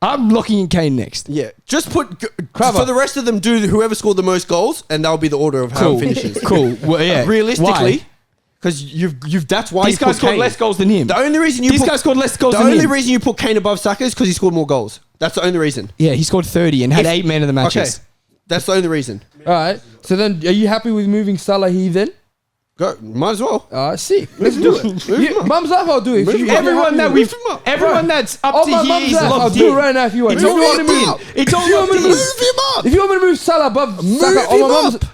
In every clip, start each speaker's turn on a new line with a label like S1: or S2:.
S1: I'm locking in Kane next.
S2: Yeah, just put for the rest of them. Do whoever scored the most goals, and that'll be the order of how it finishes.
S1: Cool. Well, yeah.
S2: Realistically, because you've that's why
S1: this guy scored less goals than him.
S2: The only reason
S1: this guy scored less goals
S2: the
S1: than him.
S2: only reason you put Kane above Saka is because he scored more goals. That's the only reason.
S1: Yeah, he scored 30 and had 8 men of the matches.
S2: Okay, that's the only reason.
S3: All right. So then, are you happy with moving Salah here then?
S2: Go, might as well.
S3: Sick. Let's do it. Mum's up, I'll do it.
S1: Everyone that's up to here is
S3: I'll do it right now if you want.
S1: It's all locked in. It's all locked in.
S2: Move him up.
S3: If you want me to move Salah above Saka,
S2: Move him up.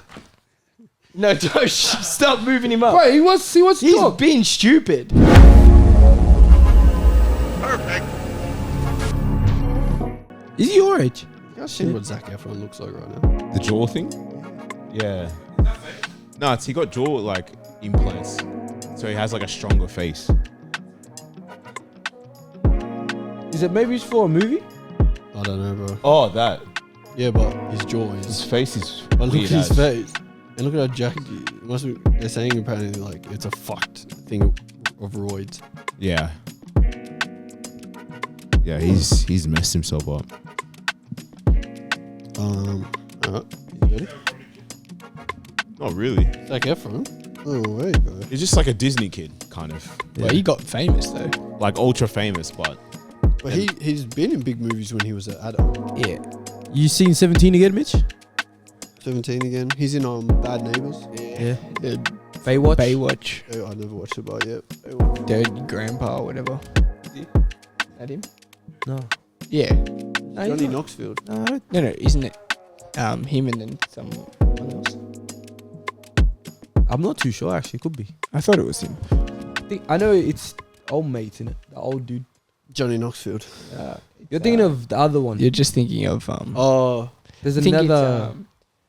S1: No, don't stop moving him up.
S3: Right, he wants to
S1: He's
S3: talk.
S1: being stupid.
S4: Perfect.
S1: Is he your age?
S2: I've seen what Zac Efron looks like right now.
S5: The jaw thing? Yeah. No, he got jaw like implants, so he has like a stronger face.
S3: Is it maybe it's for a movie?
S2: I don't know, bro.
S5: Oh, that.
S2: Yeah, but his jaw is.
S5: His face is.
S2: But look at
S5: weird
S2: his
S5: as.
S2: face. And look at how jacked he must be. They're saying apparently like it's a fucked thing of roids.
S5: Yeah. Yeah, he's messed himself up.
S2: Alright. You ready?
S5: Not really.
S2: Zac Efron. Oh, wait, bro.
S5: He's just like a Disney kid, kind of.
S1: Well, he got famous though.
S5: Like ultra famous, but.
S2: But he's been in big movies when he was an adult.
S1: Yeah.
S3: You seen 17 again, Mitch?
S2: 17 again. He's in Bad Neighbours.
S3: Yeah.
S1: Baywatch.
S2: Oh, I never watched it, but yeah. Baywatch.
S1: Dirty Grandpa or whatever. That him?
S3: No.
S1: Yeah.
S2: Johnny Knoxville.
S1: No, isn't it? Him and then someone else.
S3: I'm not too sure actually. Could be.
S1: I thought it was him.
S3: I know it's old mate in it. The old dude.
S2: Johnny Knoxville.
S3: You're thinking of the other one.
S1: You're just thinking of
S3: There's
S1: I think
S3: another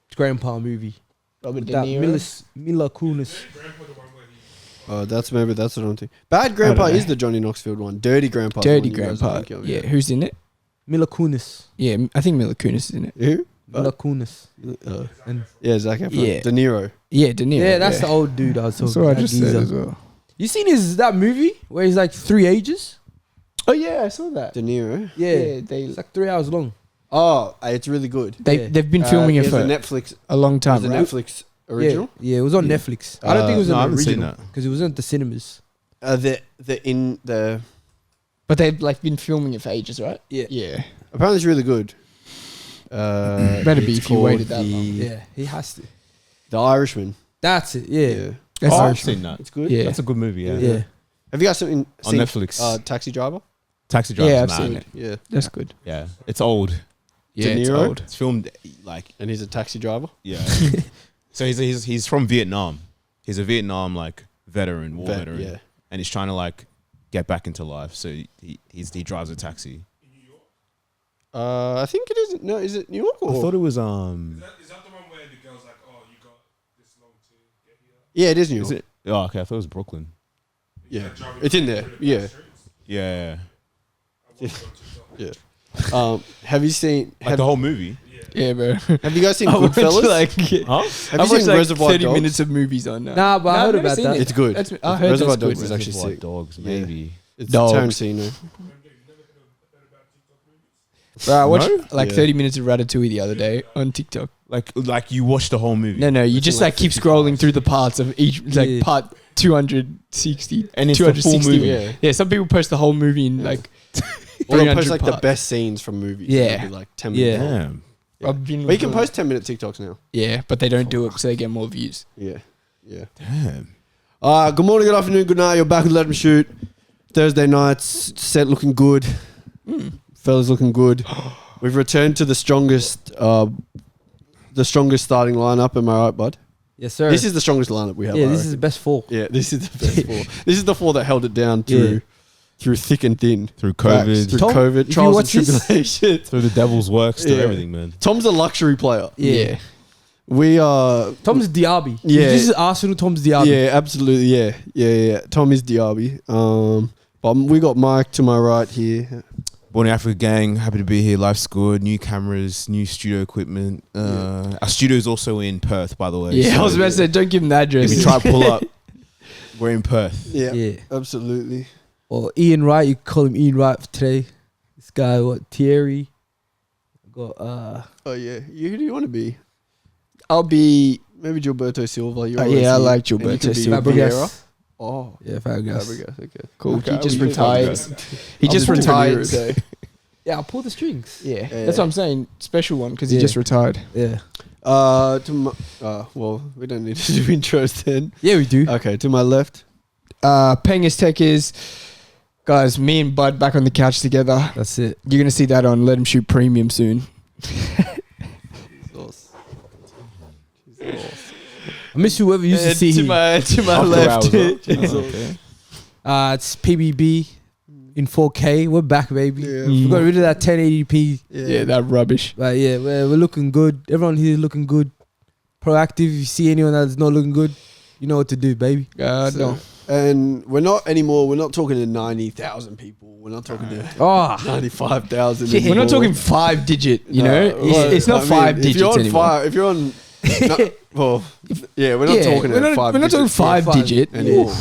S1: it's,
S3: grandpa movie.
S1: Robert De
S3: That
S1: Niro.
S3: Mila Kunis.
S2: That's what I'm thinking. Bad Grandpa is the Johnny Knoxville one. Dirty Grandpa.
S1: Dirty Grandpa. Yeah. Who's in it?
S3: Mila Kunis.
S1: Yeah, I think Mila Kunis is in it.
S2: Who?
S3: Mila Kunis.
S2: Yeah, Zac Efron.
S1: Yeah.
S2: De Niro.
S1: Yeah, De Niro.
S3: Yeah, that's the old dude I was talking
S1: That's what I
S3: about.
S1: just said as well.
S3: You seen that movie where he's like 3 ages?
S1: Oh yeah, I saw that.
S2: De Niro.
S3: Yeah. It's like 3 hours long.
S2: Oh, it's really good.
S1: They've been filming it
S2: It's
S1: for
S2: a Netflix.
S1: a long
S2: It's
S1: time,
S2: a
S1: right?
S2: Netflix original.
S3: Yeah, it was on Netflix. I don't think it was
S5: no, I
S3: an
S5: haven't seen
S3: original
S5: that.
S3: because it wasn't at the cinemas.
S1: But they've like been filming it for ages, right?
S3: Yeah.
S1: Yeah.
S2: Apparently, it's really good.
S1: Better be
S2: it's
S1: if you
S2: called
S1: waited that long.
S3: Yeah, he has to.
S2: The Irishman.
S3: That's it. Yeah.
S1: That's
S5: I've
S1: Irishman.
S5: seen that.
S2: It's good.
S1: Yeah.
S5: That's a good movie. Yeah.
S3: Yeah.
S2: Have you guys seen
S5: On Netflix.
S2: Taxi Driver?
S5: Taxi Driver's
S1: Yeah, I've
S5: mad.
S1: seen it.
S2: Yeah.
S1: That's good.
S5: Yeah, it's old.
S1: Yeah,
S2: De
S1: it's
S2: Niro?
S1: old.
S5: It's filmed like
S2: And he's a taxi driver.
S5: yeah. So he's from Vietnam. He's a Vietnam like veteran, war veteran,
S2: Yeah.
S5: and he's trying to like get back into life. So he drives a taxi.
S2: I think it is. No, is it New York or?
S5: I thought it was
S4: Is that the one where the girl's like, oh, you got this long to get here?
S2: Yeah, it is New York.
S5: Is it? Oh, okay. I thought it was Brooklyn.
S2: Yeah, it's in there. Yeah.
S5: Yeah.
S2: Yeah. Have you seen?
S5: Like the whole movie.
S1: Yeah, bro.
S2: Have you guys seen
S1: I went to,
S2: Goodfellas?
S5: Huh?
S2: Have
S1: I
S2: you
S1: watched
S2: seen
S1: like
S2: Reservoir
S1: 30
S2: Dogs?
S1: minutes of movies on that.
S3: Nah, but I
S1: No,
S3: heard
S1: I've never
S3: about
S1: seen
S3: that.
S1: it.
S2: It's good.
S1: I heard
S2: Reservoir
S1: that's good.
S2: Dogs is actually
S5: Reservoir
S2: sick.
S5: Dogs,
S2: Yeah.
S5: maybe.
S2: It's
S1: Dogs.
S2: Tarantino.
S4: About TikTok movies?
S1: Bro, I watched
S2: No?
S1: like
S2: Yeah.
S1: 30 minutes of Ratatouille the other day on TikTok.
S5: Like you watched the whole movie.
S1: No, you
S2: It's
S1: just
S2: in,
S1: like
S2: like,
S1: keep
S2: 55.
S1: scrolling through the parts of each, like
S3: Yeah.
S1: part 260.
S5: And it's the full
S1: 260.
S5: movie.
S2: Yeah.
S1: Yeah, some people post the whole movie in like
S2: Or they'll
S1: 300
S2: post like the
S1: parts.
S2: best scenes from movies.
S1: Yeah.
S2: It'll be like 10
S3: Yeah.
S2: minutes. long.
S5: Damn.
S2: Yeah.
S1: I've been
S2: But you can
S1: doing-
S2: post 10-minute TikToks now.
S1: Yeah, but they don't do it so they get more views.
S2: Yeah. Yeah.
S5: Damn.
S2: Good morning, good afternoon, good night. You're back with Let 'Em Shoot. Thursday nights, set looking good. Fellas looking good. We've returned to the strongest starting lineup. Am I right, bud?
S3: Yes, sir.
S2: This is the strongest lineup we have.
S3: yeah,
S2: I
S3: this is the
S2: reckon.
S3: best 4.
S2: Yeah, this is the best four. This is the four that held it down through thick and thin.
S5: Through
S2: Facts.
S5: COVID,
S2: Through
S3: Tom,
S2: COVID,
S3: if you
S2: trials and
S3: watch this-
S2: tribulations.
S5: through the devil's works, through
S2: Yeah.
S5: everything, man.
S2: Tom's a luxury player.
S1: Yeah.
S2: We are.
S3: Tom's Diaby.
S2: Yeah.
S3: This is Arsenal. Tom's Diaby.
S2: Yeah, absolutely. Yeah. Tom is Diaby. But we got Mike to my right here.
S5: Born in Africa gang, happy to be here. Life's good. New cameras, new studio equipment. Our studio is also in Perth, by the way.
S1: Yeah,
S5: so
S1: I was about to say, don't give them the address.
S5: if you try to pull up, we're in Perth.
S2: Yeah,
S3: Yeah.
S2: absolutely.
S3: Or Ian Wright. You call him Ian Wright for today. This guy, what, Thierry. Got
S2: Oh yeah. Who do you want to be?
S1: I'll be.
S2: Maybe Gilberto Silva. You're
S1: Yeah, I
S2: always
S1: like
S2: here. And you
S1: Gilberto
S2: could be
S1: Silva.
S2: Vieira.
S3: Fabregas.
S2: Oh,
S3: Yeah, Fabregas.
S2: Fabregas. Okay,
S1: Cool.
S2: Okay,
S1: He just
S2: we can
S1: retired.
S2: Fabregas.
S1: He
S2: I'll
S1: just
S2: be
S1: retired.
S2: Fabregas.
S1: So
S3: Yeah, I'll pull the strings.
S1: yeah,
S2: Yeah.
S1: that's what I'm saying. Special one because he
S3: Yeah.
S1: just retired.
S3: Yeah.
S2: Well, we don't need to do intros then.
S3: Yeah, we do.
S2: Okay, to my left.
S1: Pengus Tech is, guys. Me and Bud back on the couch together.
S3: That's it.
S1: You're gonna see that on Let Him Shoot Premium soon.
S3: I miss whoever used to see him.
S2: to my
S5: After
S2: left.
S5: hours, huh?
S2: Jesus.
S5: Okay.
S3: It's PBB in 4K. We're back, baby.
S2: Yeah.
S3: We got rid of that 1080p.
S1: Yeah, that rubbish.
S3: But yeah, we're looking good. Everyone here is looking good. Proactive. If you see anyone that's not looking good, you know what to do, baby.
S1: No.
S2: And we're not anymore. We're not talking to 90,000 people. We're not talking to
S3: Oh,
S2: 95,000.
S3: Yeah.
S1: We're not talking 5-digit. You know, it's not 5 digits
S2: if you're on
S1: anymore.
S2: if you're on, well, yeah, we're not
S1: Yeah,
S2: talking
S1: we're
S2: about
S1: not,
S2: 5
S1: we're not talking
S2: digits
S1: 5-digit.
S2: anymore.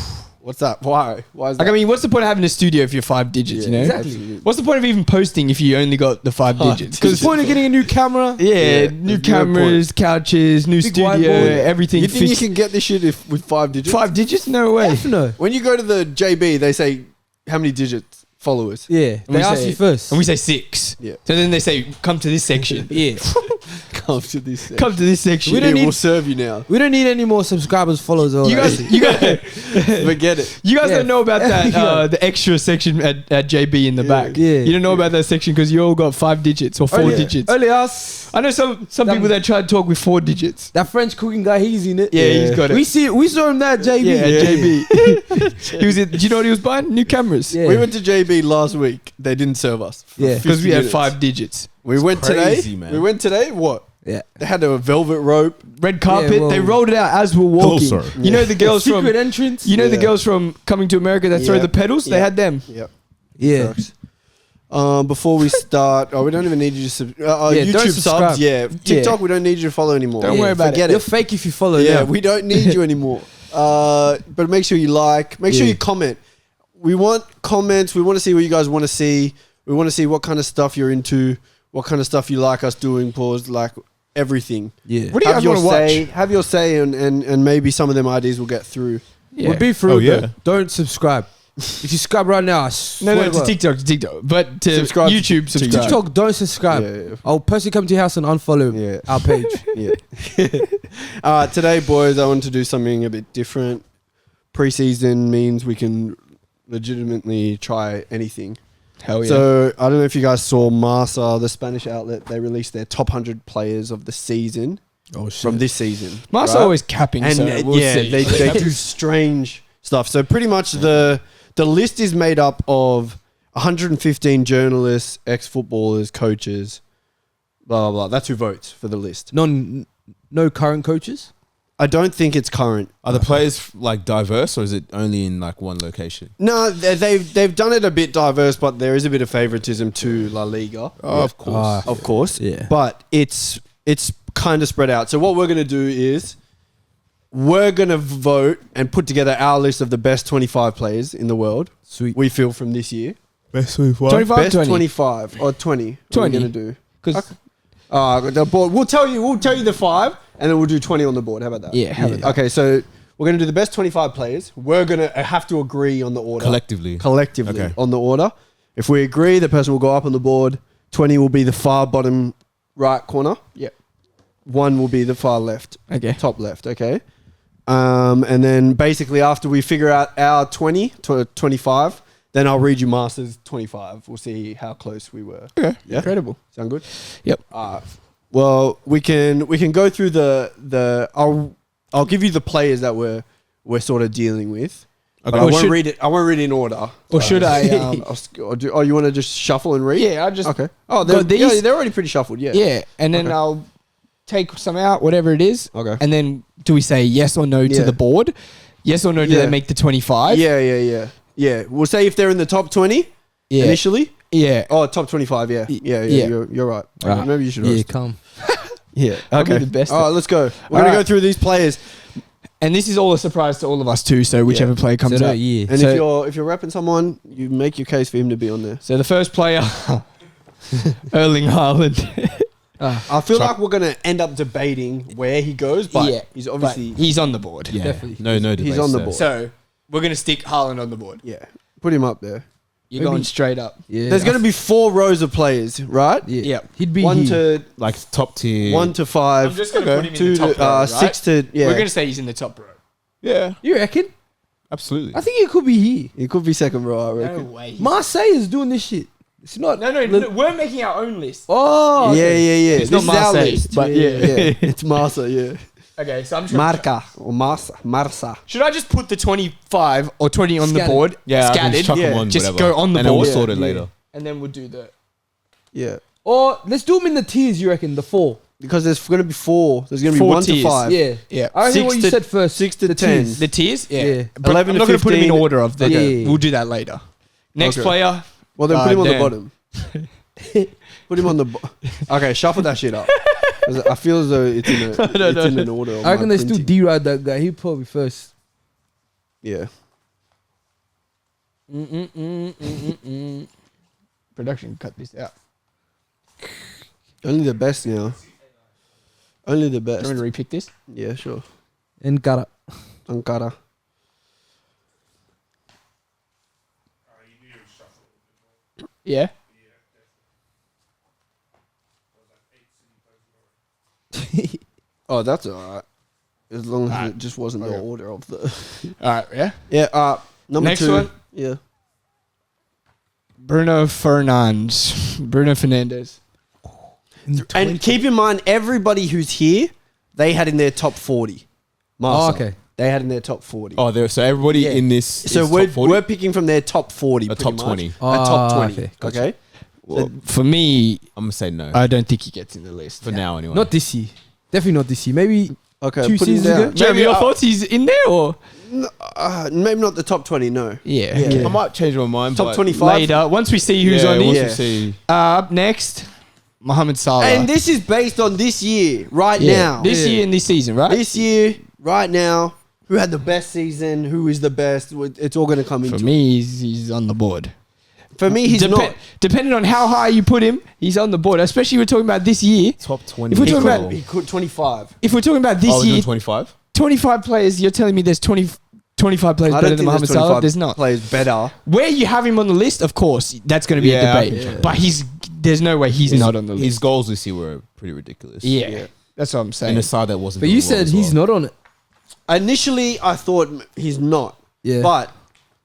S2: What's that? Why? Why is that?
S1: Like, I mean, what's the point of having a studio if you're 5 digits? You know,
S3: exactly.
S1: What's the point of even posting if you only got the 5 digits?
S3: Because the point of getting a new camera.
S1: Yeah,
S2: Yeah,
S1: new
S2: there's no
S1: cameras, couches, new
S3: Big
S1: studio,
S3: whiteboard.
S1: everything
S2: You think you
S1: fixed.
S2: can get this shit with 5 digits?
S1: 5 digits? No way.
S3: No.
S2: When you go to the JB, they say how many digits followers.
S3: Yeah,
S1: we
S3: they ask
S1: say-
S3: you first.
S1: And we say 6.
S2: Yeah.
S1: So then they say, come to this section.
S3: Yeah.
S2: Come to this.
S1: Come to this section.
S3: We don't
S2: We'll
S3: need-
S2: serve you now.
S3: We don't need any more subscribers, followers, or
S1: You
S3: that
S1: guys,
S3: shit.
S1: you guys,
S2: Forget it.
S1: you guys
S3: Yeah.
S1: don't know about that,
S3: Yeah.
S1: the extra section at JB in the
S2: Yeah.
S1: back.
S3: Yeah.
S1: You don't know about that section because you all got 5 digits or 4
S3: Only-
S1: digits.
S3: Only us.
S1: I know some
S3: That-
S1: people that try to talk with 4 digits.
S3: That French cooking guy, he's in it.
S1: Yeah, he's got it.
S3: We saw him there at JB.
S1: Yeah,
S2: Yeah.
S1: JB. He was. Do you know what he was buying? New cameras.
S3: Yeah.
S2: We went to JB last week. They didn't serve us. for
S3: Yeah.
S1: Because
S2: 50
S1: we had
S2: minutes.
S1: 5 digits.
S2: We went
S5: crazy,
S2: today.
S5: man.
S2: We went today. What?
S3: Yeah.
S2: They had a velvet rope.
S1: Red carpet.
S3: Yeah, well-
S1: they rolled it out as we were walking.
S5: sorry.
S1: You know the girls from.
S3: Secret entrance.
S1: You know the
S2: Yeah.
S1: girls from Coming to America that throw
S2: Yeah.
S1: the pedals. They
S2: Yeah.
S1: had them.
S2: Yep.
S3: Yeah.
S2: Sucks. Before we start, we don't even need you to
S3: Yeah,
S2: YouTube
S3: don't
S2: subs.
S3: subscribe.
S2: Yeah, TikTok, we don't need you to follow anymore.
S1: Don't worry about it.
S2: Forget
S3: You're fake if you follow.
S2: Yeah,
S3: them.
S2: we don't need you anymore. But make sure you like. Make sure
S3: Yeah.
S2: you comment. We want comments. We want to see what you guys want to see. We want to see what kind of stuff you're into. What kind of stuff you like us doing. Pause. Like everything.
S3: Yeah.
S1: What do you
S2: Have
S1: guys
S2: your
S1: want to watch?
S2: say. Have your say, and maybe some of them ideas will get through.
S1: Yeah.
S3: We'll be through.
S5: Oh, yeah.
S3: Yeah. Don't subscribe. If you subscribe right now, I
S1: No,
S3: swear
S1: no,
S3: to
S1: to
S3: God.
S1: TikTok, to TikTok, but to
S2: Subscribe to-
S1: YouTube,
S2: to
S1: subscribe.
S3: TikTok, don't subscribe.
S2: Yeah,
S3: I'll personally come to your house and unfollow
S2: yeah,
S3: our page.
S2: yeah. Today, boys, I want to do something a bit different. Preseason means we can legitimately try anything.
S1: Hell yeah.
S2: So I don't know if you guys saw Marca, the Spanish outlet. They released their top 100 players of the season
S3: Oh shit.
S2: from this season.
S1: Mark's
S2: right?
S1: always capping,
S2: And
S1: so we'll
S2: yeah,
S1: see.
S2: they do strange stuff. So pretty much the list is made up of 115 journalists, ex-footballers, coaches, blah, blah, blah. That's who votes for the list.
S3: No current coaches.
S2: I don't think it's current.
S5: Are the players like diverse, or is it only in like one location?
S2: No, they've done it a bit diverse, but there is a bit of favoritism to La Liga.
S5: Oh, of course.
S2: Of course.
S3: Yeah.
S2: But it's kind of spread out. So what we're going to do is we're going to vote and put together our list of the best 25 players in the world.
S3: Sweet.
S2: We feel from this year.
S5: Best 25.
S1: 25,
S2: Best
S1: 20.
S2: 25 or 20. What are
S1: 20.
S2: we going to do?
S1: Because
S2: The board. We'll tell you the 5 and then we'll do 20 on the board. How about that?
S1: yeah, have it.
S2: Okay, so we're going to do the best 25 players. We're going to have to agree on the order.
S5: Collectively.
S2: Collectively
S5: Okay.
S2: on the order. If we agree, the person will go up on the board. 20 will be the far bottom right corner.
S1: Yeah.
S2: 1 will be the far left,
S1: Okay.
S2: top left, okay? And then basically after we figure out our 25, then I'll read you Masters 25. We'll see how close we were.
S1: Okay.
S2: Yeah?
S1: Incredible.
S2: Sound good?
S1: Yep.
S2: Well, we can go through the I'll give you the players that we're sort of dealing with.
S5: Okay.
S2: But I
S1: Or
S2: won't
S1: should-
S2: read it. I won't read it in order.
S1: Or should I?
S2: You want to just shuffle and read?
S1: Yeah, I just
S2: Okay. Oh,
S1: got these.
S2: they're already pretty shuffled. Yeah.
S1: Yeah, and then
S2: Okay.
S1: I'll take some out, whatever it is.
S2: Okay.
S1: And then do we say yes or no to
S2: Yeah.
S1: the board? Yes or no? Do
S2: Yeah.
S1: they make the 25?
S2: Yeah. We'll say if they're in the top 20
S1: Yeah.
S2: initially.
S1: Yeah.
S2: Oh, top 25. Yeah. Yeah.
S1: Yeah.
S2: You're right.
S1: Right.
S2: Maybe you should.
S3: Yeah,
S2: Roast.
S3: come.
S2: Yeah.
S1: I'll be
S2: Okay.
S1: the best
S2: All right,
S1: at-
S2: let's go. We're
S1: All
S2: gonna go
S1: right.
S2: through these players,
S1: And this is all a surprise to all of us too. So whichever player comes up.
S3: Yeah.
S2: and
S1: So-
S2: if you're repping someone, you make your case for him to be on there.
S1: So the first player Erling Haaland.
S2: I feel like we're gonna end up debating where he goes, but
S1: Yeah,
S2: he's obviously
S1: he's on the board.
S5: Yeah,
S3: Definitely.
S5: no debate.
S2: He's on the board.
S1: So we're gonna stick Haaland on the board.
S2: yeah. Put him up there.
S1: You're
S3: Maybe-
S1: going straight up.
S3: Yeah.
S2: There's gonna be 4 rows of players, right?
S3: Yeah.
S1: Yeah.
S3: He'd be
S2: One
S3: here.
S2: to
S5: Like top tier.
S2: 1 to 5.
S1: I'm just gonna put him in
S2: 2
S1: the top
S2: to
S1: row, right?
S2: 6 to yeah.
S1: We're gonna say he's in the top row.
S5: Yeah,
S3: You reckon?
S5: absolutely.
S3: I think he could be here.
S2: He could be second row. I
S1: No
S2: reckon.
S1: way.
S3: Marseille is doing this shit. It's not.
S1: No, we're making our own list.
S3: Oh.
S2: Yeah,
S3: okay.
S2: yeah, yeah.
S1: It's
S2: This
S1: not
S2: is our
S1: Marseille,
S2: list.
S1: but yeah.
S2: It's Marsa. Yeah.
S1: Okay, so I'm just
S2: Marca or Marsa.
S1: Should I just put the 25 or 20 on the
S3: Scattered.
S1: board?
S5: Yeah, I can
S1: scattered.
S5: just chuck 'em
S2: Yeah.
S5: on,
S1: Just
S5: whatever.
S1: go on the
S5: and then
S1: board.
S5: we'll sort it
S2: Yeah.
S5: later.
S1: And then we'll do the.
S2: Yeah.
S3: Or let's do them in the tiers. You reckon the 4?
S2: Because there's gonna be 4. There's gonna be
S1: 4
S2: 1
S1: tiers.
S2: to 5.
S3: Yeah.
S1: Yeah.
S3: I reckon
S2: 6
S3: what you
S2: to-
S3: said first.
S2: 6 to
S3: the
S2: 10.
S3: tiers.
S1: The tiers?
S3: Yeah.
S1: But
S2: 11
S1: I'm
S2: to
S1: not going to put them in
S2: 15.
S1: order of the.
S3: Okay.
S1: We'll do that later. Next
S2: Okay.
S1: player.
S2: Well, then put him on the
S1: damn.
S2: bottom. Put him on the. Okay, shuffle that shit up. 'Cause I feel as though it's in an order. on
S3: I reckon
S2: my
S3: they still
S2: printing.
S3: D-ride that guy. He'd probably first.
S2: Yeah.
S1: Production, cut this out.
S2: Only the best now. Only the
S1: Do you
S2: best.
S1: want me to repick this?
S2: Yeah, sure.
S3: And Kara.
S2: Ankara.
S1: Yeah.
S2: Oh, that's alright. As long as
S1: Alright.
S2: it just wasn't the
S1: Okay.
S2: order of the.
S1: All right, yeah.
S2: Yeah. Number
S1: Next
S2: 2.
S1: one.
S2: Yeah.
S1: Bruno Fernandes. Bruno Fernandes.
S2: And keep in mind, everybody who's here, they had in their top 40. Marcel.
S3: Oh, okay.
S2: They had in their top 40.
S5: Oh, there. So everybody
S2: Yeah.
S5: in this.
S2: So
S5: is
S2: we're,
S5: top 40?
S2: we're picking from their top 40.
S5: A
S2: pretty
S5: top
S2: much.
S5: 20.
S2: A top 20.
S3: Okay,
S2: Okay.
S5: Well,
S1: For me,
S5: I'm gonna say no
S1: I don't think he gets in the list.
S5: for now anyway.
S3: Not this year. Definitely not this year. Maybe
S2: Okay.
S3: 2
S2: put him
S3: seasons
S2: down.
S3: ago.
S1: Jeremy, your thoughts? He's in there or?
S2: Maybe not the top 20, no.
S1: Yeah.
S2: Yeah.
S1: okay.
S5: I might change my mind.
S2: Top
S5: but
S2: 25.
S1: Later, once we see who's
S5: yeah,
S1: on
S5: once
S1: here.
S5: we see.
S1: Up next, Mohamed Salah.
S2: And this is based on this year, right
S1: Yeah,
S2: now.
S1: This year and this season, right?
S2: This year, right now, who had the best season, who is the best, it's all going to come
S1: For
S2: into
S1: me, he's on the board.
S2: For me, he's not.
S1: Depending on how high you put him, he's on the board. Especially we're talking about this year.
S5: Top 20.
S1: If we're talking
S2: He
S1: about-
S2: could 25.
S1: If we're talking about this
S5: Oh, we're
S1: year,
S5: doing 25?
S1: 25 players, you're telling me there's 25 players better than Mohamed Salah? There's not.
S2: players better.
S1: Where you have him on the list, of course, that's going to be
S5: Yeah,
S1: a debate.
S2: yeah.
S1: But there's no way he's not on the
S5: His
S1: list.
S5: goals this year were pretty ridiculous.
S1: Yeah. That's what I'm saying.
S5: And a side that wasn't.
S3: But you
S5: doing well
S3: said
S5: as
S3: he's
S5: well.
S3: not on it.
S2: Initially, I thought he's not.
S3: Yeah.
S2: But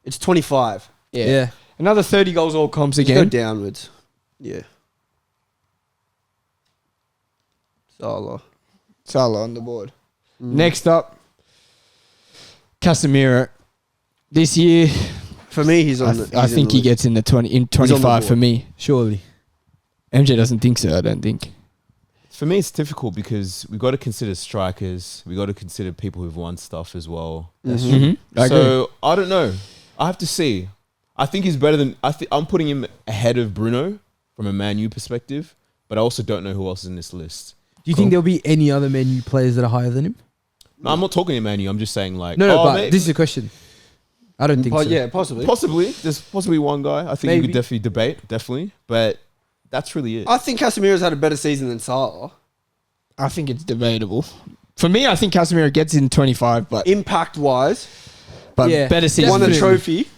S2: it's 25.
S3: Yeah.
S1: Another 30 goals all comps
S2: Just go
S1: again.
S2: downwards. Yeah. Salah.
S1: Salah on the board.
S2: Mm.
S1: Next up, Casemiro. This year,
S2: For me, he's
S1: I,
S2: on.
S1: th- I think he gets in the 25 for
S2: board.
S1: me.
S3: Surely.
S1: MJ doesn't think so, I don't think.
S5: For me, it's difficult because we've got to consider strikers. We've got to consider people who've won stuff as well.
S1: Mm-hmm. I agree.
S5: So I don't know. I have to see. I think he's better than. I'm putting him ahead of Bruno from a Man U perspective, but I also don't know who else is in this list.
S3: Do you think there'll be any other Man U players that are higher than him?
S5: No, I'm not talking to Man U. I'm just saying like.
S3: No, but
S5: maybe-
S3: this is a question. I don't think so.
S2: Yeah, possibly.
S5: possibly. There's possibly one guy. I think you
S3: Maybe.
S5: could definitely debate, definitely. But that's really it.
S2: I think Casemiro's had a better season than Salah.
S1: I think it's debatable. For me, I think Casemiro gets in 25, but
S2: Impact wise,
S3: Yeah.
S1: better season.
S2: won a
S3: Definitely.
S2: trophy.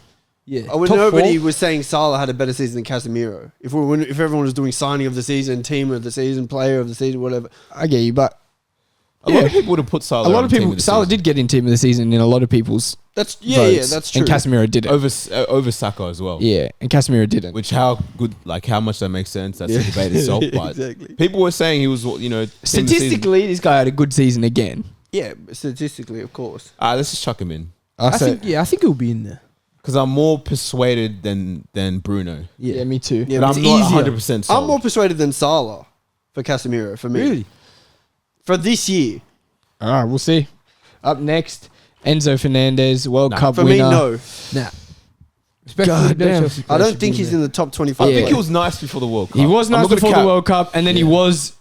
S3: Yeah.
S2: Nobody was saying Salah had a better season than Casemiro. If everyone was doing signing of the season, team of the season, player of the season, whatever.
S1: I get you, but
S5: a lot of people would have put Salah.
S1: a lot
S5: on
S1: of
S5: team
S1: people,
S5: of the
S1: Salah
S5: season.
S1: did get in team of the season in a lot of people's
S2: That's
S1: votes,
S2: that's true.
S1: and Casemiro did it.
S5: over Saka as well.
S1: Yeah, and Casemiro didn't.
S5: Which how good, like how much that makes sense. That's a debate itself. But
S2: Exactly.
S5: people were saying he was, team of the season.
S1: Statistically, this guy had a good season again.
S2: Yeah, statistically, of course.
S5: Let's just chuck him in
S1: I
S3: think he'll be in there.
S5: because I'm more persuaded than Bruno.
S1: yeah, me too.
S2: Yeah,
S5: But
S2: it's
S5: I'm not
S2: easier.
S5: 100% sold.
S2: I'm more persuaded than Salah for Casemiro for me.
S3: Really?
S2: For this year,
S1: All right, we'll see. Up next, Enzo Fernandez, World Cup
S2: for
S1: winner.
S2: me, no.
S3: Nah. Especially
S1: God
S3: with no
S1: damn.
S3: Chelsea
S2: I
S3: players
S2: don't
S3: should
S2: think
S3: be
S2: he's
S3: there.
S2: in the top 25.
S5: I think
S1: Yeah.
S5: he was nice before the World Cup.
S1: He was
S5: I'm
S1: nice
S5: not gonna
S1: before the
S5: cap.
S1: World Cup, and then he was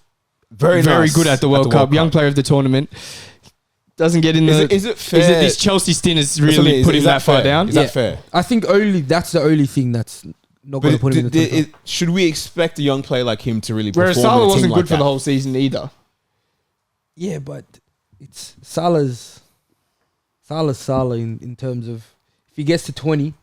S5: Very
S1: very
S5: nice
S1: good at the World Cup. Young player of the tournament. Doesn't get in
S5: Is
S1: the.
S5: it, is it fair?
S1: Is it this Chelsea stint has
S5: That's what I
S1: really
S5: mean.
S1: put him
S5: Is
S1: that far
S5: fair?
S1: down?
S5: Is that fair?
S3: I think that's the only thing that's not going to put him in the 25.
S5: Should we expect a young player like him to really
S1: Whereas
S5: perform?
S1: Salah
S5: in a team
S1: wasn't
S5: like
S1: good for
S5: that?
S1: the whole season either.
S3: Yeah, but it's Salah's Salah in terms of if he gets to 20,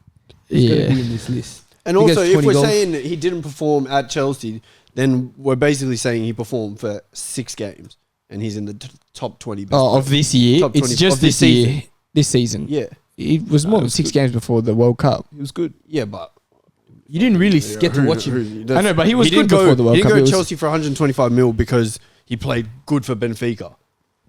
S3: he's going to be in this list.
S2: And
S3: He
S2: also,
S3: gets
S2: if
S3: 20
S2: we're
S3: goals.
S2: saying that he didn't perform at Chelsea, then we're basically saying he performed for 6 games and he's in the top 20 best
S1: Oh, of
S2: players.
S1: this year.
S2: Top
S1: It's
S2: 20
S1: just
S2: of
S1: this
S2: this
S1: year.
S2: season.
S1: This season.
S2: Yeah,
S1: It was more than
S5: was
S1: 6
S5: good.
S1: games before the World Cup.
S5: He was good.
S2: yeah, but
S3: You didn't really get to watch him.
S1: I know, but he was
S2: didn't
S1: good before the World
S2: He
S1: Cup.
S2: didn't
S1: It
S2: go
S1: was-
S2: to Chelsea for 125 mil because he played good for Benfica.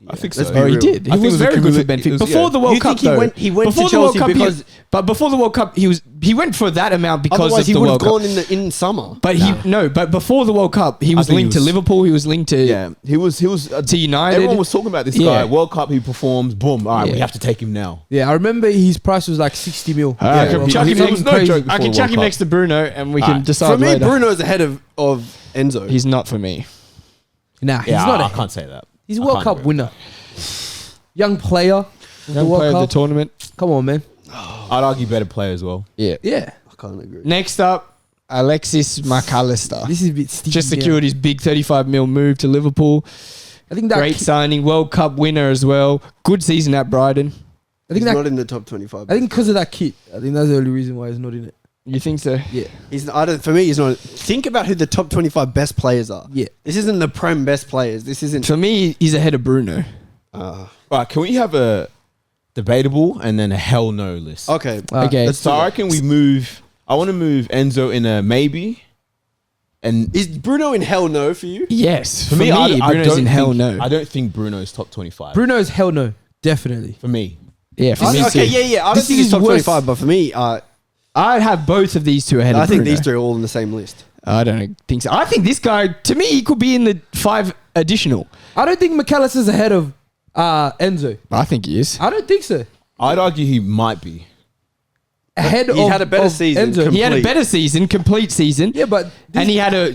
S5: I think
S2: let's
S5: so.
S2: be
S1: Oh, he
S2: real.
S1: did. He
S5: I think
S1: was
S5: it was
S1: very
S5: a
S1: good for
S5: cumulative-
S1: Benfica.
S5: it was-
S1: Before
S5: yeah.
S1: the World
S2: You
S1: Cup,
S2: think
S1: though.
S2: he went
S1: before
S2: to
S1: the World
S2: Chelsea
S1: Cup,
S2: because
S1: but before the World Cup, he went for that amount because
S2: otherwise
S1: of
S2: he
S1: the
S2: would have
S1: World Cup.
S2: gone in summer.
S1: But but before the World Cup, he was
S5: think he
S1: linked to
S5: was-
S1: Liverpool. He was linked to
S5: Yeah, he was
S1: to United.
S5: Everyone was talking about this
S1: Yeah.
S5: guy. World Cup, he performs. Boom. All right, we
S1: Yeah.
S5: have to take him now.
S3: Yeah, I remember his price was like 60 mil.
S1: I
S3: Yeah,
S1: can
S3: well,
S1: chuck him
S3: he
S1: next-
S3: was
S5: no
S3: crazy.
S5: joke.
S1: I can
S5: before
S1: chuck
S5: World
S1: him
S5: Cup.
S1: next to Bruno, and we can
S5: Alright.
S1: decide
S2: For me,
S1: later.
S2: Bruno's ahead of Enzo.
S1: He's not for me.
S3: Nah, he's
S5: Yeah,
S3: not
S5: I
S3: a
S5: can't say that.
S3: He's a
S5: I
S3: World
S5: can't
S3: Cup
S5: agree.
S3: winner. Young player of the
S1: Young
S3: World
S1: player of the
S3: Cup.
S1: tournament.
S3: Come on, man.
S5: I'd argue better player as well.
S1: Yeah.
S3: Yeah.
S2: I can't agree.
S1: Next up, Alexis McAllister.
S3: This is a bit sticky.
S1: Just
S3: man.
S1: secured his big 35 mil move to Liverpool.
S3: I think that
S1: Great
S3: ki-
S1: signing. World Cup winner as well. Good season at Brighton.
S3: I think
S2: He's
S3: that
S2: not in the top 25.
S3: I think because of that kit. I think that's the only reason why he's not in it.
S1: You think so?
S3: Yeah.
S2: For me, he's not. Think about who the top 25 best players are.
S3: Yeah.
S2: This isn't the Prem best players. This isn't.
S1: For me, he's ahead of Bruno.
S5: All right, can we have a debatable and then a hell no list?
S2: Okay.
S1: Okay.
S2: Let's
S5: So
S2: do
S5: I
S2: that.
S5: reckon we move. I want to move Enzo in a maybe, and
S2: Is Bruno in hell no for you?
S1: Yes. For,
S5: for me, I
S1: Bruno's
S5: don't
S1: in hell
S5: think,
S1: no.
S5: I don't think Bruno's top 25.
S3: Bruno's hell no. Definitely.
S5: For me,
S1: Yeah, for me
S2: Okay,
S1: too.
S2: yeah. I don't
S3: This
S2: think
S3: is
S2: he's top
S3: worse.
S2: 25, but for me,
S1: I'd have both of these two ahead
S2: I
S1: of
S2: think
S1: Bruno.
S2: these three are all on the same list.
S1: I don't think so. I think this guy, to me, he could be in the 5 additional.
S3: I don't think McAllister's ahead of Enzo.
S1: I think he is.
S3: I don't think so.
S5: I'd argue he might be.
S3: Ahead
S2: He
S3: of
S2: had a better
S3: of
S2: season.
S3: Enzo.
S1: He had a
S2: Complete.
S1: better season, complete season,
S3: Yeah, but
S1: and he had a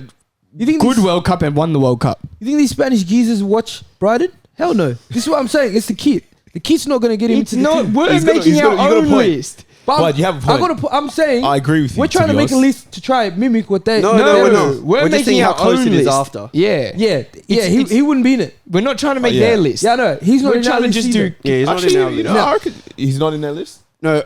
S3: you think
S1: good
S3: this-
S1: World Cup and won the World Cup.
S3: You think these Spanish geezers watch Brighton? Hell no. This is what I'm saying. It's the kit. The kit's not going to get him
S1: It's
S3: into the
S1: not.
S3: team.
S1: We're
S5: He's got a-
S1: making
S5: he's got a-
S1: our
S5: you got a
S1: own
S5: point.
S1: list.
S5: But you have a point.
S3: I'm saying
S5: I agree with you.
S3: we're trying to make a
S5: honest.
S3: list to try and mimic what they.
S2: No, we're not.
S1: We're
S2: just
S1: making
S2: seeing how
S1: our
S2: close
S1: own
S2: it is
S1: list.
S2: after.
S1: Yeah,
S3: Yeah,
S1: it's-
S3: he wouldn't be in it.
S1: We're not trying to make
S5: yeah.
S1: their list.
S3: Yeah, no, he's not
S1: We're
S3: in our
S1: trying to
S3: list
S1: just
S3: either.
S1: do.
S2: Yeah, he's not
S5: Actually,
S2: in our
S5: you
S2: list.
S5: know, I reckon he's not in their list.
S2: No,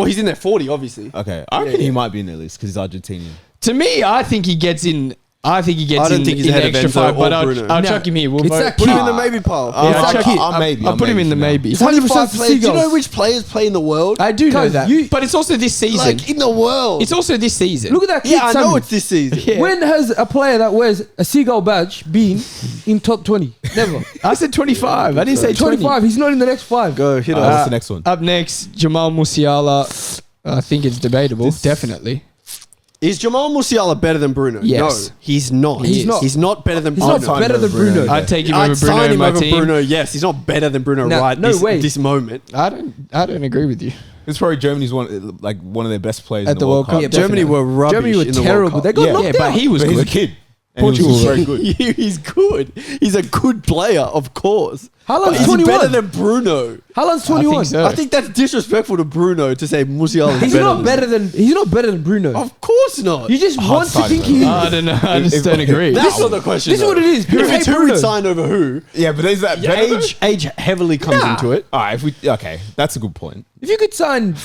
S2: he's in there 40, obviously.
S5: Okay, I reckon he might be in their list because he's Argentinian.
S1: To me, I think he gets in. I think he gets
S2: I don't
S1: in,
S2: think he's
S1: in
S2: ahead of
S1: extra
S2: Enzo
S1: 5, but
S2: or
S1: I'll
S2: Bruno.
S1: chuck him here. We'll
S3: It's
S1: vote.
S3: that
S2: Put him
S3: kid.
S2: in the maybe pile.
S1: Yeah,
S5: I'll
S1: I'll
S5: chuck-
S1: chuck it.
S5: I'll maybe.
S1: I'll put him in the
S5: for now.
S1: maybe.
S3: 100%
S2: players. Do you know
S3: Seagulls.
S2: which players play in the world?
S1: I do know
S3: Cuz
S1: that,
S3: you-
S1: but it's also this season.
S2: Like, in the world.
S1: It's also this season.
S3: Look at that kid.
S2: Yeah, I know
S3: Sammy.
S2: it's this season.
S1: Yeah.
S3: When has a player that wears a seagull badge been in top 20? Never.
S1: I said 25. I didn't say
S3: 25. He's not in the next 5.
S2: Go, hit
S5: What's
S2: us.
S5: the next one?
S1: Up next, Jamal Musiala. I think it's debatable. Definitely.
S2: Is Jamal Musiala better than Bruno?
S1: Yes.
S2: No, he's not.
S3: He's not.
S2: He's not better than
S3: He's
S2: Bruno.
S3: not better than Bruno.
S1: I'd take him
S2: I'd
S1: over Bruno
S2: sign
S1: in
S2: him
S1: my
S2: over
S1: team.
S2: Bruno. Yes, he's not better than Bruno
S3: No,
S2: right
S3: no way.
S2: this moment.
S1: I don't agree with you.
S5: It's probably Germany's one of their best players
S1: At
S5: in
S1: the World Cup.
S3: Yeah,
S2: Germany
S1: Definitely.
S2: were rubbish.
S3: Germany were
S2: in the
S3: terrible.
S2: World
S3: They
S2: Cup.
S3: got
S1: Yeah,
S3: knocked
S1: but
S3: out.
S1: he was
S5: But he's a
S1: good.
S5: kid. And
S1: Portugal
S5: he's
S1: were-
S5: very good.
S2: He's good. He's a good player, of course.
S3: Haaland's
S2: But he's
S3: 21.
S2: better than Bruno.
S3: Haaland's
S1: I
S3: 21.
S1: think so.
S2: I think that's disrespectful to Bruno to say Musiala is
S3: He's
S2: better.
S3: not better than Bruno.
S2: Of course not.
S3: You just
S5: Hard
S3: want to
S5: side,
S3: think
S5: man.
S3: he is.
S1: I don't know. I just
S5: If-
S1: don't agree.
S2: That's not the question.
S3: This is what it is. People
S2: If
S3: hate
S2: it's who
S3: Bruno.
S2: would sign over who,
S5: Yeah, but is that better?
S2: age heavily comes
S3: Nah.
S2: into it.
S5: All right, okay, that's a good point.
S3: If you could sign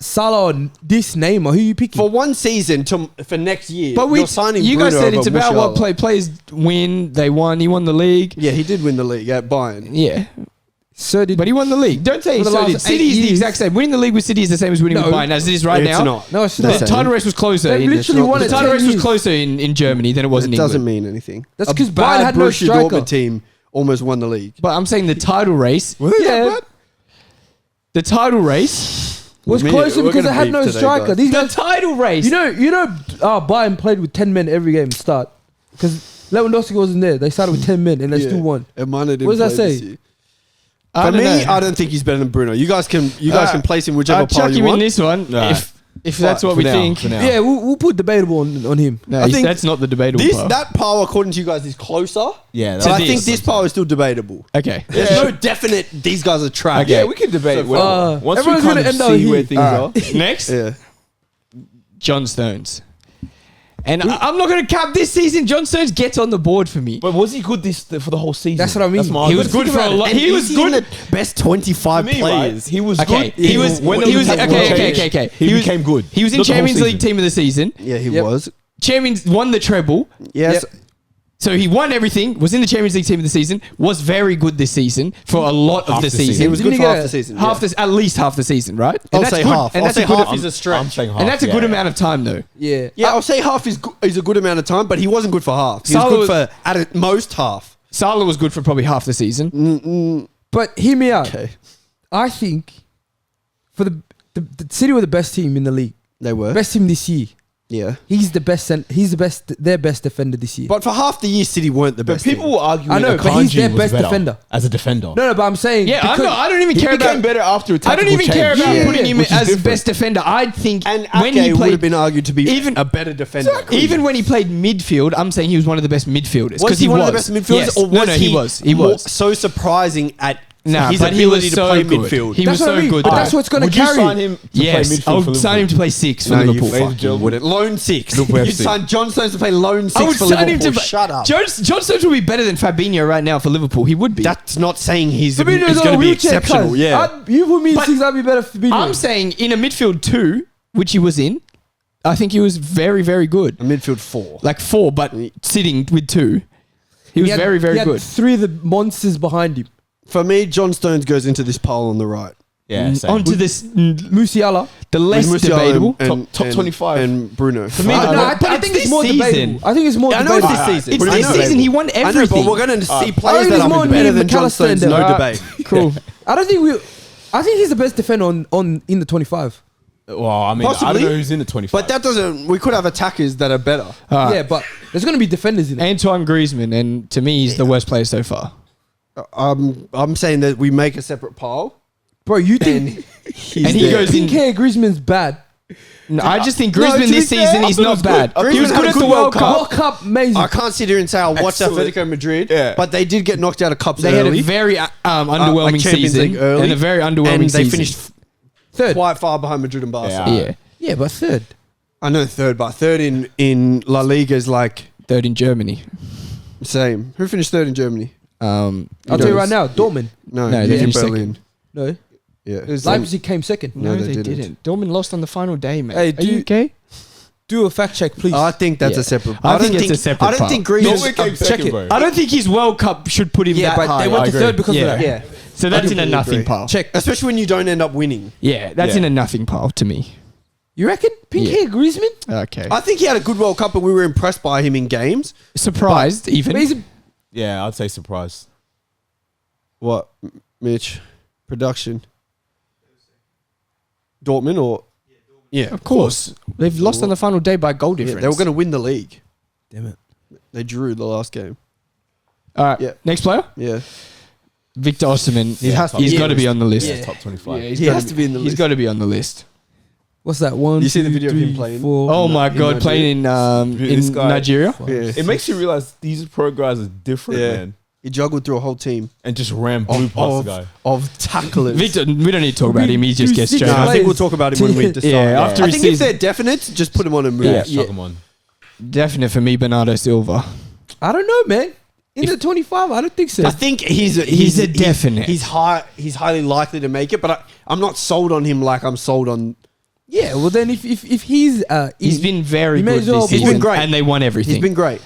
S3: Salah on this name, or who you picking?
S2: For one season for next year,
S1: But
S2: you're signing
S1: you guys
S2: Bruno
S1: said it's
S2: over
S1: about what
S2: Musiala.
S1: players win. They won. He won the league.
S2: Yeah, he did win the league at Bayern.
S1: Yeah,
S3: So did
S1: but he won the league. Don't say
S3: For the
S1: so
S3: last
S1: did.
S3: 8
S1: City is the
S3: years.
S1: exact same. Winning the league with City is the same as winning
S3: No.
S1: with Bayern as it is right
S2: It's
S1: now.
S2: not.
S3: No, it's
S2: The
S3: not.
S1: The
S2: same.
S1: title race was closer.
S3: They
S1: in
S3: literally
S2: not
S3: won
S2: the
S3: it
S1: the
S3: 10
S1: title race was
S3: years.
S1: closer in Germany than it was
S2: It
S1: in
S2: doesn't
S1: England.
S2: mean anything.
S3: That's
S2: A
S3: 'cause Bayern
S2: bad
S3: had no
S2: Borussia
S3: striker.
S2: Dortmund team almost won the league.
S1: But I'm saying the title race.
S5: Were they that
S1: Yeah,
S5: bad?
S1: the title race.
S3: was
S2: We're
S3: closer because
S2: gonna
S3: they had
S2: beef
S3: no
S2: today,
S3: striker.
S2: guys.
S3: These
S1: The
S3: guys,
S1: title race.
S3: you know, Bayern played with 10 men every game start because Lewandowski wasn't there. They started with 10 men and they
S2: Yeah.
S3: still won.
S2: And Mane didn't
S3: What does that
S2: play this
S3: say?
S2: year.
S1: I
S2: For
S1: don't
S2: me,
S1: know.
S2: I don't think he's better than Bruno. You guys can place him whichever
S1: I'll
S2: pile
S1: chuck
S2: you
S1: him in
S2: want.
S1: this one
S5: Nah.
S1: if that's what
S5: For
S1: we
S5: now,
S1: think.
S5: for now.
S3: Yeah, we'll put debatable on him.
S1: No,
S2: I think
S1: that's not the debatable part.
S2: That pile, according to you guys, is closer.
S5: Yeah,
S2: So
S1: To
S2: I
S1: this.
S2: think this pile is still debatable.
S1: Okay.
S2: There's no definite. These guys are trash.
S1: Okay.
S5: Yeah, we can debate.
S2: So,
S5: Once we
S3: everyone's
S5: kind
S3: gonna
S5: of
S3: end up
S5: see
S3: here.
S5: where things are.
S1: Next,
S2: Yeah.
S1: John Stones. And I'm not going to cap this season. John Stones gets on the board for me.
S5: But was he good for the whole season?
S3: That's what I mean.
S5: That's my
S1: He was
S5: argument.
S1: good for a lot.
S2: And
S1: He was
S2: is
S1: good.
S2: in the best 25
S5: For me,
S2: players.
S5: right? He was
S1: Okay,
S5: good.
S1: he was.
S5: When
S1: He was.
S5: the
S1: Okay.
S5: He became good.
S1: He was in
S5: Not the whole
S1: Champions League
S5: season.
S1: team of the season.
S2: Yeah, he
S3: Yep.
S2: was.
S1: Champions won the treble.
S2: Yes.
S1: So he won everything. Was in the Champions League team of the season. Was very good this season for a lot of
S5: Half
S1: the
S5: the season.
S1: season.
S2: He was
S3: Didn't
S2: good
S3: he
S2: for
S3: get
S2: half
S3: a-
S2: the season.
S1: At least half the season, right? And
S2: I'll
S1: that's
S2: say
S1: good.
S2: half.
S1: And
S2: I'll
S1: that's
S2: say
S1: a good.
S2: half is a stretch.
S5: I'm saying half.
S1: And that's a good
S5: yeah.
S1: amount of time, though.
S3: Yeah.
S2: Yeah, I'll say half is a good amount of time, but he wasn't good for half. He was
S1: Salah
S2: good for at most half.
S1: Salah was good for probably half the season.
S3: But hear me out.
S2: Okay,
S3: I think for the City were the best team in the league.
S2: they were.
S3: Best team this year.
S2: Yeah,
S3: He's the best. Their best defender this year.
S2: but for half the year, City weren't the
S5: But
S2: best.
S5: people
S2: team.
S5: were arguing
S3: I know,
S5: that
S3: but he's
S5: Akanji
S3: their
S5: was
S3: best
S5: better
S3: defender.
S5: as a defender.
S3: No, but I'm saying
S1: Yeah, I
S3: because-
S1: don't even
S5: He
S1: care
S5: became
S1: about.
S5: better after a
S1: I don't
S5: tactical
S1: even care
S5: change.
S1: about
S3: Yeah,
S1: putting him
S5: which is
S1: as
S5: different.
S1: best defender. I think
S2: and
S1: when he
S2: Ake would
S1: played,
S2: have been argued to be
S1: even-
S2: a better defender.
S1: even when he played midfield, I'm saying he was one of the best midfielders.
S2: Was
S1: 'cause
S2: he one of the best midfielders,
S1: Yes.
S2: or was
S1: no, he was. He
S2: more
S1: was.
S2: so surprising at
S1: Nah,
S2: his
S1: but he
S2: ability
S1: was
S2: to
S1: so
S2: play
S1: good.
S2: midfield?
S1: He
S3: That's
S1: was
S3: what I
S1: so
S3: mean,
S1: good.
S3: but
S1: though.
S3: that's what's going to
S5: Would you
S3: carry.
S5: sign him to
S1: Yes,
S5: play midfield
S1: I would
S5: for
S1: sign him to
S5: Liverpool?
S1: play 6 for
S2: No, you
S1: Liverpool.
S2: fucking wouldn't. Loan 6.
S5: Liverpool
S2: You'd
S5: FC.
S2: sign John Stones to play loan 6
S1: I would
S2: for
S1: sign him
S2: Liverpool.
S1: to.
S2: Shut up.
S1: John Stones would be better than Fabinho right now for Liverpool. He would be.
S2: That's not saying he's
S3: Fabinho's
S2: going
S3: on a
S2: to be
S3: wheelchair,
S2: exceptional.
S3: cuz.
S2: Yeah.
S3: You put me in
S1: But
S3: 6, I'd be better for Fabinho.
S1: I'm saying in a midfield 2, which he was in, I think he was very, very good.
S2: A midfield 4.
S1: Like 4, but sitting with 2. He was very, very
S3: he had
S1: good.
S3: 3 of the monsters behind him.
S2: For me, John Stones goes into this pile on the right.
S5: Yeah, same.
S1: Onto this,
S3: Musiala.
S1: the less
S2: With Musiala
S1: debatable.
S5: Top 25.
S2: And Bruno.
S1: For me,
S3: No,
S1: but
S3: I
S1: it's
S3: think
S1: this
S3: it's more
S1: season.
S3: debatable. I think it's more
S2: I know it's
S3: debatable.
S2: this season.
S1: It's
S2: I
S1: this
S2: know.
S1: season. He won
S2: I know,
S1: everything.
S2: but we're going to see
S3: I
S2: players
S3: think
S2: that
S3: it's
S2: are
S3: more
S2: better
S3: Neil
S2: than John
S3: McAllister
S2: Stones.
S3: and
S2: No
S3: them.
S2: debate.
S1: Cool.
S3: I don't think I think he's the best defender on in the 25.
S5: Well, I mean, I
S2: Possibly.
S5: don't know who's in the 25.
S2: But that doesn't. We could have attackers that are better.
S3: Yeah, but there's going to be defenders in it.
S1: Antoine Griezmann, and to me, he's the worst player so far.
S2: I'm saying that we make a separate pile.
S3: Bro, you
S2: And
S3: think
S2: he's
S1: And he
S2: there.
S1: goes in.
S3: pink hair Griezmann's bad?
S1: No, I just think
S2: No,
S1: Griezmann
S2: to be
S1: this
S2: fair,
S1: season,
S2: I
S1: he's
S2: thought he
S1: not
S2: was
S1: bad.
S2: good.
S1: He was
S2: Griezmann
S1: good
S2: had a
S1: at the
S2: good
S1: World
S2: World
S1: Cup.
S3: World Cup, amazing.
S2: I can't sit here and say I watched
S5: Excellent.
S2: Atletico Madrid,
S5: Yeah.
S2: but they did get knocked out of cups
S1: They had
S2: early.
S1: a very underwhelming
S2: like Champions
S1: season
S2: League early,
S1: and a very underwhelming
S2: and they
S1: season.
S2: finished
S3: Third.
S2: quite far behind Madrid and Barca.
S5: Yeah.
S1: Yeah,
S3: Yeah, but third.
S2: I know third, but third in La Liga is like
S1: third in Germany.
S2: same. Who finished third in Germany?
S3: I'll tell you right now, Dortmund.
S2: No,
S1: No,
S2: they
S1: they
S2: finished
S1: finished
S2: Berlin.
S3: No,
S2: Yeah,
S3: Leipzig came second.
S2: No,
S1: No,
S2: they
S1: they
S2: didn't.
S1: didn't. Dortmund lost on the final day, man.
S3: Hey,
S1: Are you okay?
S3: Do a fact check, please.
S2: I think that's
S1: Yeah.
S2: a separate.
S1: I
S2: don't
S1: think it's a separate
S2: I don't
S1: part.
S2: think
S5: Dortmund
S2: Griezmann.
S5: came
S3: check
S5: second,
S3: it.
S5: bro.
S1: I don't think his World Cup should put him
S3: yeah,
S1: that
S3: but
S1: high.
S3: they went
S5: I
S3: to
S5: agree.
S3: third because
S1: Yeah.
S3: of that.
S2: Yeah,
S1: So that's in a
S2: completely
S1: nothing
S2: agree.
S1: pile.
S3: Check.
S2: especially when you don't end up winning.
S1: Yeah, that's
S5: Yeah.
S1: in a nothing pile to me.
S3: You reckon? Pink
S1: Yeah.
S3: hair Griezmann?
S1: Okay.
S2: I think he had a good World Cup, and we were impressed by him in games.
S1: Surprised, even.
S3: But he's a,
S5: Yeah, I'd say surprised.
S2: What, Mitch? Production. Dortmund or yeah,
S1: Of course. They've lost on the final day by goal
S2: Yeah,
S1: difference.
S2: they were going to win the league.
S3: damn it.
S2: They drew the last game.
S1: All right.
S2: Yeah.
S1: Next player?
S2: Yeah,
S1: Victor Osimhen.
S5: He has to
S1: He's
S5: be
S1: got to
S5: on
S1: be
S5: the
S1: on the list.
S5: Yeah, top 25.
S1: he's
S2: He
S1: gotta
S2: has to be in the
S1: He's
S2: list.
S1: got to be on the list.
S3: What's that? One,
S2: You see the
S3: two,
S2: video of him
S3: three,
S2: playing?
S3: four.
S1: Oh my
S2: in
S1: God, playing
S5: This
S1: in
S5: guy-
S1: Nigeria.
S3: five,
S2: Yeah.
S5: It
S3: six.
S5: makes you realize these pro guys are different,
S2: Yeah.
S5: man.
S2: He juggled through a whole team
S5: And just ran blue past the guy.
S2: of tacklers.
S1: Victor, we don't need to talk about him. He just gets straight
S2: No, I
S1: up.
S2: think we'll talk about him when we decide.
S1: Yeah, after
S2: I
S1: his
S2: think if
S1: season.
S2: they're definite, just put him on a move.
S5: Yeah,
S1: Yeah.
S5: chuck him on.
S1: Definite for me, Bernardo Silva.
S3: I don't know, man. In the 25, I don't think so.
S2: I think he's
S1: a definite.
S2: He's He's highly likely to make it, but I'm not sold on him like I'm sold on.
S3: Yeah, well then if he's
S1: He's been very
S3: He may
S1: good
S3: as well
S1: this
S3: be-
S1: season.
S2: He's been great.
S1: And they won everything.
S2: He's been great.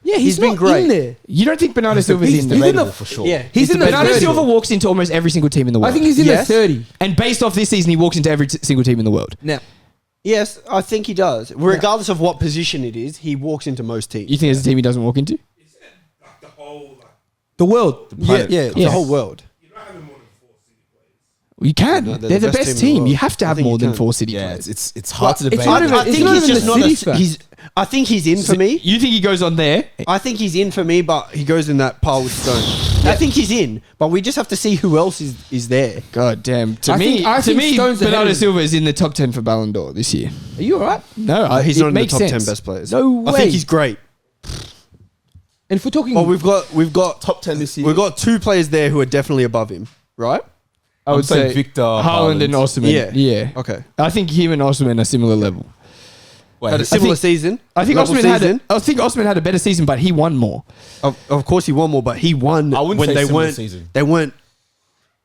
S3: yeah,
S2: he's
S3: he's
S2: been
S3: not
S2: great.
S3: in there.
S1: You don't think Bernardo Silva's
S3: he's
S1: in
S3: in
S1: there?
S3: the-
S5: for sure.
S2: Yeah,
S3: He's in the
S1: Bernardo
S3: 30.
S1: Silva walks into almost every single team in the world.
S3: I think he's in
S2: Yes.
S3: the 30.
S1: and based off this season, he walks into every single team in the world.
S3: Now,
S2: Yes, I think he does. Regardless of what position it is, he walks into most teams.
S1: You think there's a team he doesn't walk into?
S4: Like the whole, like,
S3: the world.
S2: Yeah,
S1: Yeah.
S2: the whole world.
S4: you're not having more than 4 city players.
S1: You can.
S2: No,
S1: they're the best
S2: in the
S1: team.
S2: world.
S1: You have to
S2: I
S1: have
S2: think
S1: more
S2: you
S1: than
S2: can.
S1: 4 city
S5: Yeah,
S1: players.
S5: it's hard to
S3: But it's
S5: debate.
S3: not even-
S2: I think
S3: not
S2: he's
S3: even
S2: just
S3: the
S2: not.
S3: city fact.
S2: I think he's in for me.
S1: You think he goes on there?
S2: I think he's in for me, but he goes in that pile with Stone. I think he's in, but we just have to see who else is there.
S1: God damn. To
S3: I
S1: me,
S3: think Stone's ahead
S1: Bernardo
S3: of him.
S1: Silva is in the top 10 for Ballon d'Or this year.
S3: Are you alright?
S1: No,
S2: He's
S1: it
S2: not in the
S1: makes
S2: top
S1: sense.
S2: 10 best players.
S3: No
S2: I
S3: way.
S2: think he's great.
S3: And if we're talking,
S2: Well, we've got
S5: Top 10 this year.
S2: we've got 2 players there who are definitely above him, right?
S1: I would say
S5: Victor
S1: Haaland and Osimhen.
S2: Yeah.
S1: Yeah.
S2: Okay.
S1: I think him and Osimhen are similar level.
S5: Wait,
S2: Had a similar
S1: think-
S2: season.
S1: I think
S2: level
S1: Osimhen had a better season, but he won more.
S2: Of course, he won more, but he won
S5: I wouldn't
S2: when
S5: say
S2: they
S5: similar
S2: weren't.
S5: season.
S2: They weren't,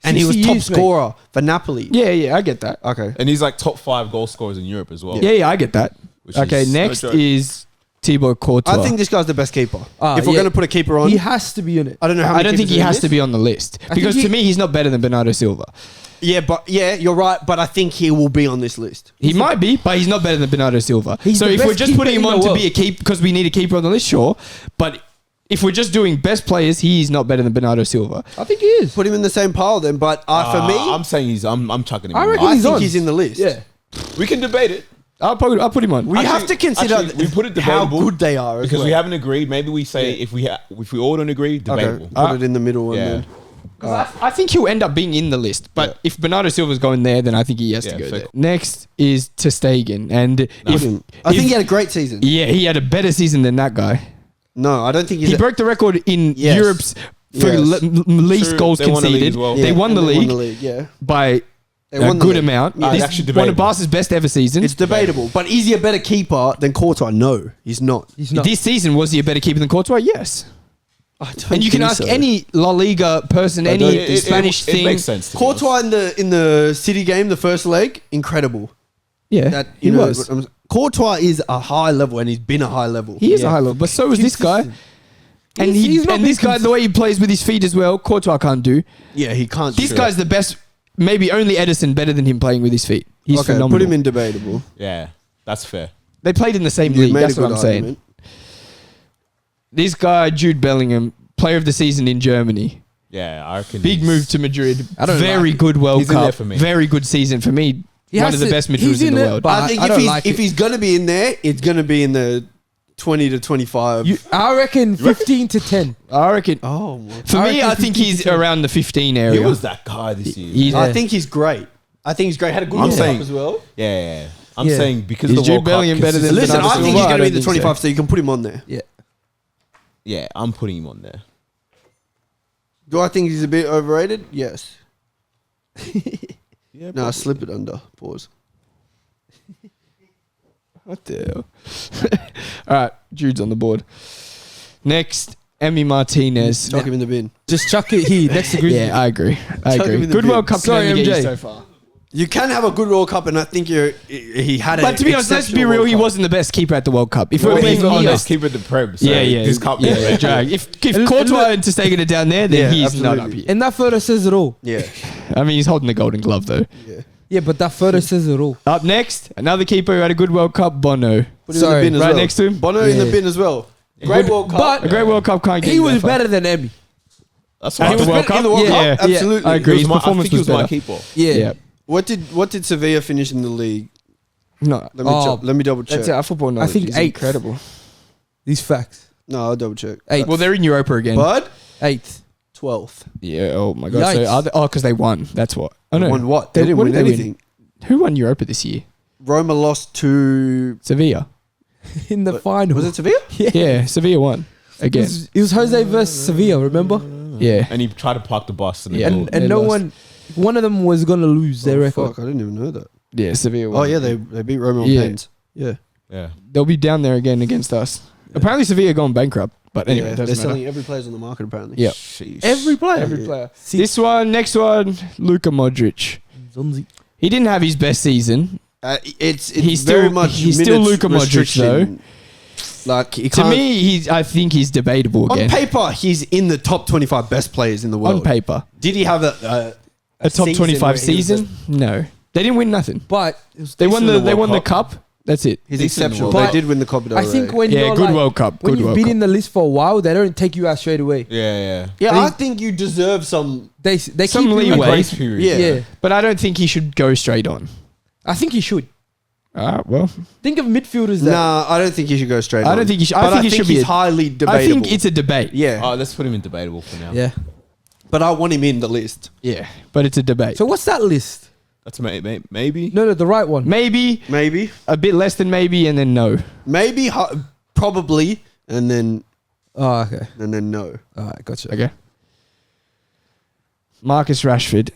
S2: and he was
S3: 60
S2: top
S3: years, mate.
S2: scorer for Napoli.
S1: Yeah, I get that.
S2: Okay.
S5: and he's like top 5 goal scorers in Europe as well.
S1: Yeah, I get that.
S5: Which
S1: Okay,
S5: is
S1: next
S5: no joke.
S1: is Thibaut Courtois.
S2: I think this guy's the best keeper.
S3: Ah,
S2: if we're
S3: yeah.
S2: going to put a keeper on,
S3: He has to be in it.
S2: I don't know how.
S1: I
S2: Many
S1: don't think
S2: keepers
S1: he
S2: are in
S1: has
S2: this.
S1: to be on the list
S3: I
S1: because
S3: think
S1: to me he's not better than Bernardo Silva.
S2: Yeah, but you're right. But I think he will be on this list.
S1: He might be, but he's not better than Bernardo Silva.
S3: He's
S1: So
S3: the
S1: if we're
S3: best
S1: just
S3: keeper
S1: putting him
S3: in
S1: on
S3: the
S1: to be
S3: world.
S1: a keeper because we need a keeper on the list, sure. But if we're just doing best players, he's not better than Bernardo Silva.
S3: I think he is.
S2: Put him in the same pile then. But for me,
S5: I'm saying I'm chucking him.
S3: I
S5: in.
S3: reckon
S2: I
S3: he's
S2: think
S3: on.
S2: he's in the list.
S3: Yeah.
S5: We can debate it
S1: I'll put him on.
S2: We have to consider
S5: we put it
S2: how
S5: debatable
S2: good they are as
S5: because
S2: well.
S5: we haven't agreed. Maybe we say if we all don't agree, debatable.
S2: Okay, put it in the middle. And
S5: Yeah.
S2: then.
S1: 'Cause I think he'll end up being in the list. But if Bernardo Silva's going there, then I think he has to
S5: Yeah,
S1: go
S5: fair.
S1: there. Next is Ter Stegen. And
S2: I think he had a great season.
S1: yeah, he had a better season than that guy.
S2: No, I don't think he's.
S1: He broke the record in
S2: Yes.
S1: Europe's for
S2: Yes.
S1: least
S5: True,
S1: goals
S5: they won the league
S1: conceded.
S5: as well.
S1: They won the
S2: and
S1: league
S2: Yeah,
S1: by
S2: they
S1: a
S2: won the
S1: good
S2: league.
S1: amount.
S2: Yeah,
S1: This
S5: it's actually
S1: is one of
S5: debatable.
S1: Barca's best ever seasons.
S2: It's debatable, but is he a better keeper than Courtois? No, he's not.
S3: He's not.
S1: This season, was he a better keeper than Courtois? Yes.
S2: I don't
S1: And you can
S2: think
S1: ask
S2: so.
S1: any La Liga person, any
S5: It-
S1: Spanish
S5: it
S1: thing.
S5: makes sense. to be
S2: Courtois in the City game, the first leg, incredible.
S1: Yeah,
S2: That
S1: he was.
S2: Courtois is a high level, and he's been a high level.
S1: He is
S3: Yeah.
S1: a high level, but so is this guy. And
S3: He's not
S1: this
S3: been
S1: guy, the way he plays with his feet as well, Courtois can't do.
S2: Yeah, he can't.
S1: This
S2: do
S1: guy's the best. Maybe only Edison better than him playing with his feet. He's
S2: okay,
S1: phenomenal.
S2: put him in debatable.
S5: honest. Yeah, that's fair.
S1: They played in the same
S2: You
S1: league.
S2: made a
S1: That's what
S2: good
S1: I'm saying.
S2: argument.
S1: This guy, Jude Bellingham, player of the season in Germany.
S5: Yeah, I reckon.
S1: Big
S5: he's-
S1: move to Madrid.
S3: I don't
S1: Very
S3: like it.
S1: good World
S5: He's in there
S1: Cup.
S5: for me.
S1: Very good season for me.
S3: He
S1: One
S3: has
S1: of the
S3: to-
S1: best
S3: he's
S1: midfielders in
S3: in
S1: the
S3: it,
S1: world.
S3: but
S2: I think
S3: I
S2: if
S3: don't
S2: he's
S3: like
S2: if
S3: it.
S2: he's gonna be in there, it's gonna be in the 20 to 25.
S3: I reckon 15 to 10.
S1: I reckon.
S2: oh, my.
S1: For
S3: I
S1: me, I
S3: reckon
S1: think he's
S3: 15%.
S1: around the 15
S5: He
S1: area.
S5: was that guy this year.
S1: He's-
S2: I think he's great. I think he's great. Had a good
S5: I'm
S2: World
S5: saying-
S2: Cup as well.
S5: Yeah. I'm
S3: Yeah.
S5: saying because
S1: Is
S5: the
S1: Jude
S5: World Cup
S1: Bellingham better than
S5: consistency-
S2: Listen,
S1: Bernardo
S2: I think
S1: Silva?
S2: he's
S1: I
S2: gonna be in
S1: don't
S2: the
S1: think so.
S2: 25, so you can put him on there.
S3: Yeah.
S5: Yeah, I'm putting him on there.
S2: Do I think he's a bit overrated? Yes.
S5: Yeah,
S2: No, slip it under. Pause.
S1: What the hell? All right, Jude's on the board. Next, Emi Martinez.
S2: Chuck him in the bin.
S3: Just chuck it here next to Griezmann.
S1: Yeah, I agree. I
S2: Chuck him
S1: agree.
S2: in the
S1: Good
S2: bin.
S1: World Cup can
S3: Sorry,
S1: only get you
S3: MJ.
S1: so far.
S2: You can have a good World Cup, and I think he had.
S1: But to be honest, let's be real. He wasn't the best keeper at the World Cup. If we're being honest,
S5: keep it the Prem. So
S1: yeah.
S5: This cup,
S1: yeah. Drag. If Courtois and Ter Stegen are down there, then
S2: Yeah,
S1: he's not up
S2: absolutely.
S1: here.
S3: And that photo says it all.
S2: Yeah,
S1: I mean, he's holding the Golden Glove though.
S2: yeah.
S3: Yeah, but that photo says it all.
S1: Up next, another keeper who had a good World Cup, Bono.
S2: Put him
S3: Sorry,
S2: in the bin as
S1: right
S2: well.
S1: next to him?
S2: Bono in the
S3: Yeah.
S2: bin as well. Great World Cup.
S3: But
S1: A great World Cup can't get
S3: he
S1: you
S3: was
S1: that far.
S3: better than Emmy.
S5: That's
S1: At
S5: what
S1: the
S5: I
S1: World
S5: thought.
S1: Cup?
S2: in the World
S1: Yeah,
S2: Cup,
S1: yeah.
S2: absolutely.
S1: I agree.
S5: He was
S1: His
S5: my- I
S1: performance
S5: think he
S1: was
S5: was my
S1: better.
S5: keeper.
S3: Yeah.
S1: Yeah.
S2: What did Sevilla finish in the league?
S1: No.
S2: Let me double check.
S1: That's it. Our football knowledge
S3: think
S1: is
S3: eighth.
S1: incredible.
S3: These facts.
S2: No, I'll double check.
S3: 8th.
S1: Well, they're in Europa again.
S2: But
S3: 8th.
S2: 12th.
S1: Yeah. Oh my god. So
S3: Yikes.
S1: because they won. That's what. Oh no.
S2: Won what? They didn't
S1: what
S2: win
S1: did
S2: anything.
S1: Who won Europa this year?
S2: Roma lost to.
S1: Sevilla.
S3: In the
S2: But-
S3: final.
S2: Was it Sevilla?
S1: Yeah. Sevilla won
S3: It
S1: again.
S3: was Jose versus Sevilla, remember?
S1: Yeah.
S5: And he tried to park the bus. And
S1: Yeah.
S5: yeah.
S3: And
S1: They
S3: no
S1: lost.
S3: one of them was going to lose their
S2: Oh,
S3: record.
S2: fuck, I didn't even know that.
S1: Yeah. Sevilla won.
S2: Oh yeah, they beat Roma on
S1: Yeah.
S2: pens. Yeah.
S5: Yeah.
S1: They'll be down there again against us. Apparently Sevilla gone bankrupt. But anyway,
S2: Yeah,
S1: it
S2: they're
S1: doesn't matter.
S2: selling every player's on the market apparently.
S1: Yeah.
S5: Sheesh.
S3: Every player.
S1: Every player.
S3: See-
S1: This one, next one, Luka Modric.
S3: Zonzi.
S1: He didn't have his best season.
S2: It's
S1: He's
S2: very
S1: still-
S2: much
S1: he's still
S2: minutes
S1: Luka Modric,
S2: restriction. Like he
S1: To
S2: can't.
S1: me, I think he's debatable
S2: on
S1: again.
S2: paper, he's in the top 25 best players in the world.
S1: On paper.
S2: Did he have a
S1: A top
S2: season
S1: 25
S2: where he was
S1: season? No. They didn't win nothing.
S3: But it was
S1: They
S5: Decent
S1: won
S5: in
S1: the
S5: the
S1: they
S5: World
S1: won the
S5: Cup.
S1: cup. That's it.
S2: He's
S5: Decent in the
S2: exceptional.
S5: World
S2: They
S3: Cup.
S2: did win the Copa del
S3: I
S2: Rey.
S3: think when
S1: Yeah,
S3: you're
S1: good
S3: like,
S1: World Cup.
S3: when
S1: Good
S3: you've
S1: World
S3: been
S1: Cup.
S3: in the list for a while, they don't take you out straight away.
S5: Yeah.
S2: Yeah, I think you deserve some.
S3: They
S1: Some
S3: keep you
S1: leeway.
S3: in-
S5: Grace period.
S2: Yeah.
S3: Yeah.
S1: But I don't think he should go straight on.
S3: I think he should.
S1: Well,
S3: Think of midfielders that
S2: Nah, I don't think he should go straight.
S1: I
S2: on.
S1: don't think he should.
S2: But
S1: I think he should
S2: he's
S1: be.
S2: highly debatable.
S1: I think it's a debate.
S2: yeah.
S5: Oh, let's put him in debatable for now.
S3: Yeah.
S2: But I want him in the list.
S1: Yeah, but it's a debate.
S3: So what's that list?
S5: That's maybe.
S3: No, the right one.
S1: Maybe
S2: Maybe,
S1: a bit less than maybe, and then no.
S2: maybe, probably, and then
S3: Oh, okay.
S2: no.
S3: All right, gotcha.
S1: Okay. Marcus Rashford.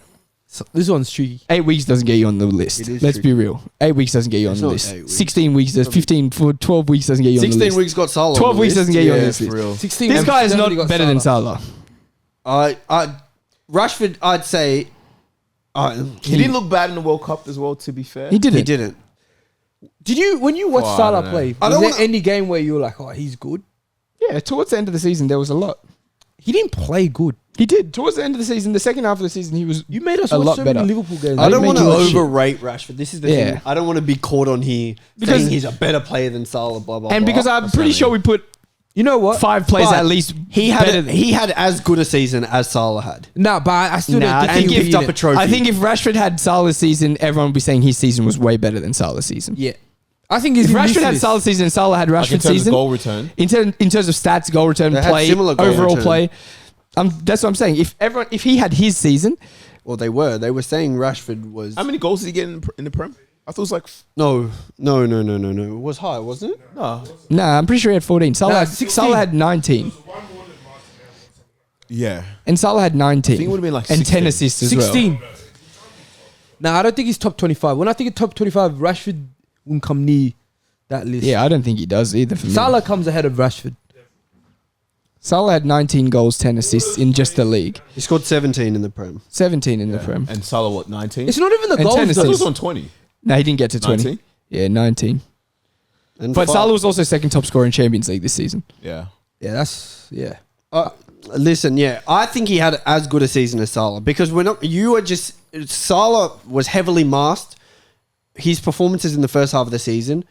S3: So this one's tricky.
S1: 8 weeks doesn't get you on the list.
S2: It is
S1: Let's
S2: tricky.
S1: be real. 8 weeks doesn't get you on
S2: It's
S1: the
S2: not
S1: list.
S2: 8 weeks.
S1: 16 weeks does 15 for 12 weeks doesn't get you on the
S2: 16
S1: list.
S2: weeks got Salah.
S1: 12
S2: on the
S1: weeks
S2: list.
S1: doesn't get you on
S2: Yeah,
S1: this
S2: for
S1: list.
S2: real.
S3: 16.
S1: This guy is
S3: definitely
S1: not
S3: got
S1: better than Salah.
S2: Rashford, I'd say.
S5: He didn't look bad in the World Cup as well, to be fair.
S1: He didn't.
S2: He didn't.
S3: Did you when you watched
S5: Oh, I
S3: Salah
S5: don't know.
S3: play?
S2: I
S3: Was
S2: don't
S3: there
S2: wanna-
S3: any game where you were like, oh, he's good?
S1: Yeah, towards the end of the season, there was a lot.
S3: He didn't play good.
S1: He did. Towards the end of the season, the second half of the season, he was.
S3: You made us
S1: A
S3: watch
S1: lot
S3: so
S1: better.
S3: many Liverpool games.
S2: I don't
S1: make
S2: want to
S1: you look shit.
S2: overrate Rashford. This is the
S1: Yeah.
S2: thing. I don't want to be caught on here
S1: Because-
S2: saying he's a better player than Salah. Blah blah.
S1: And
S2: blah.
S1: because I'm pretty sure we put
S3: You know what?
S1: 5 players
S2: But
S1: at least.
S2: he
S1: better
S2: had as good a season as Salah had.
S3: Nah, but I still
S1: Nah,
S3: don't
S1: I
S3: think
S1: think
S3: he'll
S1: if
S3: be in
S2: up a
S3: it.
S2: trophy.
S1: I think if Rashford had Salah's season, everyone would be saying his season was way better than Salah's season.
S3: Yeah. I think he's
S1: If
S3: in this
S1: Rashford had
S3: list.
S1: Salah's season and Salah had
S5: Like in
S1: Rashford's
S5: terms of
S1: season,
S5: goal return.
S1: in terms of stats, goal return,
S2: They had
S1: play,
S2: similar goal
S1: overall
S2: return.
S1: play, that's what I'm saying. If he had his season,
S2: Well, they were saying Rashford was
S5: How many goals did he get in the Prem? I thought it was like
S2: no. It was high, wasn't it?
S5: no.
S1: nah, I'm pretty sure he had 14. Salah,
S3: Nah,
S1: had,
S3: 16.
S1: Salah had 19,
S5: Yeah.
S1: and Salah had 19.
S5: I think it would've been like
S1: and 10
S5: 16.
S1: assists as well.
S3: 16. Nah, I don't think he's top 25. When I think of top 25, Rashford wouldn't come near that list.
S1: Yeah, I don't think he does either. For me,
S3: Salah comes ahead of Rashford.
S1: Salah had 19 goals, 10 assists in just the league,
S2: He scored 17 in the Prem.
S1: 17 in the Prem.
S5: And Salah, what, 19?
S3: It's not even the
S1: And
S3: goals,
S1: 10
S5: I thought it
S3: though.
S5: was on 20.
S1: No, he didn't get to 20.
S5: 19?
S1: Yeah, 19.
S2: And
S1: But
S2: five.
S1: Salah was also second top scorer in Champions League this season.
S5: Yeah.
S3: Yeah, that's... Yeah.
S2: Listen, yeah, I think he had as good a season as Salah because we're not. You are just Salah was heavily masked. His performances in the first half of the season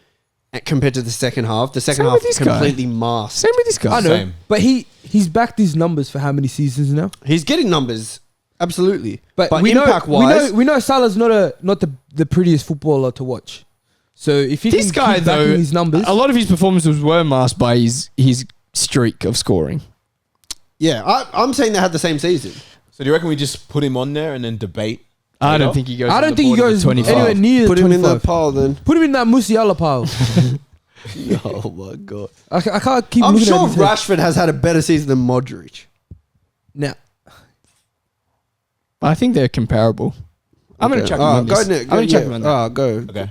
S2: compared to the second half. The second
S1: Same
S2: half
S1: with this guy.
S2: completely masked.
S1: Same with this guy.
S3: I know.
S5: Same.
S3: But he's backed his numbers for how many seasons now?
S2: He's getting numbers, absolutely.
S3: But,
S2: But
S3: we
S2: impact
S3: know,
S2: wise,
S3: we know Salah's not the prettiest footballer to watch. So if he
S1: This
S3: can
S1: guy,
S3: keep backing
S1: though,
S3: his numbers...
S1: a lot of his performances were masked by his streak of scoring.
S2: yeah, I'm saying they had the same season.
S5: So do you reckon we just put him on there and then debate?
S1: I
S5: later?
S1: don't think he goes.
S3: I
S1: on
S3: don't
S1: the
S3: think he
S1: board of the
S3: goes
S1: 25.
S3: anywhere near
S2: Put him in the
S3: 25.
S2: pile then.
S3: Put him in that Musiala pile.
S2: Oh my god!
S3: I can't keep
S2: I'm
S3: looking
S2: sure
S3: at his head.
S2: Rashford has had a better season than Modric.
S3: Now,
S1: I think they're comparable. I'm going to chuck him on
S2: Go
S1: this.
S2: Nick.
S1: I'm going to chuck him on that.
S2: Go.
S5: Okay.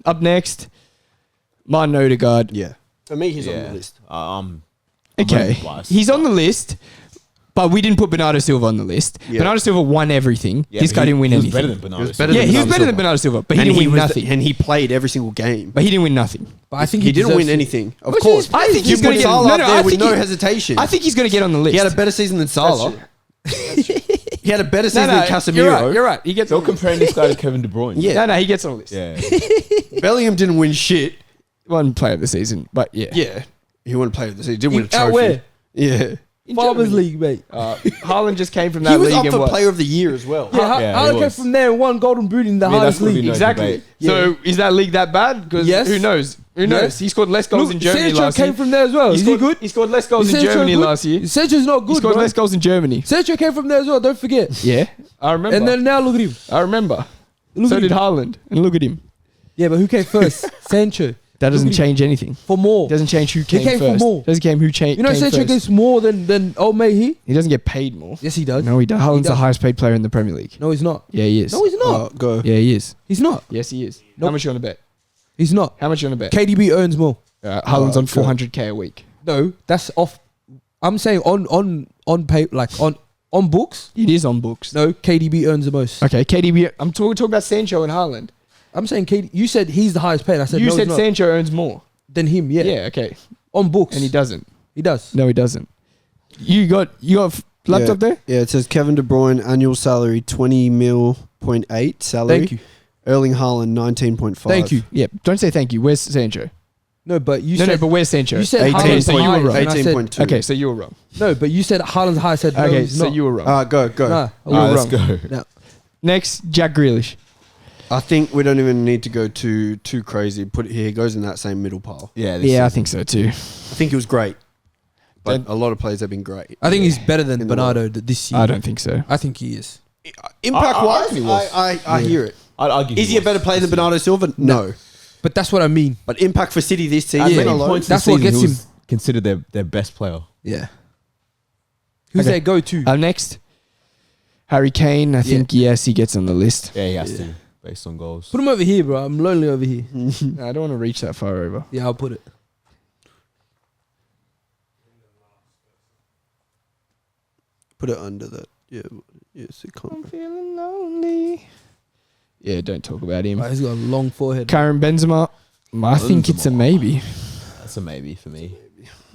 S1: Up next, Martin Odegaard.
S2: Yeah. For me, he's
S5: Yeah.
S2: on the list.
S5: I'm
S1: Okay,
S5: very biased.
S1: he's on the list, but we didn't put Bernardo Silva on the list.
S2: Yeah.
S1: Bernardo Silva won everything.
S5: Yeah,
S1: this
S5: but
S1: guy didn't win
S5: he
S1: anything.
S5: was better than Bernardo.
S2: He was better
S1: Yeah,
S2: than
S1: he was
S2: Bernardo
S1: better than
S2: Silva.
S1: Bernardo Silva, but he
S2: And
S1: didn't
S2: he
S1: win
S2: was
S1: nothing.
S2: and he played every single game.
S1: But he didn't win nothing.
S3: but I think
S2: He didn't
S3: deserves
S2: win
S3: to.
S2: anything. Of
S3: Which
S2: course.
S3: is-
S1: I think
S2: You
S1: he's going
S2: put
S1: to get.
S2: Salah up
S1: I
S2: there with
S1: think
S2: no
S1: he-
S2: hesitation.
S1: I think he's going to get on the list.
S2: He had a better season than Salah. He had a better
S1: no,
S2: season
S1: no,
S2: than Casemiro.
S1: You're right. He gets.
S5: You're
S1: on the list.
S5: comparing this guy to Kevin De Bruyne.
S2: Yeah.
S1: No, he gets on the list.
S5: Yeah.
S2: Bellingham didn't win shit.
S1: One player of the season, but yeah.
S2: Yeah. He won player of the season. He didn't win a
S3: Out
S2: trophy.
S3: where?
S2: Yeah.
S1: In
S3: Farmers
S1: Germany.
S3: League, mate.
S1: Haaland just came from that
S2: He was
S1: league
S2: up
S1: and
S2: for
S1: what?
S2: player of the year as well.
S3: Yeah,
S5: Yeah,
S3: Haaland
S5: he
S3: came
S5: was.
S3: from there and won Golden Boot in the
S5: I mean,
S3: hardest
S5: that's gonna be
S3: league.
S5: no
S1: Exactly.
S5: debate.
S1: So is that league that bad? Because
S3: Yes.
S1: who knows? Who knows?
S3: Yes.
S1: He scored less goals in Germany
S3: Sancho
S1: last
S3: came
S1: year.
S3: from there as well.
S1: He
S3: Is
S1: scored,
S3: he good?
S1: He scored less goals in
S3: Sancho
S1: Germany
S3: good?
S1: last year.
S3: Sancho's not
S1: He
S3: good,
S1: scored
S3: bro.
S1: less goals in Germany.
S3: Sancho came from there as well. Don't forget.
S1: Yeah, I remember.
S3: And then now look at him.
S1: I remember.
S3: Look
S1: So
S3: at
S1: did
S3: him.
S1: Haaland, and look at him.
S3: Yeah, but who came first? Sancho.
S1: That doesn't
S3: Look at him.
S1: change anything.
S3: For more.
S1: Doesn't change who came,
S3: came for
S1: first.
S3: more.
S1: Doesn't came who changed.
S3: You know, Sancho
S1: first.
S3: gets more than old mate he.
S1: He doesn't get paid more.
S3: Yes, he does.
S1: No, he does. Haaland's the
S3: does.
S1: highest paid player in the Premier League.
S3: No, he's not.
S1: Yeah, he is.
S3: No, he's not.
S2: Go.
S1: Yeah, he is.
S3: He's not.
S1: Yes, he is. How
S3: Nope.
S1: much you want to bet?
S3: He's not.
S1: How much you want to bet?
S3: KDB earns more.
S1: Haaland's on
S2: okay.
S1: 400k a week.
S3: No, that's off. I'm saying on pay like on books.
S1: It is on books.
S3: No, KDB earns the most.
S1: Okay, KDB. I'm talking about Sancho and Haaland.
S3: I'm saying KD. You said he's the highest paid. I said
S1: You
S3: no,
S1: said
S3: he's not.
S1: Sancho earns more.
S3: Than him. Yeah.
S1: Yeah, okay.
S3: On books.
S1: And he doesn't.
S3: He does.
S1: No, he doesn't. You got laptop there?
S2: Yeah, it says Kevin De Bruyne annual salary 20.8 salary.
S3: Thank you.
S2: Erling Haaland 19.5.
S3: Thank you.
S1: Yeah. Don't say thank you. Where's Sancho?
S3: No, but you
S1: No,
S3: said
S1: but where's Sancho?
S3: you said
S2: 18.
S3: Haaland's
S1: So you were
S3: highest,
S1: wrong.
S3: and I said-
S2: 18.2.
S1: Okay, so you were wrong.
S3: No, but you said Haaland's high. I said no,
S1: Okay,
S3: he's
S1: so
S3: not.
S1: you were wrong.
S2: Go.
S3: Nah,
S1: You were
S5: let's
S1: wrong.
S5: go.
S3: No.
S1: Next, Jack Grealish.
S2: I think we don't even need to go too crazy. Put it here. He goes in that same middle pile.
S5: Yeah.
S1: Yeah, I think so too.
S2: I think he was great. But a lot of players have been great.
S3: I think he's better than
S2: In the
S3: Bernardo this year.
S1: I don't think so.
S3: I think he is.
S2: Impact
S5: I
S2: wise,
S5: reckon he was.
S2: I hear it.
S5: I'd give
S2: Is he a better player than Bernardo Silva? No.
S3: But that's what I mean.
S2: But impact for City this
S5: At
S2: season
S5: many
S2: alone.
S5: points
S3: That's
S5: this
S3: what
S5: season,
S3: gets
S5: he was considered their best player.
S3: Yeah. Who's
S1: Okay.
S3: their go-to?
S1: Next, Harry Kane, I think, yes, he gets on the list.
S5: Yeah, he has to, based on goals.
S3: Put him over here, bro. I'm lonely over here.
S1: No, I don't want to reach that far over.
S3: Yeah, I'll put it.
S2: Put it under that. Yeah. Yes, it
S1: I'm
S2: can't.
S1: feeling lonely. Yeah, don't talk about him.
S3: Right, he's got a long forehead.
S1: Karim Benzema, I think it's a maybe.
S5: That's a maybe for me.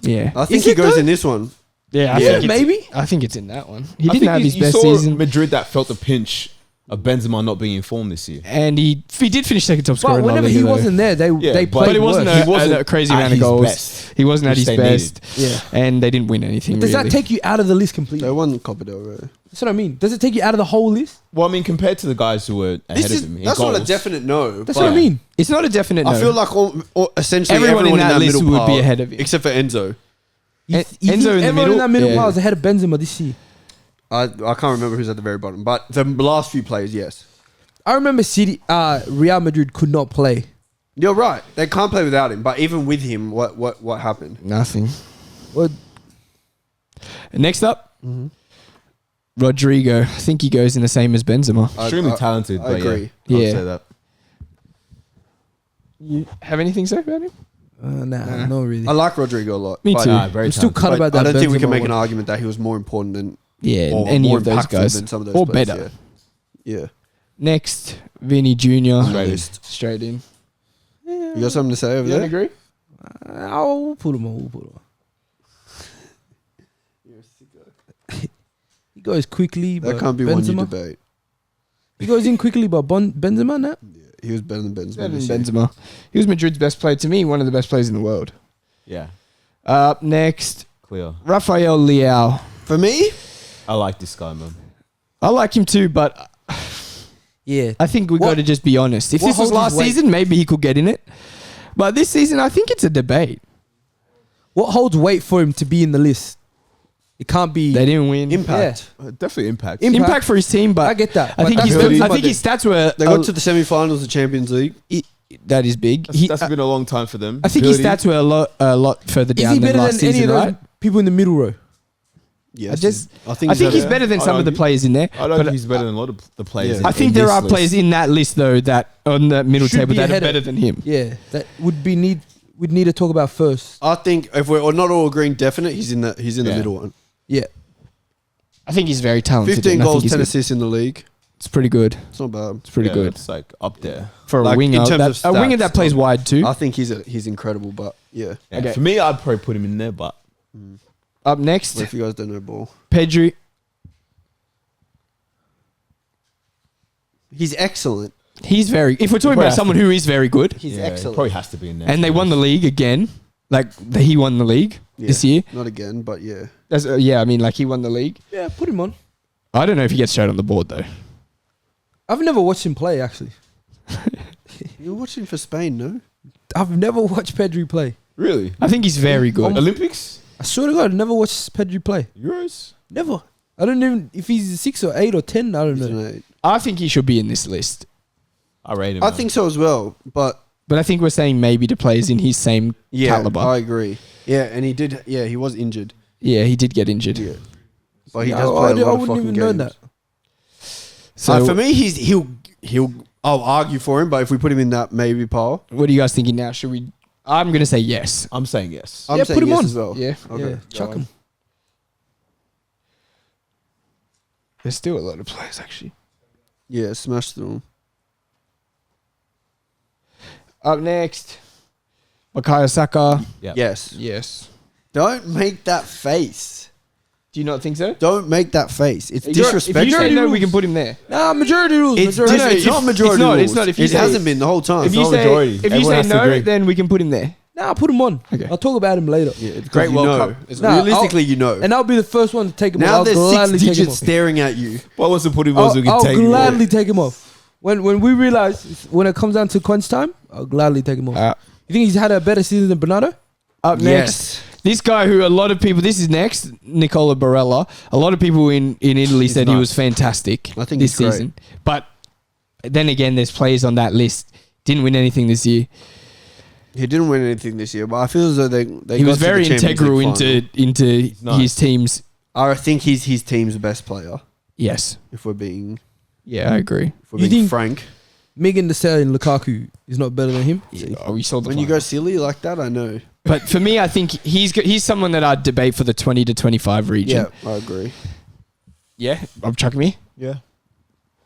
S1: Yeah.
S2: I think
S3: Is
S2: he
S3: it
S2: goes
S3: though?
S2: in this one.
S1: Yeah,
S3: Yeah, maybe.
S1: I think it's in that one. He
S5: I
S1: didn't
S5: think
S1: have his
S5: you
S1: best
S5: saw
S1: season.
S5: Madrid that felt the pinch of Benzema not being in form this year.
S1: And he did finish second top scorer
S3: But
S1: in La
S3: whenever
S1: Liga,
S3: he
S1: though.
S3: wasn't there, they
S5: but
S3: played
S1: But it wasn't,
S3: worse.
S5: He wasn't
S1: a crazy
S5: at
S1: amount of
S5: his
S1: goals.
S5: best,
S1: He wasn't at
S5: which
S1: his
S5: they
S1: best.
S3: Yeah.
S1: And they didn't win anything,
S3: Does
S1: really.
S3: that take you out of the list completely?
S2: They won Copa del Rey.
S3: That's what I mean. Does it take you out of the whole list?
S5: Well, I mean, compared to the guys who were ahead
S2: This is
S5: of him in
S2: that's
S5: goals,
S2: not a definite no.
S3: That's
S2: but
S3: what I mean.
S1: It's not a definite no.
S2: I feel like essentially
S1: Everyone
S2: everyone
S1: in that list
S2: middle
S1: would be
S2: pile,
S1: ahead of him.
S2: except for Enzo.
S3: You
S1: Enzo
S3: think
S1: in the
S3: everyone
S1: middle?
S3: in that middle
S1: Yeah.
S3: pile is ahead of Benzema this year.
S2: I can't remember who's at the very bottom, but the last few players, yes.
S3: I remember Real Madrid could not play.
S2: You're right. They can't play without him. But even with him, what happened?
S1: Nothing.
S3: Well,
S1: Next up, Rodrigo. I think he goes in the same as Benzema.
S5: extremely talented.
S2: I
S5: but
S2: agree.
S5: Yeah, I'll
S1: Yeah.
S5: say that.
S1: You have anything to say about him?
S3: nah, not really.
S2: I like Rodrigo a lot.
S1: Me
S2: but-
S1: too.
S5: Nah, very
S3: I'm still
S5: talented.
S3: cut
S2: but
S3: about that.
S2: I don't think we can
S3: Benzema
S2: make an
S3: one.
S2: argument that he was more important than
S1: Yeah,
S2: or
S1: any
S2: more
S1: of those
S2: impactful
S1: guys.
S2: than some of those
S1: Or
S2: players,
S1: better.
S2: Yeah.
S1: Next, Vinny Jr.
S5: Straight in.
S1: Straight in.
S2: You got something to say over
S1: You don't
S2: there?
S1: agree?
S3: I'll put him on. We'll put him on. He goes quickly,
S2: That
S3: but
S2: can't be one you
S3: Benzema.
S2: debate.
S3: He goes in quickly, but Benzema, nah.
S2: Yeah, he was better than Benzema.
S1: Better than
S2: this year.
S1: Benzema. He was Madrid's best player to me, one of the best players in the world.
S5: Yeah,
S1: Up next,
S5: clear.
S1: Rafael Leao.
S2: For me,
S5: I like this guy, man.
S1: I like him too, but
S3: Yeah.
S1: I think we've
S3: What-
S1: got to just be honest. If
S3: what
S1: this was
S3: holds
S1: last
S3: his weight?
S1: season, maybe he could get in it. But this season, I think it's a debate.
S3: What holds weight for him to be in the list? It can't be
S1: They didn't win.
S2: impact.
S5: Definitely impact.
S1: Impact for his team, but
S3: I get that.
S1: I
S3: but
S1: think
S3: that's
S1: his
S3: what I'm
S1: I
S3: talking
S1: think his stats were
S2: They got to the semi-finals of Champions League.
S1: that is big.
S5: That's been a long time for them.
S1: I think his
S5: Ability.
S1: stats were a lot further
S3: Is
S1: down
S3: he
S1: than
S3: better
S1: last
S3: than any
S1: season,
S3: of those
S1: right?
S3: people in the middle row?
S2: Yes,
S1: I think he's better than
S5: I'd
S1: some of the
S5: argue.
S1: players in there.
S5: I don't think
S1: But
S5: he's better than a lot of the players.
S2: Yeah.
S5: in-
S1: I think
S5: in
S1: there
S5: this
S1: are
S5: list.
S1: players in that list though that on the middle
S3: Should
S1: table
S3: be
S1: that are
S3: ahead of-
S1: better than him.
S3: Yeah, that would be we'd need to talk about first.
S2: I think if we're not all agreeing definite, he's in the
S5: Yeah.
S2: middle one.
S3: Yeah,
S1: I think he's very talented.
S2: 15
S1: and I think
S2: goals,
S1: he's
S2: 10
S1: good.
S2: assists in the league.
S1: It's pretty good.
S2: It's not bad.
S1: It's pretty
S5: Yeah,
S1: good
S5: It's like up there.
S1: for
S2: Like,
S1: a winger.
S2: in terms
S1: That-
S2: of
S1: a winger
S2: stats,
S1: that plays wide too.
S2: I think he's incredible, but yeah.
S5: Yeah.
S1: Okay.
S5: For me, I'd probably put him in there, but
S1: Up next,
S2: What if you guys don't know ball?
S1: Pedri.
S2: He's excellent.
S1: He's very. If we're talking
S5: Probably
S1: about
S5: has
S1: someone who is very good,
S2: He's
S5: yeah,
S2: excellent.
S5: Probably has to be in there.
S1: and they won the league again, like he won the league this year.
S2: Not again, but yeah.
S1: That's, yeah, I mean, like he won the league.
S3: yeah, put him on.
S1: I don't know if he gets straight on the board though.
S3: I've never watched him play. Actually,
S2: You're watching for Spain, no?
S3: I've never watched Pedri play.
S5: Really?
S1: I think he's very good.
S5: Olympics?
S3: I swear to God, I've never watched Pedri play.
S5: Euros?
S3: Never. I don't even if he's 6 or 8 or 10. I don't
S2: He's
S3: know.
S2: an 8.
S1: I think he should be in this list,
S5: I rate him.
S2: I
S5: man.
S2: think so as well, but
S1: but I think we're saying maybe to players in his same
S2: yeah,
S1: caliber.
S2: I agree. Yeah, and he did. Yeah, he was injured.
S1: Yeah, he did get injured.
S2: Yeah, but he
S3: Yeah,
S2: does
S3: I
S2: play a lot of
S3: wouldn't
S2: fucking
S3: even
S2: games.
S3: know that.
S1: So
S2: For me, he'll. I'll argue for him, but if we put him in that maybe pile,
S1: what are you guys thinking now? Should we? I'm gonna say yes.
S5: I'm saying yes.
S2: I'm
S3: Yeah,
S2: saying
S3: put him
S2: yes
S3: on.
S2: as well.
S1: Yeah.
S2: Okay.
S3: Yeah, chuck him.
S1: There's still a lot of players actually.
S2: Yeah, smash them.
S1: Up next, Bukayo Saka.
S5: Yeah.
S2: Yes.
S1: Yes.
S2: Don't make that face.
S1: Do you not think so?
S2: Don't make that face. It's
S1: If you
S2: disrespectful.
S1: say no, we can put him there.
S3: Nah, majority rules.
S2: It's,
S3: majority.
S2: it's not majority
S1: it's not,
S2: rules.
S1: it's not. If you
S2: it
S1: say-
S2: hasn't been the whole time.
S1: If you
S5: not
S1: say
S5: majority.
S1: if you
S5: Everyone
S1: say
S5: has to
S1: no,
S5: agree.
S1: then we can put him there.
S3: Nah, put him on.
S1: Okay.
S3: I'll talk about him later.
S2: yeah, because
S1: Great
S2: you
S1: World
S2: know.
S1: Cup.
S3: Nah,
S2: Realistically, you know.
S3: And I'll be the first one to take him off.
S2: now
S3: I'll
S2: there's
S3: gladly
S2: 6
S3: take him
S2: digits
S3: off.
S2: staring at you.
S5: What was the putting was we could
S3: I'll
S5: take him?
S3: gladly take him off. When we realize when it comes down to crunch time, I'll gladly take him off. You think he's had a better season than Bernardo?
S1: Up next, this guy who a lot of people. This is next, Nicola Barella. A lot of people in Italy said he
S2: nice.
S1: was fantastic.
S2: I think
S1: this
S2: he's great.
S1: season, but then again, there's players on that list didn't win anything this year.
S2: He didn't win anything this year, but I feel as though they
S1: He
S2: got
S1: was
S2: to the
S1: very
S2: Champions
S1: integral
S2: League final.
S1: into
S5: nice.
S1: his teams.
S2: I think he's his team's best player.
S1: Yes.
S2: If we're being,
S1: Yeah, I agree.
S2: if we're
S3: You
S2: being
S3: think-
S2: frank.
S3: Megan Thee Stallion Lukaku is not better than him.
S1: Yeah. Oh, we saw the
S2: When you
S1: final.
S2: go silly like that, I know.
S1: But for me, I think he's someone that I'd debate for the 20 to 25 region.
S2: Yeah, I agree.
S1: Yeah. I'm chucking me.
S5: Yeah.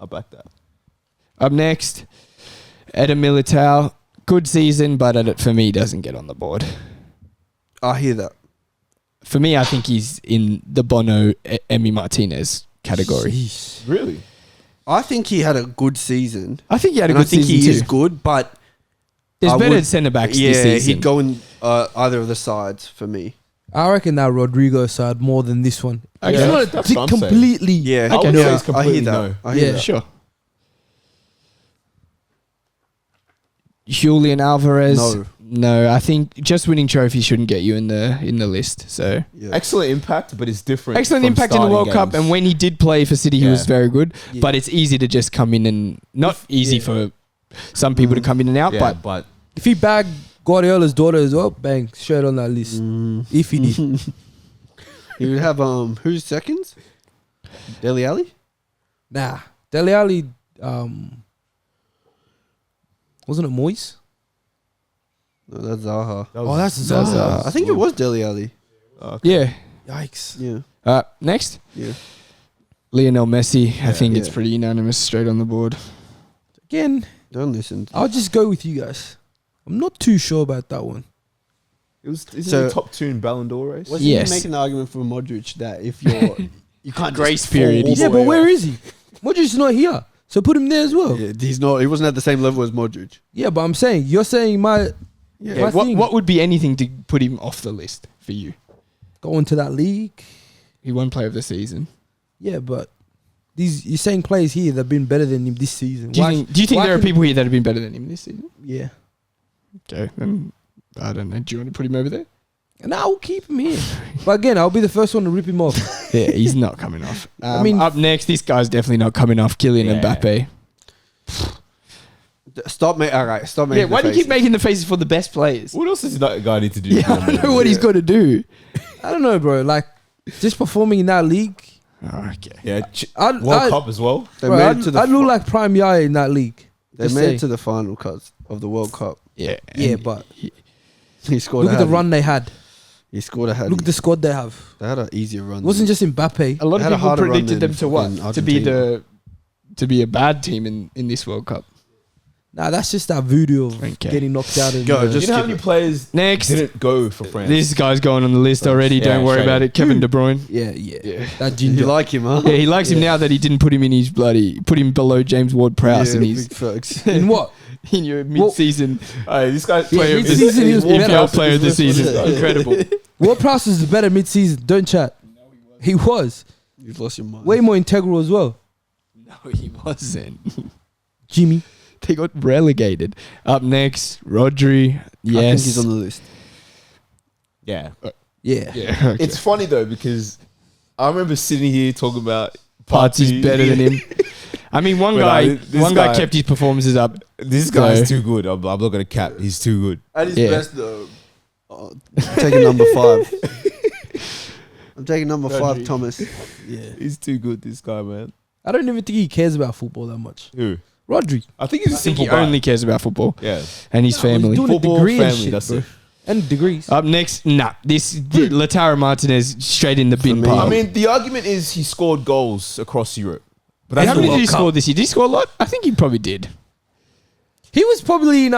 S5: I'll back that.
S1: Up next, Eder Militao. Good season, but for me, doesn't get on the board.
S2: I hear that.
S1: For me, I think he's in the Bono, Emi Martinez category.
S3: Sheesh.
S5: Really?
S2: I think he had a good season.
S1: I think he had a
S2: And
S1: good
S2: I think
S1: season
S2: he
S1: too.
S2: is good, but
S1: There's
S2: I
S1: better
S2: would-
S1: centre backs
S2: yeah,
S1: this season.
S2: he'd go in either of the sides for me.
S3: I reckon that Rodrigo side more than this one. I
S1: Okay.
S3: just want
S5: That's
S3: to
S5: what I'm saying.
S3: completely.
S2: Yeah,
S5: I would
S2: yeah,
S5: say it's
S2: I
S5: completely
S2: hear that.
S5: no.
S2: I hear
S3: Yeah.
S2: that.
S1: Sure. Julian Alvarez. No, I think just winning trophies shouldn't get you in the list. So
S2: Yeah.
S5: Excellent impact, but it's different.
S1: excellent
S5: from
S1: impact in the
S5: starting
S1: World Cup,
S5: games.
S1: and when he did play for City, he
S5: Yeah.
S1: was very good.
S3: Yeah.
S1: But it's easy to just come in and not easy for some people to come in and out.
S5: yeah,
S1: But
S5: but
S3: If he bagged Guardiola's daughter as well, bang, straight on that list. If he did.
S2: He would have who's seconds? Dele Alli?
S3: Nah. Dele Alli, wasn't it Moyes?
S2: No, that's Zaha.
S3: Oh, that's
S1: that's,
S3: Zaha.
S2: I think it was Dele Alli.
S1: yeah.
S3: Yikes.
S2: Yeah,
S1: Next,
S2: yeah.
S1: Lionel Messi. I think it's
S2: Yeah.
S1: pretty unanimous, straight on the board.
S3: Again,
S2: Don't listen.
S3: I'll just go with you guys. I'm not too sure about that one.
S5: isn't
S2: So-
S5: it top two in Ballon d'Or race?
S2: Wasn't
S1: Yes.
S2: he making the argument for Modric that if you're you can't
S1: Grace
S2: just
S1: period,
S2: fall all
S1: he
S2: the
S3: Yeah, but
S2: way
S3: where
S2: off.
S3: is he? Modric's not here. So put him there as well.
S2: Yeah, he's not. He wasn't at the same level as Modric.
S3: Yeah, but I'm saying, you're saying my
S1: Yeah.
S3: thing.
S1: What would be anything to put him off the list for you?
S3: Go into that league.
S1: He won Player of the Season.
S3: Yeah, but you're saying players here that have been better than him this season.
S1: Do you think
S3: why
S1: there are
S3: can-
S1: people here that have been better than him this season?
S3: Yeah.
S1: Okay, then I don't know. Do you want to put him over there?
S3: And I'll keep him here. But again, I'll be the first one to rip him off.
S1: Yeah, he's not coming off.
S3: I mean-
S1: up next, this guy's definitely not coming off. Kylian
S5: Yeah.
S1: Mbappe.
S2: Stop making. All right, stop making.
S1: Yeah, why do you keep making the faces for the best players?
S5: What else does that guy need to do?
S1: Yeah, I don't know what he's got to do.
S3: I don't know, bro. Like, just performing in that league.
S1: Oh, okay.
S5: Yeah,
S3: I'd,
S5: World
S3: I'd,
S5: Cup as well.
S2: They
S3: bro,
S2: made
S3: I'd,
S2: it to the.
S3: I'd look like Prime Yaya in that league.
S2: they
S3: Just
S2: made
S3: saying.
S2: it to the final cuts of the World Cup.
S1: Yeah,
S3: Yeah,
S1: and
S3: but
S2: He scored.
S3: look
S2: a
S3: at the
S2: hat.
S3: run they had.
S2: He scored a hat.
S3: Look at the squad they have.
S2: They had an easier run.
S3: It wasn't just Mbappe.
S1: a lot
S2: They
S1: of
S2: had a
S1: people
S2: harder run
S1: predicted
S2: than
S1: them to what?
S2: fucking
S1: To be
S2: Argentina.
S1: to be a bad team in this World Cup.
S3: Nah, that's just that voodoo of
S1: Okay.
S3: getting knocked out. In
S2: Go,
S3: the-
S2: just
S5: You know how
S2: skip
S5: many
S2: it.
S5: players
S1: Next,
S5: didn't go for France?
S1: this guy's going on the list already.
S5: Yeah,
S1: Don't worry
S5: straight
S1: about
S5: up.
S1: it. Kevin De Bruyne.
S3: yeah.
S1: Yeah.
S3: That
S2: You
S3: ginger.
S2: like him, huh?
S1: Yeah, he likes him now that he didn't put him in his put him below James Ward-Prowse
S2: Yeah,
S1: in his
S2: big facts.
S3: In what?
S1: in your mid-season
S5: Hey, this guy
S3: Yeah,
S5: this-
S3: mid-season he was
S5: this-
S3: better.
S1: EPL player of the season.
S2: Yeah.
S1: Incredible.
S3: Ward Prowse is better mid-season. Don't chat. He was
S2: You've lost your mind.
S3: way more integral as well.
S1: No, he wasn't.
S3: Jimmy.
S1: They got relegated. Up next, Rodri.
S2: I think
S1: Yes.
S2: he's on the list.
S5: Yeah.
S3: Yeah.
S1: Yeah. Okay.
S5: It's funny though because I remember sitting here talking about
S1: Partey's better than him. I mean, one
S5: But,
S1: guy,
S5: this
S1: one guy
S5: guy-
S1: kept his performances up.
S5: This guy's
S1: So-
S5: too good. I'm not gonna cap. He's too good.
S2: At his
S1: Yeah.
S2: best, though. I'm taking number 5. I'm taking number 5, Thomas.
S3: Yeah.
S5: He's too good. This guy, man.
S3: I don't even think he cares about football that much.
S5: Who?
S3: Rodri.
S5: I think he's a
S1: I think he
S5: simple guy.
S1: only cares about football
S5: Yeah.
S1: and his family.
S3: He's doing
S5: Football,
S3: a degree and
S5: family,
S3: shit,
S5: that's
S3: bro.
S5: it.
S3: And degrees.
S1: Up next, Lautaro Martinez straight in the bin
S2: me.
S1: pile.
S5: I mean, the argument is he scored goals across Europe. But
S1: how
S5: that's
S1: many
S5: the
S1: did he
S5: World Cup.
S1: score this year? Did he score a lot? I think he probably did.
S3: He was probably in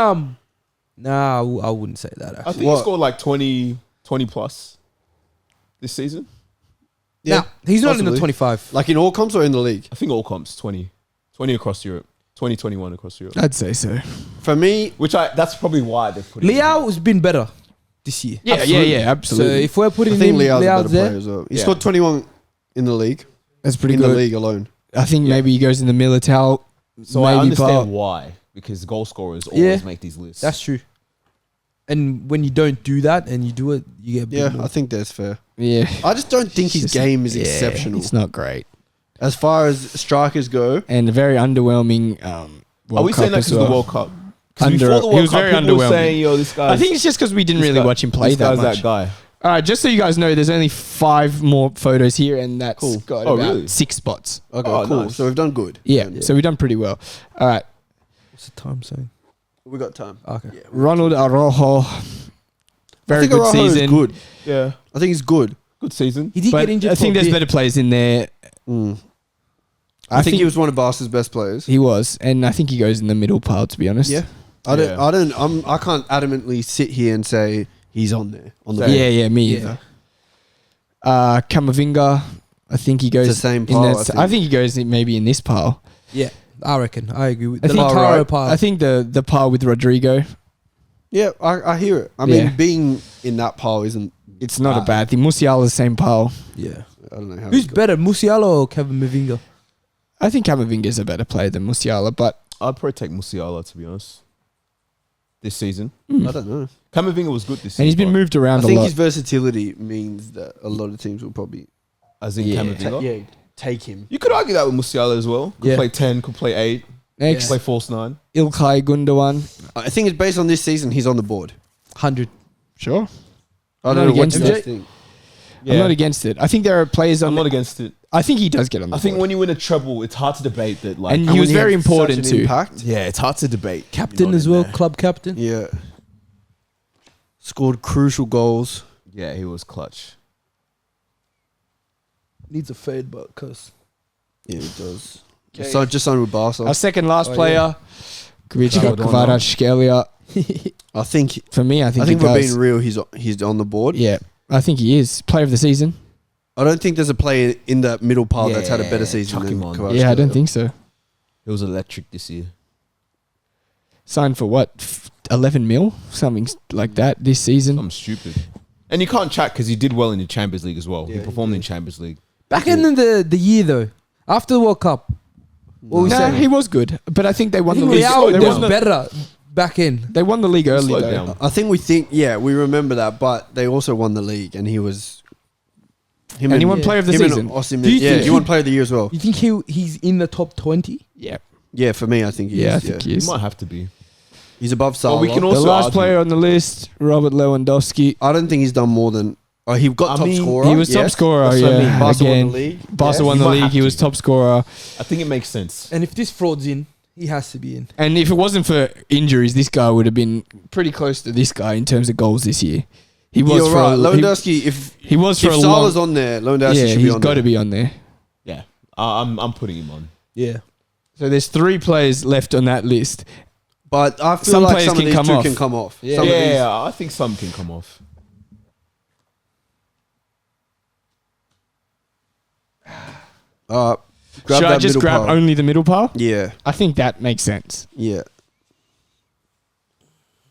S3: Nah, I wouldn't say that.
S5: I
S3: Actually.
S5: think
S2: What?
S5: he scored like 20 plus this season.
S3: Nah, he's not in the
S2: possibly.
S3: 25.
S2: Like in all comps or in the league?
S5: I think all comps 20 across Europe, 21 across Europe.
S1: I'd say so.
S2: For me,
S5: That's probably why they put him.
S3: Leao has been better this year.
S1: Yeah,
S3: So
S1: absolutely.
S3: if we're
S2: I
S3: putting
S2: think
S3: him
S2: Leao's a better
S3: Leao's
S2: player
S3: there,
S2: as well. He
S5: Yeah.
S2: scored 21 in the league.
S1: That's pretty
S2: in
S1: good.
S2: the league alone.
S1: I think maybe he goes in the Militao.
S5: So I
S1: maybe
S5: understand
S1: part.
S5: why, because goal scorers
S3: Yeah.
S5: always make these lists.
S3: that's true. And when you don't do that and you do it, you get a bit
S2: Yeah,
S3: more.
S2: I think that's fair.
S1: Yeah.
S2: I just don't think his
S1: Just-
S2: game is
S1: yeah,
S2: exceptional.
S1: It's not great.
S2: As far as strikers go,
S1: And a very underwhelming World
S5: Are we
S1: Cup
S5: saying that
S1: as
S5: because of
S1: well.
S5: the World Cup? 'Cause
S1: Under-
S5: before the
S1: he
S5: World
S1: was
S5: Cup,
S1: very
S5: people were
S1: underwhelming.
S5: saying, "Yo, this guy."
S1: I think it's just because we didn't really watch him play that much.
S5: That guy.
S1: All right, just so you guys know, there's only 5 more photos here, and that's
S2: Cool.
S1: got
S5: Oh,
S1: about
S5: really?
S1: 6 spots.
S2: Okay,
S5: Oh,
S2: cool.
S5: nice.
S2: So we've done good.
S1: Yeah,
S2: Yeah.
S1: so we've done pretty well. All right,
S3: What's the time saying?
S2: We got time.
S3: Okay.
S2: Yeah.
S1: Ronald Araujo.
S2: I
S1: Very
S2: think
S1: good
S2: Araujo is
S1: season.
S2: good.
S5: Yeah.
S2: I think he's good.
S5: Good season.
S3: He did
S1: But
S3: get injured.
S1: I
S3: for
S1: think
S3: a
S1: there's
S3: bit.
S1: better players in there.
S2: I think he was one of Barca's best players.
S1: He was, and I think he goes in the middle pile, to be honest.
S2: Yeah. I can't adamantly sit here and say he's on there. On the
S1: Yeah, me
S3: Yeah.
S1: either. Camavinga, I think he goes
S2: the same
S1: in
S2: pile,
S1: that-
S2: I
S1: I think he goes maybe in this pile.
S3: Yeah, I reckon. I agree with
S1: I
S3: the
S1: think-
S3: Lautaro
S2: Right.
S3: pile.
S1: I think the pile with Rodrigo,
S2: Yeah, I hear it. I
S1: Yeah.
S2: mean, being in that pile isn't.
S1: it's not a bad thing. Musiala's same pile.
S3: yeah.
S2: I don't know how.
S3: Who's
S2: it's
S3: better, Musiala or Kevin Mavinga?
S1: I think Camavinga's a better player than Musiala, but
S5: I'd probably take Musiala, to be honest. This season.
S2: got. I don't know.
S5: Camavinga was good this season.
S1: and he's been moved
S2: I
S1: around a
S2: think
S1: lot.
S2: his versatility means that a lot of teams will probably
S5: As in
S1: Yeah.
S5: Camavinga.
S2: take him.
S5: You could argue that with Musiala as well. Could
S3: Yeah.
S5: play 10, could play 8,
S1: Next,
S5: play false 9.
S1: Ilkay Gundogan.
S2: I think it's based on this season. He's on the board.
S3: 100.
S1: Sure.
S2: I
S1: I'm
S2: don't
S1: not
S2: know what you
S1: against
S2: guys
S1: it.
S2: think.
S1: I'm not against it. I think there are players on.
S5: I'm not against it.
S1: I think he does get on the
S5: I think
S1: board.
S5: when you win a treble, it's hard to debate that. Like,
S1: And he
S2: And
S1: was
S2: when
S1: very
S2: had
S1: important
S2: such an
S1: too.
S2: Impact.
S5: yeah, it's hard to debate.
S3: Captain
S5: You're not
S3: as
S5: in
S3: well,
S5: there.
S3: club captain.
S2: Yeah. Scored crucial goals.
S5: Yeah, he was clutch.
S3: Needs a fade, but cause
S2: Yeah, he does.
S1: Okay.
S2: So just signed with Barca.
S1: Our second last
S3: Oh,
S1: player, Kubica
S5: Maradona.
S1: Kvaratskhelia.
S2: I think.
S1: For me, I think
S2: I think
S1: he
S2: we're
S1: does.
S2: being real. He's on the board.
S1: Yeah, I think he is player of the season.
S2: I don't think there's a player in that middle pile that's had a better
S5: Yeah,
S2: season
S5: chuck
S2: than
S5: him on.
S2: Kvaratskhelia.
S1: Yeah, I don't think so.
S5: It was electric this year.
S1: Signed for what? 11 mil? Something like that this season.
S5: I'm stupid. And you can't chat because he did well in the Champions League as well.
S2: Yeah,
S5: he
S2: he
S5: performed
S2: did.
S5: in Champions League.
S3: back in the year though, after the World Cup, what we
S1: Nah,
S3: said,
S1: he was good, but I think they
S3: I
S1: won the
S3: think
S1: league.
S3: Real
S1: They
S3: was
S1: won the,
S3: better back in.
S1: they won the league early
S5: Slowed
S1: though.
S5: down.
S2: I think we remember that, but they also won the league, and he was. Him
S1: And he won
S3: Yeah.
S1: player of the
S2: him and
S1: season.
S2: Osimhen-
S3: Do you
S2: yeah,
S3: think
S2: he won player of the year as well.
S3: You think he's in the top 20?
S1: Yeah,
S2: Yeah, for me, I think he
S1: yeah, I
S2: is.
S1: think
S2: Yeah.
S1: he
S5: He
S1: is.
S5: might have to be.
S2: He's above Salah.
S5: Well, we can
S1: The
S5: also
S1: last
S5: argue-
S1: player on the list, Robert Lewandowski.
S2: I don't think he's done more than. Oh, he got
S5: I
S2: top
S5: mean,
S2: scorer.
S1: He was top
S2: yes.
S1: scorer,
S2: That's what I mean.
S1: yeah.
S2: Barca won
S1: Again,
S2: the league.
S1: Barca
S2: yes.
S1: won
S5: He
S1: the
S5: might
S1: league.
S5: have
S1: He was
S5: to.
S1: top scorer.
S5: I think it makes sense.
S3: And if this fraud's in, he has to be in.
S1: And if it wasn't for injuries, this guy would have been pretty close to this guy in terms of goals this year. He was
S2: You're
S1: for
S2: right.
S1: a,
S2: Lewandowski, if
S1: he was for
S2: if
S1: a
S2: Salah's
S1: long.
S2: on there, Lewandowski
S1: Yeah,
S2: should be
S1: he's
S2: on
S1: got
S2: there.
S1: to be on there.
S5: Yeah. I'm putting him on.
S3: Yeah.
S1: So there's 3 players left on that list.
S2: But I feel
S1: Some
S2: like
S1: players
S2: some of
S1: can
S2: these
S1: come
S2: two
S1: off.
S2: can come off.
S1: Yeah.
S2: Some of these-
S5: Yeah, I think some can come off.
S2: Grab
S1: Should I
S2: that
S1: just
S2: middle
S1: grab
S2: pile.
S1: only the middle pile?
S2: Yeah,
S1: I think that makes sense.
S2: yeah,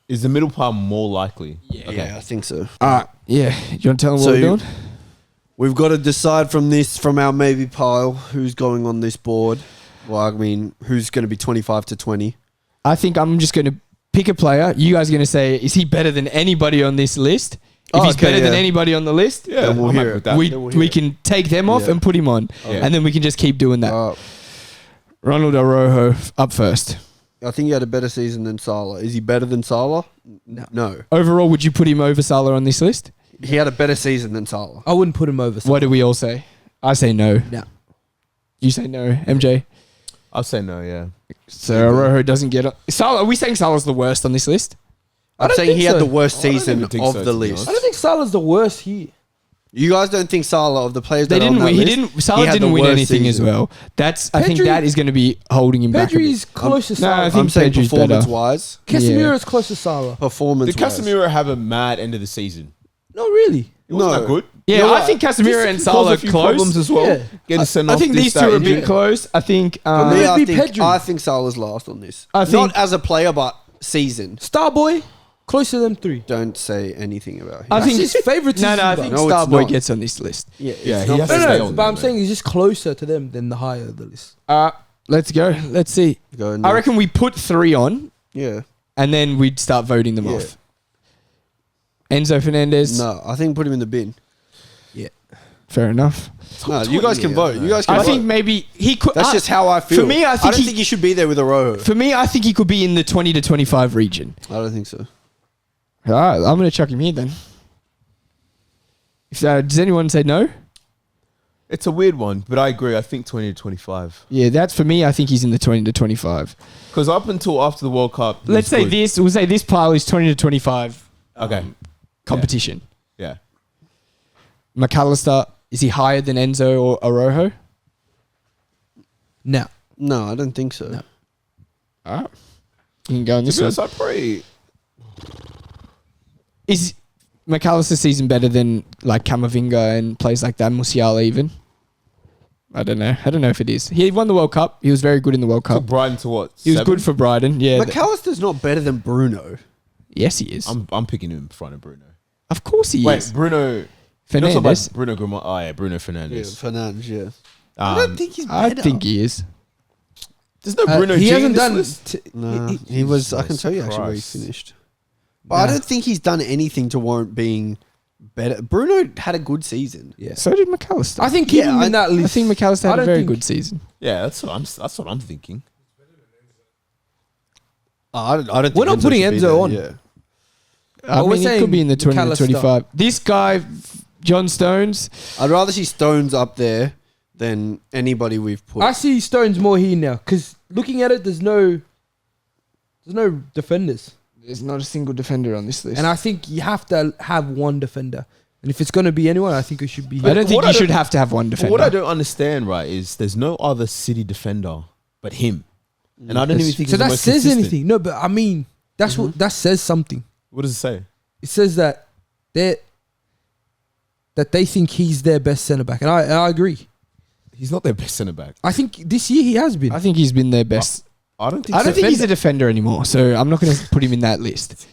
S5: Is the middle pile more likely?
S2: yeah. I think so.
S1: All right. Yeah. You want to tell them what
S2: So
S1: we're
S2: you-
S1: doing?
S2: We've got to decide from our maybe pile who's going on this board. Well, I mean, who's going to be 25 to 20?
S1: I think I'm just going to pick a player. You guys are going to say, is he better than anybody on this list? If
S2: Oh,
S1: he's
S2: okay,
S1: better than
S2: yeah.
S1: anybody on the list,
S5: Yeah,
S2: Then we'll
S5: I'm
S2: hear
S5: happy
S2: it.
S5: with that.
S1: we
S2: Then we'll hear
S1: we
S2: it.
S1: can take them off
S2: Yeah.
S1: and put him on.
S5: Yeah.
S1: And then we can just keep doing that. Ronald Araujo up first.
S2: I think he had a better season than Salah. Is he better than Salah? No.
S1: Overall, would you put him over Salah on this list?
S2: He had a better season than Salah.
S3: I wouldn't put him over.
S1: What do we all say? I say no.
S3: No.
S1: You say no, MJ.
S5: I'll say no, yeah.
S1: So Araujo doesn't get up. Salah, are we saying Salah's the worst on this list?
S2: I'm
S3: don't
S2: saying
S3: think
S2: he had
S3: so.
S2: the worst
S5: I don't
S2: season
S5: even think
S2: of
S5: so,
S2: the
S5: to be
S2: list.
S3: I don't think Salah's the worst here.
S2: You guys don't think Salah of the players
S1: They
S2: that are
S1: didn't
S2: on that
S1: win. He
S2: list,
S1: didn't. Salah
S2: had
S1: didn't
S2: the
S1: win
S2: worst
S1: anything as
S2: season.
S1: well. I think
S3: Pedri-
S1: that is going to be holding him back. A bit.
S3: Pedri's close to
S1: no,
S3: Salah.
S1: I think
S2: I'm saying
S1: Pedri's better.
S2: performance-wise.
S3: Casemiro's close to Salah.
S2: Performance-wise.
S5: Did Casemiro have a mad end of the season?
S3: No, really.
S5: It wasn't
S2: No.
S5: that good.
S1: Yeah,
S2: You're
S1: I
S2: right.
S1: think Casemiro and
S5: Caused
S1: Salah
S5: a
S1: are
S5: few
S1: close.
S5: problems as well.
S3: Yeah.
S5: Getting sent
S1: I
S5: off
S1: think
S5: this,
S1: these two
S5: that,
S1: are a bit
S5: injury.
S1: close. I think.
S2: For me,
S3: It'd be Pedri.
S2: I think Salah's last on this.
S1: I think-
S2: Not as a player, but season.
S3: Starboy, close to them 3.
S2: Don't say anything about him.
S1: I
S3: That's
S1: think
S3: his favourite
S1: No,
S3: season.
S1: I
S3: bro.
S1: think
S2: No, it's
S1: Starboy
S2: not.
S1: gets on this list.
S2: yeah,
S5: Yeah,
S2: it's
S5: he
S2: not
S5: has
S2: fair.
S5: to
S3: No,
S5: stay
S3: no,
S5: on
S3: but
S5: there,
S3: I'm
S5: mate.
S3: saying he's just closer to them than the higher the list.
S1: Let's go. Let's see.
S2: Go
S1: I
S2: next.
S1: reckon we put 3 on,
S2: Yeah.
S1: and then we'd start voting them
S2: Yeah.
S1: off. Enzo Fernandez.
S2: No, I think put him in the bin.
S1: Fair enough.
S2: No, you guys can vote. You guys can
S1: I
S2: vote.
S1: think maybe he could.
S2: That's just how I feel.
S1: For me, I think
S2: don't think he should be there with Araujo.
S1: For me, I think he could be in the 20 to 25 region.
S2: I don't think so.
S1: All right, I'm going to chuck him here then. Does anyone say no?
S5: It's a weird one, but I agree. I think 20 to 25.
S1: Yeah, that's for me. I think he's in the 20 to 25.
S5: Because up until after the World Cup, he
S1: Let's
S5: was
S1: say
S5: good.
S1: this. We'll say this pile is 20 to 25
S5: Okay.
S1: competition.
S5: Yeah.
S1: McAllister, is he higher than Enzo or Arojo?
S3: No.
S2: No, I don't think so.
S3: No.
S1: All right. You can go on
S5: To
S1: this
S5: be
S1: one.
S5: honest, I'd probably...
S1: Is McAllister's season better than like Camavinga and players like that? Musiala even? I don't know. I don't know if it is. He won the World Cup. He was very good in the World
S5: Took
S1: Cup.
S5: Brighton to what?
S1: He was
S5: 7?
S1: good for Brighton. Yeah.
S2: McAllister's not better than Bruno.
S1: Yes, he is.
S5: I'm picking him in front of Bruno.
S1: Of course he
S5: Wait,
S1: is.
S5: Bruno...
S1: Fernandes.
S5: Bruno Grimaldo. Oh, yeah, Bruno
S2: Yeah,
S5: Fernandes.
S2: Fernandes, yeah. I don't think he's
S1: I
S2: better.
S1: think he is.
S5: There's no Bruno
S3: he
S5: G
S3: hasn't
S5: in this
S3: done.
S5: list?
S2: No,
S3: he-
S2: he was. I can
S5: Jesus
S2: tell you actually where he
S5: Christ.
S2: finished. But I
S3: Nah.
S2: don't think he's done anything to warrant being better. Bruno had a good season.
S3: Yeah.
S1: So did McAllister.
S3: I think keep
S2: Yeah,
S3: him in that
S1: I
S3: list.
S1: think McAllister
S3: I
S1: had a
S3: don't
S1: very
S3: think-
S1: good season.
S5: Yeah, that's what I'm thinking.
S2: I don't think
S3: We're not
S2: Enzo
S3: putting
S2: should be
S3: Enzo
S2: there,
S3: on.
S2: Yeah.
S1: I
S3: Well, we're
S1: mean, he could
S3: saying
S1: be in the 20 to
S3: McAllister.
S1: 25. This guy, John Stones,
S2: I'd rather see Stones up there than anybody we've put.
S3: I see Stones more here now because looking at it, there's no defenders,
S1: there's not a single defender on this list.
S3: and I think you have to have one defender. And if it's going to be anyone, I think it should be.
S1: I don't think
S5: What
S1: you
S5: I don't-
S1: should have to have one
S5: But
S1: defender.
S5: what I don't understand, right, is there's no other City defender but him. And I don't even think
S3: So
S5: he's the
S3: that
S5: most
S3: says
S5: consistent.
S3: anything. No, but I mean, that's what that says something.
S5: What does it say?
S3: It says that they think he's their best centre back, and I agree.
S5: He's not their best centre back.
S3: I think this year he has been.
S1: I think he's been their best.
S5: I don't think
S1: I don't think he's
S3: defender.
S1: a defender anymore, so I'm not going to put him in that list.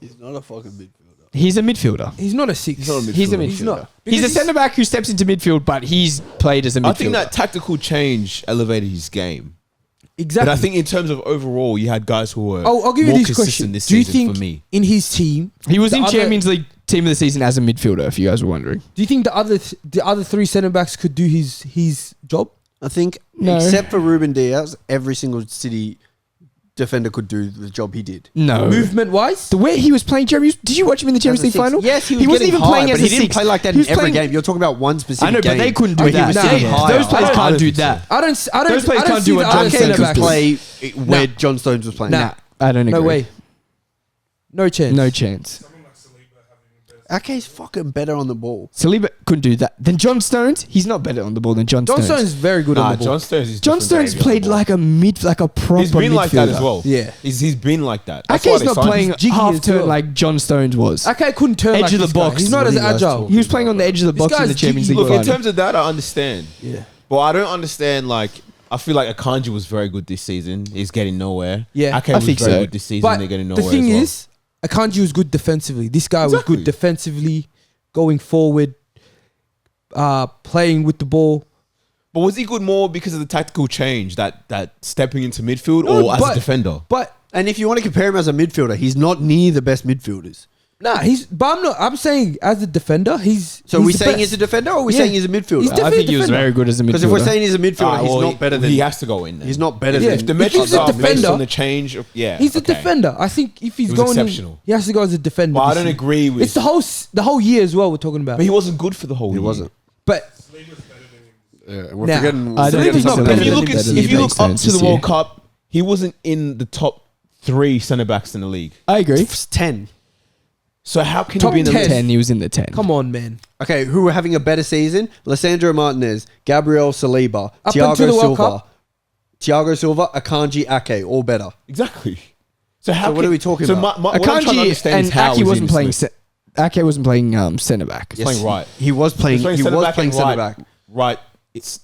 S2: He's not a fucking midfielder.
S1: He's a midfielder.
S3: He's not a six.
S5: He's not a midfielder.
S1: He's a midfielder.
S3: He's not.
S1: He's a
S3: Because
S1: centre back who steps into midfield, but he's played as a midfielder.
S5: I think that tactical change elevated his game.
S3: Exactly.
S5: But I think in terms of overall, you had guys who were
S3: I'll give you
S5: more
S3: this
S5: consistent
S3: question.
S5: this
S3: Do you
S5: season
S3: think
S5: for me.
S3: in his team,
S1: he was
S3: the
S1: in
S3: other-
S1: Champions League team of the season as a midfielder, if you guys were wondering.
S3: do you think the other three centre backs could do his job?
S2: I think,
S1: No.
S2: except for Ruben Diaz, every single City defender could do the job he did.
S1: No.
S3: Movement wise,
S1: The way he was playing, Jeremy, did you watch him in the Champions
S2: As a
S1: League
S2: six.
S1: final?
S2: Yes, he was
S1: wasn't
S2: getting
S1: even
S2: high,
S1: playing
S2: but
S1: as
S2: he
S1: a
S2: didn't
S1: six.
S2: play like that
S1: He
S2: in
S1: was
S2: every
S1: playing-
S2: game. You're talking about one specific
S1: I know, but
S2: game.
S1: they couldn't do
S2: where he
S1: that.
S2: was
S3: Nah,
S2: getting
S3: yeah.
S2: higher.
S1: Those players
S5: I
S1: can't
S5: don't
S1: do
S5: think so.
S1: that.
S3: I don't
S1: Those players
S3: I don't
S1: can't
S3: see
S1: do
S3: the
S1: what
S3: other
S1: John
S2: Ake
S3: centre
S1: Stones
S2: could
S3: backs.
S2: play where
S3: Nah.
S2: John Stones was playing.
S3: Nah,
S1: I don't agree.
S3: no way, no chance.
S1: No chance.
S4: Something like Saliba having better.
S2: Ake's fucking better on the ball.
S1: Saliba couldn't do that. Then John Stones, he's not better on the ball than John
S3: John
S1: Stones.
S3: Stones is very good on
S5: Nah,
S3: the ball.
S5: John Stones is
S1: John
S5: different
S1: Stones
S5: behaviour on
S1: played
S5: the ball.
S1: like a proper
S5: He's been like that as
S1: midfielder.
S5: well.
S3: Yeah.
S5: He's been like that. That's
S1: Ake's
S5: why they
S1: not
S5: signed him.
S1: playing
S3: jiggy
S1: half
S3: as
S1: turn
S3: well.
S1: like John Stones was.
S3: Ake couldn't turn
S1: Edge
S3: like
S1: of the
S3: this guy.
S1: box
S3: He's not
S2: is
S3: as
S2: what he does
S3: agile.
S2: to
S1: He was playing on the edge of the
S3: This
S1: box in
S3: guy's
S1: the Champions
S3: jiggy.
S1: League
S5: Look, in
S1: final.
S5: terms of that, I understand.
S3: Yeah,
S5: But I don't understand, like, I feel like Akanji was very good this season. He's getting nowhere.
S3: Yeah.
S5: Ake
S1: I
S5: was
S1: think
S5: very
S1: so.
S5: good this season.
S3: but
S5: They're getting
S3: the
S5: nowhere
S3: thing
S5: as well.
S3: is, Akanji was good defensively. This guy was
S5: Exactly.
S3: good defensively, going forward, playing with the ball.
S5: But was he good more because of the tactical change, that stepping into midfield,
S3: No,
S5: or as
S3: but-
S5: a defender?
S3: But
S2: And if you want to compare him as a midfielder, he's not near the best midfielders.
S3: nah, I'm saying as a defender, he's.
S2: So are we
S3: the
S2: saying
S3: best.
S2: he's a defender or are we
S3: Yeah.
S2: saying he's a midfielder?
S3: He's
S1: I think he was
S3: defender.
S1: very good as a midfielder.
S2: Because if we're saying he's a midfielder,
S5: Alright, well,
S2: he's not better than.
S5: He has to go in there.
S2: He's not better
S3: Yeah.
S2: than.
S5: If the
S3: If
S5: metrics
S3: he's a
S5: are based
S3: defender-
S5: on the change, yeah,
S3: He's a
S5: okay.
S3: defender. I think if he's
S5: He was
S3: going, in,
S5: exceptional.
S3: he has to go as a defender.
S5: But I
S3: this
S5: don't
S3: year.
S5: agree with.
S3: It's the whole year as well. We're talking about.
S5: But he wasn't good for the whole
S2: He
S5: year.
S2: wasn't.
S3: But
S4: Saliba's better than him.
S2: Yeah, we're
S3: Nah.
S2: forgetting.
S1: I don't
S3: Saliba's
S1: think
S3: not
S1: he's
S3: better
S5: If
S3: than
S5: you
S3: him.
S5: look,
S1: better than
S5: if you look up
S1: Stones
S5: to the
S1: this
S5: World
S1: year.
S5: Cup, he wasn't in the top 3 centre backs in the league.
S1: I agree.
S2: It's 10.
S5: So how can
S3: Top
S5: he be in the
S3: 10.
S5: list?
S1: 10, he was in the 10.
S3: come on, man.
S2: Okay, who were having a better season? Lissandro Martinez, Gabriel Saliba,
S3: Up
S2: Thiago
S3: until the World
S2: Silva, Akanji, Ake, all better.
S5: Exactly. So how?
S2: So what are we talking
S5: so
S2: about?
S5: what I'm trying to
S1: Akanji
S5: understand
S1: and
S5: is how
S1: Ake
S5: he's
S1: wasn't
S5: in
S1: playing.
S5: this list.
S1: Ake wasn't playing centre back.
S5: He's playing right.
S2: He was playing.
S5: He's playing
S2: He
S5: centre
S2: was
S5: back
S2: playing
S5: and
S2: centre
S5: right.
S2: back.
S5: Right. It's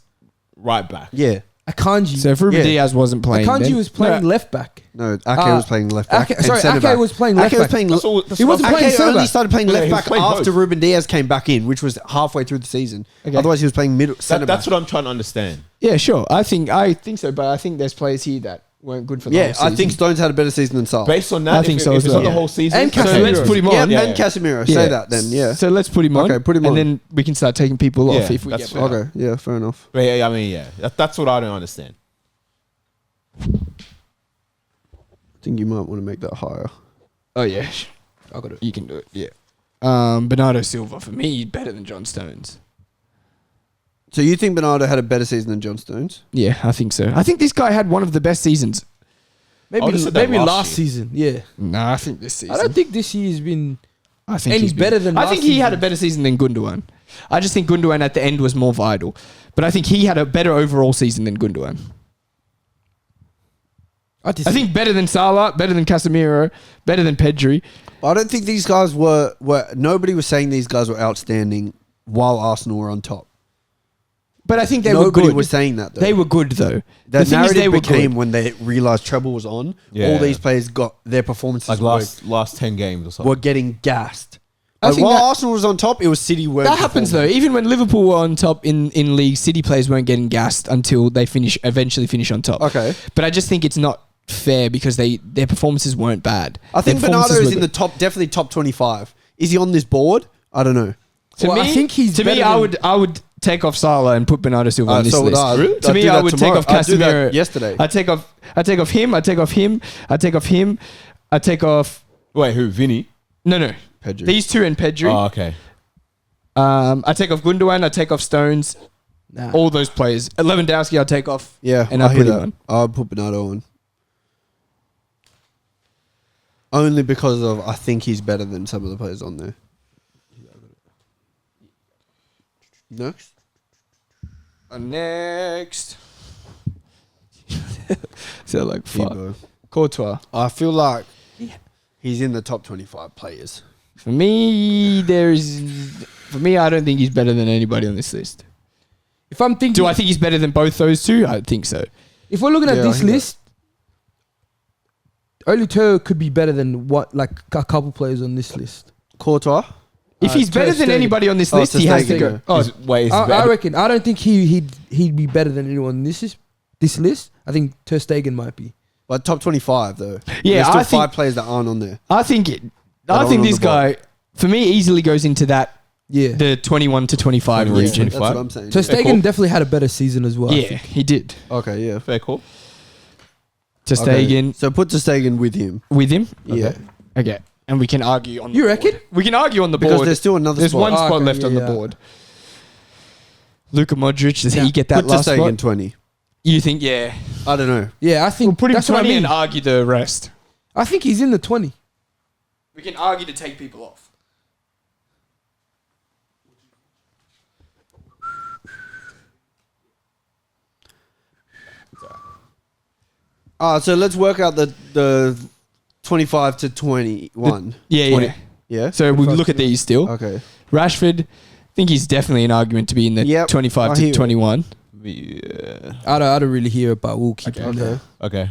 S5: right back.
S2: Yeah.
S3: Akanji.
S1: So if Ruben
S2: Yeah.
S1: Diaz wasn't playing,
S3: Akanji
S1: then-
S3: was playing
S1: No,
S3: left back.
S2: No, Ake was playing left back.
S3: Ake-
S2: and
S3: sorry,
S2: centre
S3: Ake
S2: back.
S3: was playing left
S2: Ake was
S3: back.
S2: playing.
S5: That's all. That's
S3: He wasn't
S5: what-
S3: playing
S2: Ake
S3: centre
S2: only
S3: back.
S2: started playing
S5: Yeah,
S2: left
S5: he was
S2: back
S5: playing
S2: after
S5: both.
S2: Ruben Diaz came back in, which was halfway through the season.
S1: Okay.
S2: Otherwise, he was playing middle centre back.
S5: That's what I'm trying to understand.
S1: Yeah, sure. I think so, but I think there's players here that weren't good for the
S2: Yeah,
S1: whole season.
S2: I think Stones had a better season than Salah.
S5: Based on that,
S1: I think
S5: if,
S1: so
S5: if
S1: as
S5: it's
S1: well.
S5: not the
S1: Yeah.
S5: whole season,
S3: And
S1: So
S3: Casemiro.
S1: let's put him on.
S2: Yeah,
S5: Yeah,
S2: and
S5: yeah.
S2: Casemiro.
S1: Yeah.
S2: Say that then. Yeah.
S1: So let's put him on.
S2: Okay, put him
S1: and
S2: on.
S1: then we can start taking people off
S5: Yeah,
S1: if we
S5: that's
S1: get
S5: fair.
S2: Okay. Yeah. Fair enough.
S5: But yeah, I mean, yeah, that's what I don't understand.
S2: I think you might want to make that higher.
S1: Oh yeah,
S3: I got it.
S1: you can do it. Yeah. Bernardo Silva, for me, better than John Stones.
S2: So you think Bernardo had a better season than John Stones?
S1: Yeah, I think so. I think this guy had one of the best seasons.
S5: I would've said that
S3: Maybe
S5: last
S3: last
S5: year.
S3: season. Yeah.
S1: Nah, I think this season.
S3: I don't think this year's been
S1: I think
S3: any
S1: he's been-
S3: better than
S1: I
S3: last
S1: think he had a
S3: season.
S1: better season than Gundogan. I just think Gundogan at the end was more vital. But I think he had a better overall season than Gundogan. I think better than Salah, better than Casemiro, better than Pedri.
S2: I don't think these guys were. Nobody was saying these guys were outstanding while Arsenal were on top.
S1: But I think they were
S2: Nobody
S1: good.
S2: was saying that though.
S1: They were good though.
S2: The
S1: thing is
S2: narrative
S1: they were
S2: became
S1: good.
S2: when they realized treble was on.
S5: Yeah.
S2: All these players got their performances
S5: Like last 10 games or something.
S2: were getting gassed.
S1: I
S2: Like,
S1: think
S2: while
S1: that-
S2: Arsenal was on top, it was City weren't.
S1: That happens though.
S2: performing.
S1: Even when Liverpool were on top in league, City players weren't getting gassed until they eventually finish on top.
S2: Okay.
S1: But I just think it's not fair because their performances weren't bad.
S2: I think
S1: Their
S2: Bernardo
S1: performances
S2: is
S1: were
S2: in the
S1: good.
S2: top, definitely top 25. Is he on this board? I don't know.
S1: To
S3: Well,
S1: me,
S3: I think he's
S1: to me,
S3: better
S1: I would take off Salah and put Bernardo Silva on this
S2: so would
S1: list.
S2: I.
S5: Really?
S1: To
S2: I'd
S1: me,
S2: do
S1: I
S2: that
S1: would take
S2: tomorrow.
S1: off
S2: I'd do that
S1: Casemiro
S2: yesterday.
S1: I take off him. I take off him. I take off him. I take off
S5: Wait, who? Vinny?
S1: no.
S2: Pedri.
S1: These two and Pedri.
S5: Oh, okay.
S1: I take off Gundogan. I take off Stones.
S3: Nah.
S1: All those players. Lewandowski, I'll take off.
S2: Yeah,
S1: and
S2: I
S1: I
S2: hear
S1: put him
S2: that.
S1: on.
S2: I'll put Bernardo on. Only because of I think he's better than some of the players on there. Next.
S1: Next. So like fuck.
S2: Thibaut.
S1: Courtois.
S2: I feel like he's in the top 25 players.
S1: For me, I don't think he's better than anybody on this list.
S3: If I'm thinking,
S1: Do I think he's better than both those two? I think so.
S3: if we're looking at
S2: Yeah, I
S3: this
S2: hear that.
S3: list, only Ter could be better than a couple players on this list.
S2: Courtois.
S1: If he's
S3: Ter
S1: better than
S3: Stegen.
S1: anybody on this
S2: Oh,
S1: list,
S2: Ter
S1: he has to
S2: Stegen,
S1: go.
S2: yeah.
S1: Oh,
S5: Is
S3: I
S5: better-
S3: reckon. I don't think he'd be better than anyone on this list. I think Ter Stegen might be.
S2: But top 25 though.
S1: Yeah,
S2: There's still
S1: I think-
S2: five players that aren't on there.
S1: I think
S2: on
S1: this
S2: the
S1: guy, for me, easily goes into that
S3: Yeah.
S1: the 21 to 25
S5: 21 to
S1: region.
S5: 25.
S2: That's what I'm saying.
S3: Ter
S2: yeah.
S3: Stegen
S5: cool.
S3: definitely had a better season as well. I
S1: Yeah,
S3: think.
S1: he did.
S2: Okay, yeah.
S5: Fair call.
S1: To
S2: Okay.
S1: Stegen
S2: So put Ter Stegen with him.
S1: with him.
S2: Yeah.
S1: Okay. And we can argue on the
S3: You
S1: board.
S3: reckon?
S1: We can argue on the
S2: Because
S1: board.
S2: there's still another
S1: There's
S2: spot.
S1: one spot
S3: Okay,
S1: left on the
S3: yeah.
S1: board. Luka Modric, does
S3: Yeah.
S1: he get that
S2: Put Ter
S1: last
S2: Stegen
S1: spot?
S2: 20.
S1: You think, yeah.
S2: I don't know.
S3: Yeah, I think
S1: We'll put him
S3: that's what I
S1: 20
S3: mean.
S1: and argue the rest.
S3: I think he's in the 20.
S1: We can argue to take people off.
S2: So let's work out the 25 to 21.
S1: Yeah,
S5: 20.
S1: yeah.
S2: Yeah?
S1: So we look at these still.
S2: Okay.
S1: Rashford, I think he's definitely an argument to be in the
S2: Yep,
S1: 25
S2: I
S1: to
S2: hear it.
S1: 21.
S5: Yeah.
S3: I don't really hear it, but we'll keep
S1: Okay.
S3: him there.
S5: Okay.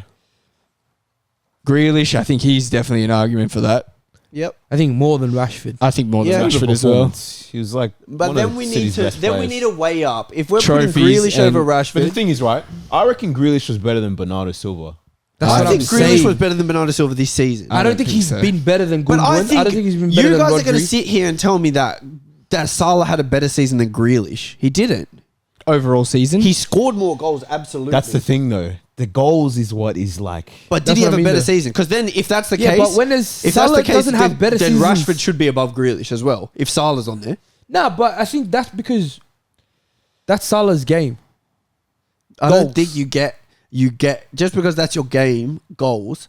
S1: Grealish, I think he's definitely an argument for that.
S2: Yep.
S3: I think more than Rashford.
S1: I think more
S2: Yeah.
S1: than Rashford as well.
S5: Performance. He was like,
S2: But
S5: one
S2: then
S5: of
S2: we need
S5: City's
S2: to
S5: best
S2: then we
S5: players.
S2: need to weigh up. If we're
S1: Trophies
S2: putting Grealish over
S1: and-
S5: But the
S2: Rashford,
S5: thing is, right? I reckon Grealish was better than Bernardo Silva.
S3: That's
S2: I
S3: what
S2: think
S3: I'm
S2: Grealish
S3: saying.
S2: was better than Bernardo Silva this season.
S3: I don't think
S1: think
S3: he's
S1: so.
S3: been better than
S2: But
S3: Gundogan.
S2: I think,
S3: don't think he's been better
S2: you
S3: than
S2: guys are
S3: Rodri.
S2: going to sit here and tell me that Salah had a better season than Grealish. He didn't.
S1: Overall season.
S2: He scored more goals, absolutely.
S5: That's the thing, though. The goals is what is like.
S2: But did
S3: That's
S2: he
S3: what
S2: have
S3: I
S2: a
S3: mean,
S2: better
S3: though.
S2: season? Because then, if that's the
S3: Yeah,
S2: case,
S3: but when there's
S2: if
S3: Salah
S2: that's the case,
S3: doesn't have better
S2: then
S3: seasons.
S2: Rashford should be above Grealish as well. If Salah's on there,
S3: Nah, but I think that's because that's Salah's game.
S2: I don't
S3: Goals.
S2: think you get just because that's your game goals.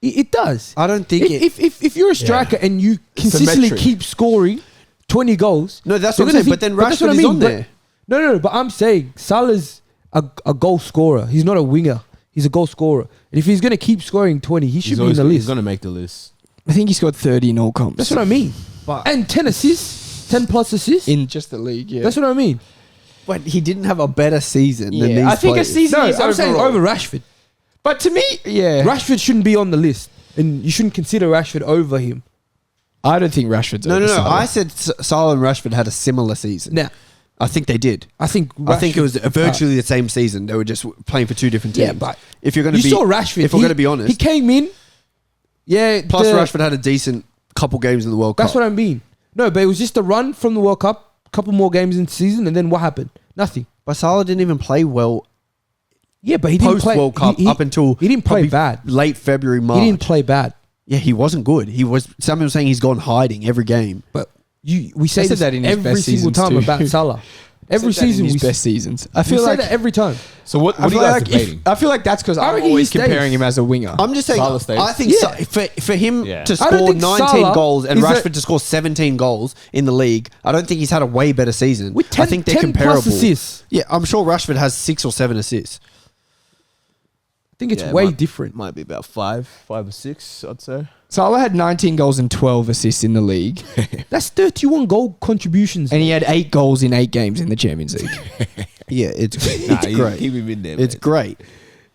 S3: It does.
S2: I don't think it.
S3: If you're a striker and you consistently
S5: metric.
S3: keep scoring 20 goals,
S2: No, that's
S3: you're
S2: what I'm
S3: gonna
S2: saying. But then
S3: that's what
S2: Rashford
S3: I
S2: is
S3: mean,
S2: on
S3: but-
S2: there.
S3: No. But I'm saying Salah's a goal scorer. He's not a winger. He's a goal scorer. And if he's going to keep scoring 20, he should be in the
S5: He's
S3: list.
S5: going to make the list.
S1: I think he scored 30 in all comps.
S3: That's what I mean. And 10 assists, 10 plus assists.
S1: In just the league, yeah.
S3: That's what I mean.
S2: But he didn't have a better season than
S1: Yeah,
S2: these
S1: I think a
S2: players.
S1: season
S3: No,
S1: is
S3: I'm saying
S1: overall.
S3: over Rashford.
S1: But to me, yeah.
S3: Rashford shouldn't be on the list. And you shouldn't consider Rashford over him.
S1: I don't think Rashford's
S2: No.
S1: over Salah.
S2: I said Salah and Rashford had a similar season.
S3: Now,
S2: I think they did.
S3: I think
S2: I think it was
S3: Rashford-
S2: virtually the same season. They were just playing for two different teams.
S3: Yeah, but
S2: if you're going to
S3: you
S2: be,
S3: saw Rashford.
S2: if we're going to be
S3: He
S2: honest,
S3: came in. Yeah.
S2: plus Rashford had a decent couple games in the World
S3: That's
S2: Cup.
S3: what I mean. No, but it was just a run from the World Cup, a couple more games in the season, and then what happened? Nothing.
S2: But Salah didn't even play well
S3: Yeah, but he didn't
S2: post
S3: play
S2: World Cup
S3: he-
S2: up until
S3: he didn't play
S2: probably
S3: bad.
S2: late February, March.
S3: He didn't play bad.
S2: Yeah, he wasn't good. He was. Some people saying he's gone hiding every game.
S3: But We say
S1: I said
S3: this
S1: that in his
S3: every
S1: best
S3: single
S1: seasons
S3: time
S1: too.
S3: about Salah. Every
S1: Said that in
S3: season
S1: his
S3: we
S1: best seasons. I
S3: we
S1: feel
S3: say
S1: like
S3: that every time.
S5: So what
S1: I
S5: are you
S1: feel
S5: guys
S1: like
S5: debating?
S1: I feel like that's because
S3: I
S1: I'm
S3: reckon he
S1: always
S3: stays.
S1: comparing him as a winger.
S2: I'm just saying.
S5: Salah stays.
S2: I think
S3: Yeah.
S2: for him
S5: Yeah.
S2: to
S3: I don't
S2: score
S3: think
S2: 19
S3: Salah
S2: goals and
S3: is a-
S2: Rashford to score 17 goals in the league, I don't think he's had a way better season.
S3: With 10,
S2: I think they're
S3: 10
S2: comparable.
S3: plus assists.
S2: Yeah, I'm sure Rashford has 6 or 7 assists.
S3: I think it's
S5: Yeah,
S3: way
S5: might-
S3: different.
S5: Might be about 5 or 6, I'd say.
S1: Salah had 19 goals and 12 assists in the league,
S3: That's 31 goal contributions.
S1: and he had 8 goals in 8 games in the Champions League.
S2: Yeah, it's
S5: Nah,
S2: great.
S5: Keep him in there.
S2: It's
S5: mate.
S2: great.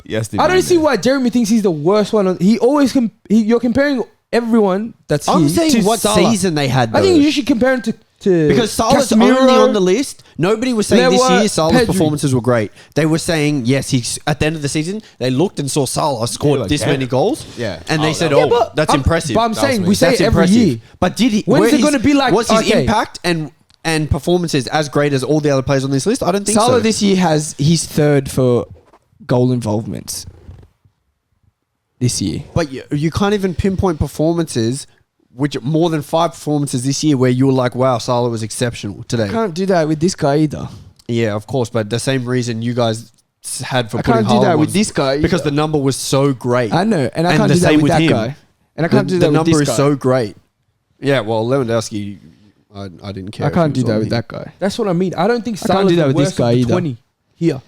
S5: Yes,
S3: I don't see why Jeremy thinks he's the worst one. He always you're comparing everyone that's
S2: I'm
S3: here
S2: saying
S3: to
S2: what
S3: Salah.
S2: season they had.
S3: I think
S2: though.
S3: you should compare him to
S2: Because Salah's
S3: Casemiro.
S2: only on the list. Nobody was saying this
S3: Lewa,
S2: year Salah's
S3: Pedri.
S2: performances were great. They were saying, yes, he's at the end of the season, they looked and saw Salah scored
S5: like,
S2: this
S5: damn.
S2: many goals.
S5: Yeah.
S2: And they
S5: Oh,
S2: said,
S5: that
S2: oh,
S5: was-
S3: but
S2: that's
S3: I'm-
S2: impressive.
S3: But I'm
S5: That
S3: saying
S5: was
S3: we
S5: me.
S3: say
S2: That's
S3: it every
S2: impressive.
S3: year.
S2: But did he?
S3: When
S2: were
S3: is it
S2: his-
S3: gonna be like,
S2: Was his
S3: okay.
S2: impact and performances as great as all the other players on this list? I don't think
S1: Salah
S2: so.
S1: this year has he's third for goal involvements. This year,
S2: But you can't even pinpoint performances, which more than 5 performances this year where you were like, wow, Salah was exceptional today.
S1: can't do that with this guy either.
S2: Yeah, of course. But the same reason you guys had for
S1: I
S2: putting
S1: can't do that
S2: Haaland
S1: with
S2: was
S1: this guy
S2: because
S1: either.
S2: the number was so great.
S1: I know, and I
S2: And
S1: can't
S2: the
S1: do that
S2: same
S1: with
S2: with
S1: that
S2: him.
S1: guy. And I can't do that
S2: the
S1: with
S2: number
S1: this
S2: is
S1: guy.
S2: so great. Yeah, well, Lewandowski, I didn't care.
S1: I
S2: if
S1: can't
S2: he
S1: do
S2: was
S1: that
S2: on
S1: with
S2: here.
S1: that guy.
S3: That's what I mean. I don't think
S1: I can't
S3: Salah's
S1: do that
S3: the
S1: with this
S3: worst
S1: guy
S3: of the
S1: either.
S3: 20 here.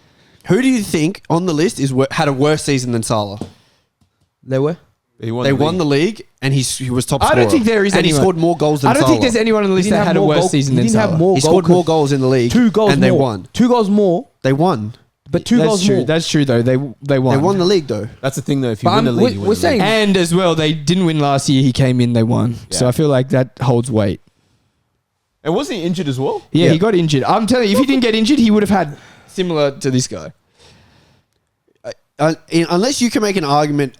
S2: Who do you think on the list had a worse season than Salah?
S3: They were.
S2: They won the league, and he was top
S1: I
S2: scorer.
S1: don't think there is
S2: and
S1: anyone.
S2: he scored more goals than
S1: I don't
S2: Salah.
S1: think there's anyone on the list that had a worse season
S3: He
S1: than
S3: didn't have
S1: Salah.
S3: more
S2: He
S3: goal
S2: scored more
S3: 'cause
S2: goals in the league.
S3: 2 goals
S2: and
S3: more.
S2: they won.
S3: 2 goals more,
S2: They won.
S3: but 2
S1: That's
S3: goals
S1: true.
S3: more.
S1: That's true though. They won.
S2: They won the league though.
S5: That's the thing, though. If you
S3: But
S5: win the
S3: I'm-
S5: league, you win
S3: we're
S5: the
S3: saying-
S5: league.
S1: And as well, they didn't win last year. He came in, they won. So
S5: Yeah.
S1: I feel like that holds weight.
S5: And wasn't he injured as well?
S1: Yeah,
S2: Yeah.
S1: he got injured. I'm telling you, if he didn't get injured, he would have had similar to this guy.
S2: Unless you can make an argument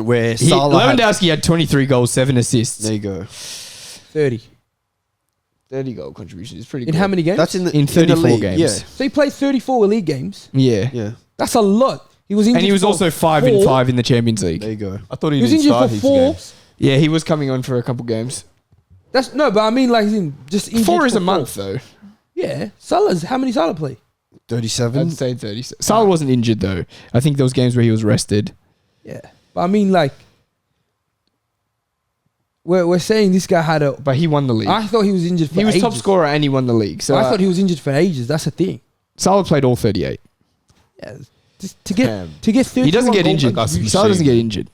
S2: where
S1: He,
S2: Salah had,
S1: Lewandowski had 23 goals, 7 assists.
S2: there you go.
S3: 30.
S1: 30 goal contribution is pretty
S3: In how many games?
S2: That's in the
S1: In 34
S2: league,
S1: games.
S2: Yeah,
S3: So he played 34 league games.
S1: Yeah.
S2: yeah.
S3: That's a lot. He was injured
S1: And he was
S3: for
S1: also 5
S3: 4.
S1: and 5 in the Champions League.
S2: There you go.
S5: I thought he
S3: He was
S5: didn't
S3: injured
S5: start
S3: for
S5: heaps
S3: 4.
S5: of games.
S1: Yeah, he was coming on for a couple games.
S3: That's no, but I mean like he's in just injured
S1: 4 is
S3: for
S1: a month though.
S3: Yeah, Salah's how many Salah play?
S2: 37.
S1: I'd say 30. Salah wasn't injured though. I think those games where he was rested.
S3: Yeah, but I mean like we're saying this guy had a.
S1: But he won the league.
S3: I thought he was injured for
S1: He was
S3: ages.
S1: top scorer and he won the league. So
S3: I thought he was injured for ages. That's the thing.
S1: Salah played all 38.
S3: Yeah, just to get
S5: Damn.
S3: to get 31
S1: He doesn't get
S3: goal
S1: injured.
S3: contributions.
S1: Salah doesn't get injured.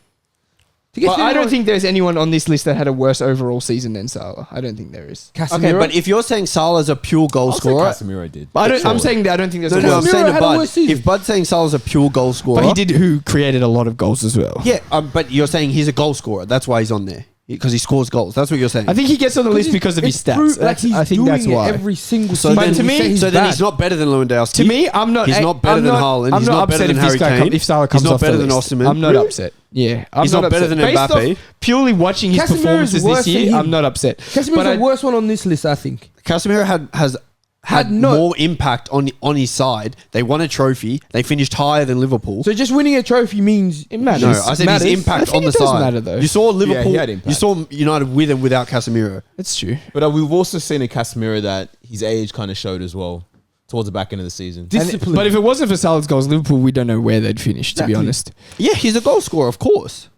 S3: To get
S1: But I don't
S3: 31
S1: think there's anyone on this list that had a worse overall season than Salah. I don't think there is.
S3: Casemiro.
S2: Okay, but if you're saying Salah's a pure goal
S5: I'll say
S2: scorer,
S5: Casemiro did.
S1: But I'm
S5: Surely.
S1: saying that I don't think there's
S2: no,
S1: a
S2: no, I'm
S1: worse.
S3: Casemiro
S2: saying to
S3: had a
S2: Bud.
S3: worse season.
S2: If Bud's saying Salah's a pure goal scorer,
S1: But he did who created a lot of goals as well.
S2: Yeah, but you're saying he's a goal scorer. That's why he's on there because he scores goals. That's what you're saying.
S1: I think he gets on the list because of his
S3: It's
S1: stats.
S3: proved, like
S1: That's-
S3: he's
S1: I think
S3: doing
S1: that's
S3: it
S1: why.
S3: every single
S2: So
S3: season.
S1: But
S2: then,
S1: to me-
S2: so then
S3: bad.
S2: he's not better than Lewandowski.
S1: To me, I'm not.
S2: He's not better
S1: I'm
S2: than
S1: not-
S2: Haaland.
S1: I'm
S2: He's
S1: not
S2: not
S1: upset
S2: better
S1: if
S2: than
S1: this
S2: Harry
S1: guy
S2: Kane.
S1: if Salah
S2: He's
S1: comes
S2: not
S1: off the
S2: better than
S1: list.
S2: Osimhen.
S1: I'm not
S2: Really?
S1: upset. Yeah, I'm
S2: He's not better
S1: upset.
S2: than
S1: Based
S2: Mbappe.
S1: off purely watching his
S3: Casemiro is
S1: performances
S3: worse
S1: this
S3: than
S1: year,
S3: him.
S1: I'm not upset.
S3: Casemiro's
S1: But
S3: the
S1: I-
S3: worst one on this list, I think.
S2: Casemiro has had
S3: no-
S2: more impact on his side. They won a trophy. They finished higher than Liverpool.
S3: So just winning a trophy means
S1: It matters.
S2: No, I said
S3: matters.
S2: his
S1: I
S2: impact
S1: think
S2: on the
S1: it does
S2: side.
S1: matter, though.
S2: You saw Liverpool.
S5: he had impact.
S2: You saw United with and without Casemiro.
S1: That's true.
S5: But we've also seen a Casemiro that his age kind of showed as well towards the back end of the season.
S3: discipline.
S1: But if it wasn't for Salah's goals, Liverpool, we don't know where they'd finish, to be
S3: Exactly.
S1: honest.
S2: Yeah, he's a goal scorer, of course.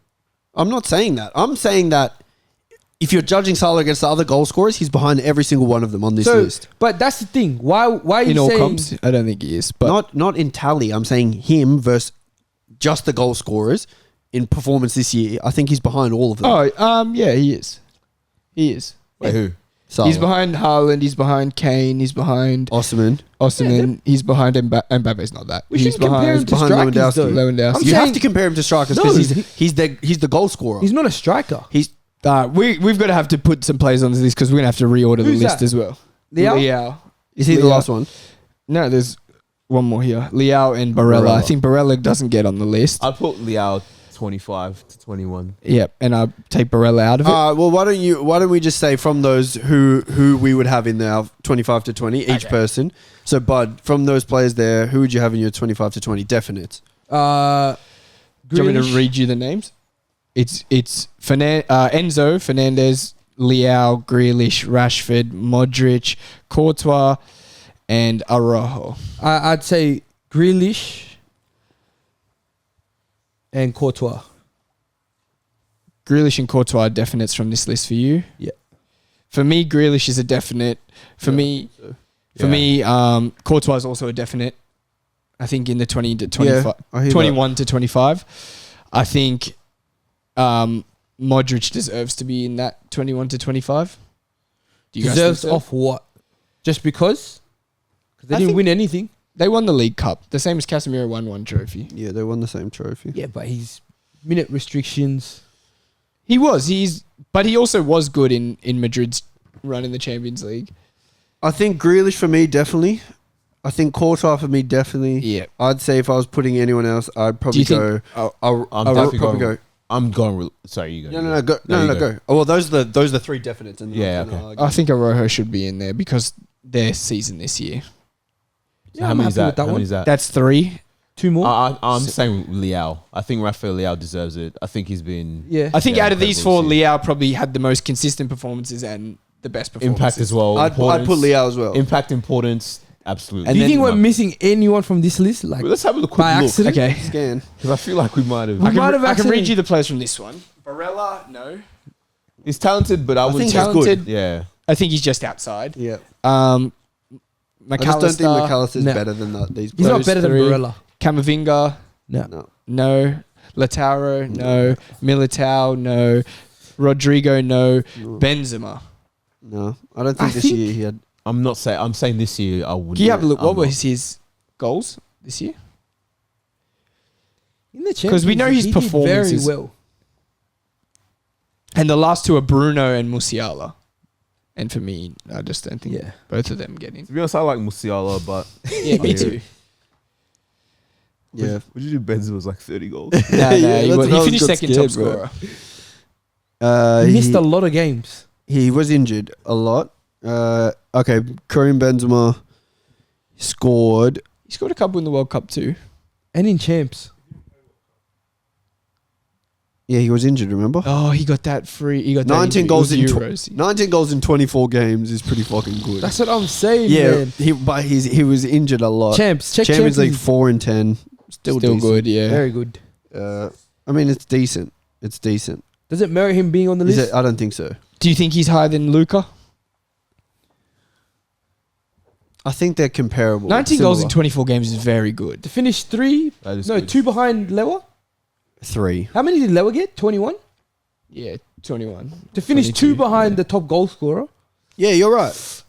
S2: I'm not saying that. I'm saying that if you're judging Salah against the other goal scorers, he's behind every single one of them on this
S3: so,
S2: list.
S3: but that's the thing. Why are you
S1: In all
S3: saying
S1: comps, I don't think he is. But
S2: Not in tally. I'm saying him versus just the goal scorers in performance this year. I think he's behind all of them.
S1: yeah, he is. He is.
S5: Wait, who?
S2: Salah.
S1: He's behind Haaland. He's behind Kane. He's behind
S2: Osimhen.
S1: Osimhen. He's behind Mbappe's not that.
S3: we
S1: he's
S3: shouldn't compare him to
S2: behind
S3: strikers
S2: Lewandowski.
S3: though?
S1: Lewandowski.
S3: I'm
S2: You have
S3: saying-
S2: to compare him to strikers
S3: No,
S2: because
S3: he-
S2: he's the goal scorer.
S3: He's not a striker.
S2: He's
S1: We've got to have to put some players on this list because we're going to have to reorder the
S3: Who's
S1: list
S3: that?
S1: as well.
S3: Liao?
S2: is he the
S1: Liao.
S2: last one?
S1: No, there's one more here. Liao and Barella. I
S2: Barella.
S1: think Barella doesn't get on the list.
S5: I'd put Liao 25 to 21.
S1: Yep, and I'll take Barella out of it.
S2: Well, why don't we just say from those who we would have in there 25 to 20 each person. So Bud, from those players there, who would you have in your 25 to 20 definites?
S1: Do you want me to
S3: Grealish.
S1: read you the names? It's Enzo, Fernandez, Leao, Grealish, Rashford, Modric, Courtois, and Araujo.
S3: I'd say Grealish and Courtois.
S1: Grealish and Courtois are definites from this list for you.
S3: Yeah.
S1: For me, Grealish is a definite. For me, Courtois is also a definite. I think in the 20 to 25,
S2: I hear
S1: 21 to 25. I think Modric deserves to be in that 21 to 25. Do you guys think
S3: Deserves
S1: so?
S3: off what? Just because? Because they
S1: I
S3: didn't
S1: think-
S3: win anything.
S1: They won the League Cup, the same as Casemiro won one trophy.
S2: Yeah, they won the same trophy.
S3: Yeah, but he's minute restrictions.
S1: But he also was good in Madrid's run in the Champions League.
S2: I think Grealish for me, definitely. I think Courtois for me, definitely.
S1: Yeah.
S2: I'd say if I was putting anyone else, I'd probably
S1: Do you
S2: go.
S1: think?
S5: I'm
S2: I'd
S5: definitely
S2: probably
S5: going.
S2: go.
S5: I'm going. Sorry, you go.
S2: No, go.
S5: No,
S2: No,
S5: you
S2: go. Oh, well, those are the three definites. And
S5: Yeah,
S2: and
S5: okay.
S2: I'll argue.
S1: I think Araujo should be in there because their season this year.
S5: So how many is that? How many is that?
S1: That's 3.
S3: 2 more.
S5: I'm saying Leao. I think Rafael Leao deserves it. I think he's been
S3: Yeah.
S1: I think
S5: Yeah,
S1: out of these
S5: incredible
S1: 4,
S5: to see.
S1: Leao probably had the most consistent performances and the best performances.
S5: impact as well.
S2: I'd put
S5: Importance.
S2: Leao as well.
S5: Impact, importance, absolutely.
S1: And
S3: Do you
S1: then-
S3: think we're missing anyone from this list? Like
S5: Let's have a quick
S3: by
S5: look
S3: accident?
S1: Okay.
S2: Scan.
S5: because I feel like we might have.
S3: We might have
S1: I can read
S3: accident-
S1: you the players from this one. Barella, no.
S5: He's talented, but I
S2: think
S5: wouldn't.
S2: he's good.
S1: Talented.
S5: Yeah,
S1: I think he's just outside.
S2: Yeah.
S1: McAllister.
S2: I just don't think McAllister's
S3: No.
S2: better than these
S3: He's
S2: players.
S3: not better than
S1: 3.
S3: Barella.
S1: Camavinga,
S3: No.
S2: No.
S1: no. Lautaro, no. Militao, no. Rodrigo, no.
S2: No.
S1: Benzema.
S2: No. I don't think
S3: I
S2: this
S3: think-
S2: year he had.
S5: I'm not saying. I'm saying this year I wouldn't.
S1: Can you have a look?
S5: I'm
S1: What
S5: not.
S1: was his goals this year?
S3: In the
S1: 'Cause we know
S3: Champions,
S1: his
S3: he did
S1: performances-
S3: very well.
S1: And the last 2 are Bruno and Musiala. And for me, I just don't think
S3: Yeah.
S1: both of them get in.
S5: To be honest, I like Musiala, but
S1: Yeah, me
S5: Yeah.
S1: too.
S2: Yeah.
S5: Would you do Benzema was like 30 goals?
S1: No,
S2: Yeah,
S1: he,
S2: that's what I
S1: he
S2: was
S1: finished
S2: got
S1: second top
S2: scared, bro.
S1: scorer.
S3: He missed a lot of games.
S2: He was injured a lot. Okay, Karim Benzema scored.
S1: He scored a couple in the World Cup too.
S3: And in champs.
S2: Yeah, he was injured. Remember,
S1: Oh, he got that free. He got that
S2: 19
S1: injury.
S2: goals
S1: It
S2: in
S1: was
S2: tw-
S1: Euros.
S2: 19 goals in 24 games is pretty fucking good.
S3: That's what I'm saying,
S2: yeah,
S3: man.
S2: but he was injured a lot.
S3: Champs. Check
S2: Champions League
S3: Champions.
S2: 4 and 10, still decent.
S1: good. Yeah.
S3: Very good.
S2: I mean, it's decent. It's decent.
S3: Does it merit him being on the
S2: Is
S3: list?
S2: it? I don't think so.
S1: Do you think he's higher than Luca?
S2: I think they're comparable.
S1: 19 goals in
S2: Similar.
S1: 24 games is very good.
S3: To finish 3,
S5: That is
S3: no,
S5: good.
S3: 2 behind Lewa.
S2: 3.
S3: How many did Lewa get? 21.
S1: Yeah, 21.
S3: To finish
S1: 22,
S3: 2 behind
S1: yeah.
S3: the top goal scorer.
S2: Yeah, you're right.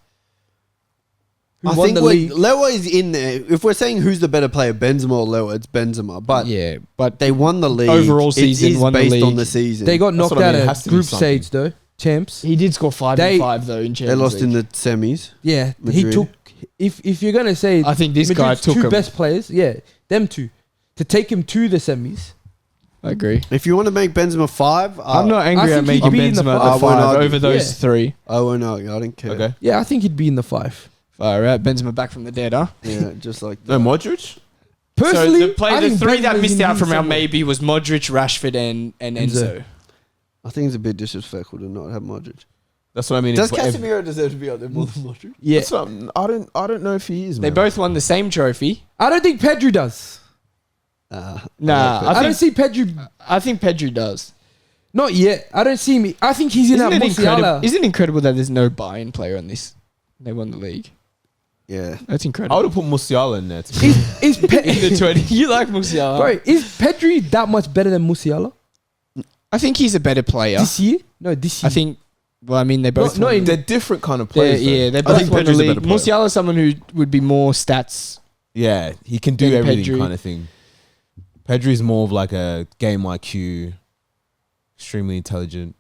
S3: Who
S2: I
S3: won
S2: think
S3: the league.
S2: Lewa is in there. If we're saying who's the better player, Benzema or Lewa, it's Benzema. But
S1: Yeah, but
S2: they won the league.
S1: Overall
S2: It
S1: season,
S2: is
S1: won the
S2: based on
S1: league.
S2: the season.
S3: They got
S5: That's
S3: knocked
S5: what I
S3: out
S5: mean, it
S3: at
S5: has to be
S3: group
S5: something.
S3: stage though. Champs.
S1: he did score 5
S3: They-
S1: and 5 though in Champions
S2: They lost in
S1: League.
S2: the semis.
S3: Yeah, he
S2: Madrid.
S3: took. If you're gonna say,
S1: I think this guy
S3: Madrid's
S1: took
S3: 2
S1: him.
S3: best players. Yeah, them 2 to take him to the semis.
S1: I agree.
S2: If you want to make Benzema 5,
S1: I'm not angry
S3: I
S1: at
S3: think he'd
S1: making
S3: be in the
S1: Benzema
S3: five.
S1: the
S2: I won't
S1: 5
S2: argue.
S1: over those
S3: Yeah.
S1: 3.
S2: I won't argue. I don't care.
S5: Okay.
S3: Yeah, I think he'd be in the 5.
S1: All right, Benzema back from the dead, huh?
S2: Yeah, just like
S5: No,
S2: that.
S5: Modric.
S3: Personally,
S1: so the
S3: I think
S1: 3 that
S3: Benzema's
S1: missed
S3: in
S1: out
S3: here
S1: from our
S3: somewhere.
S1: maybe was Modric, Rashford, and Enzo.
S2: I think it's a bit disrespectful to not have Modric.
S5: That's what I mean.
S2: Does
S5: If- if-
S2: Casemiro deserve to be out there more than Modric?
S3: Yeah,
S5: That's what I don't know if he is.
S1: They
S5: Man.
S1: both won the same trophy.
S3: I don't think Pedri does.
S1: Nah,
S3: I don't see Pedri.
S1: I think Pedri does.
S3: Not yet. I don't see me. I think he's in that Musiala.
S1: Isn't it incredible that there's no buy-in player on this? They won the league.
S2: Yeah.
S1: That's
S5: I
S1: incredible.
S5: would have put Musiala in there. To be
S3: Is
S1: In the
S3: Pe-
S1: 20. You like Musiala?
S3: Bro, is Pedri that much better than Musiala
S1: I think he's a better player.
S3: this year? No, this year.
S1: I think. Well, I mean, they both.
S3: Not
S1: won-
S3: in-
S5: They're different kind of
S1: they're-
S5: players. though.
S1: yeah, they
S5: I
S1: both
S5: think
S1: won the
S5: Pedri's a
S1: league.
S5: better player.
S1: Musiala is someone who would be more stats.
S5: Yeah, he can do
S1: Then
S5: everything
S1: Pedri.
S5: kind of thing. Pedri's more of like a game IQ, extremely intelligent.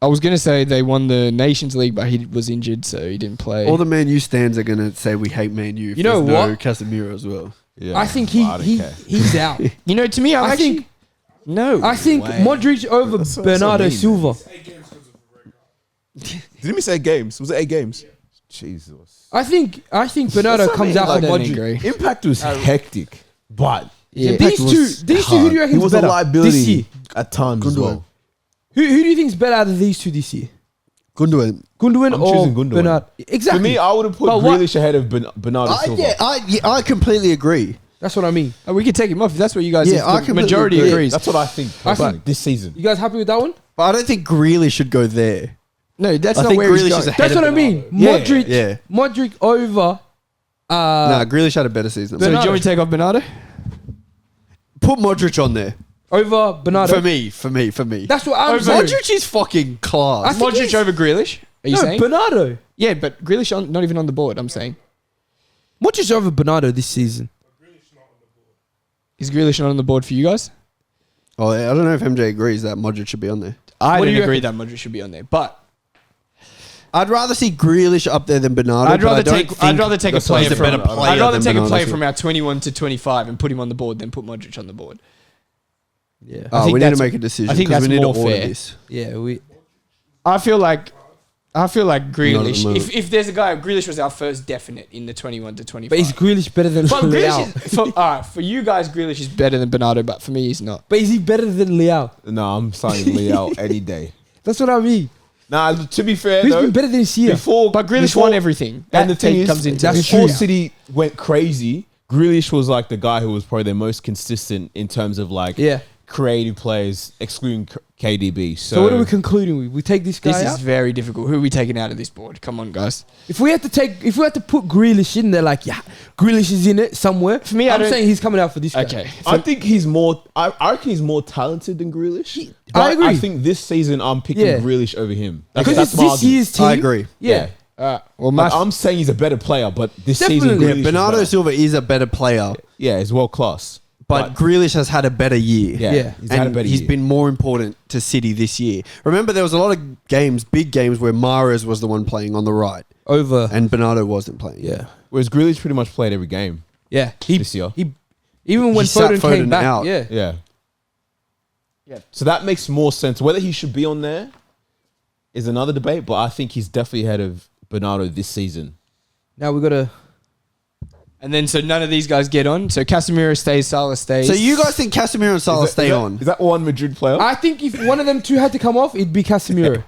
S1: I was gonna say they won the Nations League, but he was injured, so he didn't play.
S2: All the Man U stands are going to say we hate Man U. If
S3: You know
S2: there's no
S3: what?
S2: Casemiro as well.
S5: Yeah,
S3: I think
S5: I don't care.
S3: he's out.
S1: you know, to me,
S3: I think
S1: no.
S3: I think
S5: way.
S3: Modric over
S5: That's what
S3: Bernardo
S5: I mean,
S3: Silva.
S4: 8 games because of a red card.
S5: Didn't we say games? Was it 8 games? Jesus.
S3: I think Bernardo
S5: That's what I
S3: comes
S5: mean,
S3: out
S5: like,
S3: for
S1: I don't
S3: Modric.
S1: agree.
S5: Impact was hectic, but
S1: Yeah.
S3: These two, who do you reckon
S5: he was
S3: better
S5: a liability
S3: this year?
S5: at times as
S2: Good
S5: well.
S2: one.
S3: Who do you think is better out of these 2 this year?
S2: Gundogan.
S3: Gundogan
S5: I'm
S3: or
S5: choosing Gundogan.
S3: Bernard. Exactly.
S5: For me, I would have put
S3: But what-
S5: Grealish ahead of Bernardo Silva.
S2: I completely agree.
S3: That's what I mean.
S1: We could take him off if that's what you guys.
S2: Yeah,
S1: think.
S2: I
S1: The
S2: completely
S1: majority
S2: agree.
S1: agrees.
S5: That's what I think personally, this season.
S3: You guys happy with that one?
S2: But I don't think Grealish should go there.
S1: No, that's
S2: I
S1: not
S2: think
S1: where he's
S2: Grealish
S1: going.
S2: is ahead
S3: That's
S2: of
S3: what I mean.
S2: Bernardo.
S3: Modric.
S2: Yeah.
S3: Modric over.
S2: Nah, Grealish had a better season.
S1: So do you
S3: Bernardo.
S1: want me to take off Bernardo?
S2: Put Modric on there.
S3: Over Bernardo.
S2: For me.
S3: That's what I'm saying.
S2: Modric is fucking class.
S3: I think
S1: Modric
S3: he's-
S1: over Grealish? Are you
S3: No,
S1: saying?
S3: Bernardo.
S1: Yeah, but Grealish not even on the board. I'm saying.
S3: Modric over Bernardo this season.
S1: Is Grealish not on the board for you guys?
S2: Oh, I don't know if MJ agrees that Modric should be on there.
S1: I
S3: What do
S1: don't
S3: you
S1: agree that Modric should be on there, but
S2: I'd rather see Grealish up there than Bernardo.
S1: I'd
S2: but I
S1: rather
S2: don't
S1: take
S2: think
S1: a
S2: he's
S1: player
S2: a better
S1: from
S2: player
S1: I'd rather
S2: than
S1: take a
S2: Bernardo
S1: player
S2: Silva.
S1: from our 21 to 25 and put him on the board than put Modric on the board.
S3: Yeah.
S1: I think
S2: we need to
S1: that's-
S2: make a decision.
S1: I think
S2: 'cause we
S1: that's
S2: need to
S1: more
S2: order
S1: fair.
S2: this.
S3: Yeah, we.
S1: I feel like
S2: Not at the
S1: Grealish.
S2: moment.
S1: If there's a guy, Grealish was our first definite in the 21 to 25.
S3: But is Grealish better than
S1: But
S3: Leao?
S1: Grealish is, for you guys, Grealish is better than Bernardo, but for me, he's not.
S3: But is he better than Leao?
S5: No, I'm signing Leao any day.
S3: That's what I mean.
S5: Nah, to be fair,
S3: Who's
S5: though,
S3: been better this year?
S5: before,
S1: But Grealish
S5: before-
S1: won everything.
S5: And the
S1: That
S5: thing is,
S1: comes into
S3: that's
S1: it.
S5: before
S3: true.
S5: City went crazy, Grealish was like the guy who was probably their most consistent in terms of like
S3: Yeah.
S5: creative players, excluding KDB.
S3: So what are we concluding with? We take this guy
S1: This is
S3: out.
S1: very difficult. Who are we taking out of this board? Come on, guys.
S3: If we had to put Grealish in there, like yeah, Grealish is in it somewhere.
S1: For me, I
S3: I'm
S1: don't-
S3: saying he's coming out for this guy.
S1: Okay.
S5: I think he's more. I reckon he's more talented than Grealish. But
S3: I agree.
S5: I think this season I'm picking
S3: Yeah.
S5: Grealish over him.
S3: Because
S5: That's
S3: it's
S5: my
S3: this
S5: argument.
S3: year's team.
S2: I agree.
S3: Yeah.
S1: Well,
S5: Like, I'm saying he's a better player, but this season
S3: Definitely.
S5: Grealish
S2: Yeah,
S5: is
S2: Bernardo
S5: better.
S2: Silva is a better player,
S5: Yeah, he's world class.
S2: but Grealish has had a better year.
S5: Yeah, he's had a
S2: And
S5: better
S2: he's
S5: year.
S2: been more important to City this year. Remember, there was a lot of games, big games, where Mahrez was the one playing on the right
S3: Over.
S2: and Bernardo wasn't playing.
S3: Yeah.
S5: Whereas Grealish pretty much played every game
S3: Yeah.
S5: this year.
S3: He even when
S2: He sat
S3: Foden came
S2: Foden
S3: back.
S2: out.
S3: Yeah.
S5: Yeah.
S1: Yeah.
S5: So that makes more sense. Whether he should be on there is another debate, but I think he's definitely ahead of Bernardo this season.
S3: Now we gotta.
S1: And then so none of these guys get on. So Casemiro stays, Salah stays.
S2: So you guys think Casemiro and Salah stay on?
S5: Is that one Madrid player?
S3: I think if one of them two had to come off, it'd be Casemiro.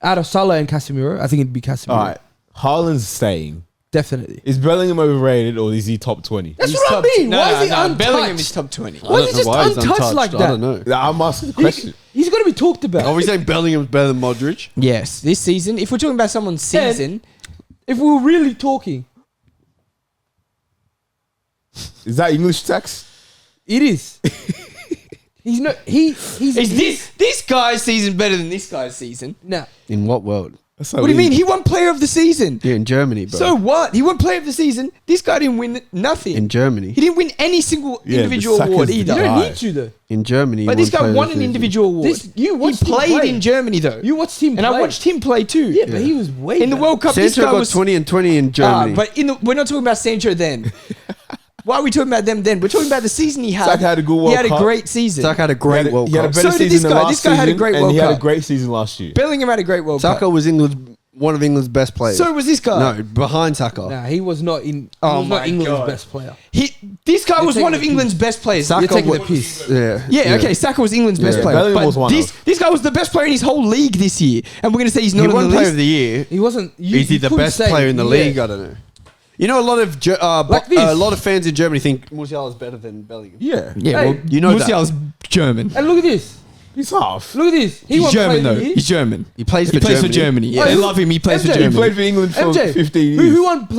S3: Out of Salah and Casemiro, I think it'd be Casemiro.
S5: All right. Haaland's staying.
S3: Definitely.
S5: Is Bellingham overrated or is he top 20?
S3: That's
S1: He's
S3: what
S1: top-
S3: I mean.
S1: No,
S3: Why is he
S1: no,
S3: untouched?
S1: Bellingham is top 20.
S3: Why is he just
S2: why he's
S3: untouched like
S2: I
S3: that?
S2: don't know.
S5: I'm asking the question.
S3: He's got to be talked about.
S2: Are we saying Bellingham's better than Modric?
S1: Yes, this season. If we're talking about someone's season,
S3: If we were really talking,
S5: Is that English tax?
S3: it is. He's not. He's
S1: is this guy's season better than this guy's season?
S3: Nah.
S2: In what world?
S5: That's
S1: What do you mean? He won Player of the Season.
S2: Yeah, in Germany, bro.
S1: So what? He won Player of the Season. This guy didn't win nothing.
S2: in Germany.
S1: He didn't win any single
S5: Yeah, but
S1: individual
S5: Saka's
S1: award
S5: the
S1: either.
S3: You don't
S5: Right.
S3: need to though.
S2: In Germany.
S1: But
S2: he
S1: this guy
S2: Player of
S1: won
S2: the
S1: an
S2: Season.
S1: individual award.
S3: You
S1: He
S3: watched him
S1: played
S3: play.
S1: in Germany though.
S3: You watched him
S1: and
S3: play.
S1: I watched him play too.
S3: Yeah, but he was way
S1: in the
S3: better.
S1: World Cup. This
S2: Sancho
S1: guy
S2: got
S1: was
S2: 20 and 20 in Germany.
S1: But we're not talking about Sancho then. Why are we talking about them then? We're talking about the season he had.
S5: Saka had a good
S1: He
S5: World
S1: had a
S5: Cup.
S1: great season.
S2: Saka had a great World
S5: He had a
S2: Cup.
S5: better
S1: So did
S5: season
S1: this
S5: than
S1: guy.
S5: last
S1: This guy had a
S5: season,
S1: great
S5: and
S1: World
S5: he had a
S1: Cup.
S5: great season last year.
S1: Bellingham had a great World
S2: Saka
S1: Cup.
S2: was one of England's best players.
S1: So was this guy.
S2: No, behind Saka.
S3: Nah, he was not in. He
S1: Oh
S3: was
S1: my
S3: not England's
S1: God.
S3: best player.
S1: This guy
S3: You're
S1: was
S3: taking
S1: one of
S3: the
S1: England's best players.
S3: You're taking the
S2: was-
S3: piss.
S1: Yeah, okay. Saka was England's best
S2: Yeah.
S1: player.
S5: Bellingham
S1: But
S5: was one
S1: this guy was the best player in his whole league this year, and we're going to say he's not
S2: He
S1: on
S2: won
S1: the
S2: Player
S1: list.
S2: of the Year.
S3: He wasn't. You,
S2: Is he
S3: you
S2: the
S3: couldn't
S2: best
S3: say-
S2: player in the
S3: yeah.
S2: league? I don't know. You know, a lot of
S3: Like this.
S2: a lot of fans in Germany think Musiala is better than Bellingham.
S5: Yeah.
S1: Yeah,
S3: Hey,
S1: well,
S2: you know that.
S1: Musiala's German.
S3: And look at this.
S5: He's half.
S3: Look at this. He
S1: He's
S3: won
S1: German
S3: Player of
S1: though.
S3: the Year.
S1: He's German.
S2: He plays
S1: He
S2: for
S1: plays
S2: Germany.
S1: for Germany.
S3: Yeah.
S1: They love him. He plays for
S3: MJ.
S5: He
S1: Germany.
S5: played for England for
S3: MJ,
S5: 15 years.
S3: who won for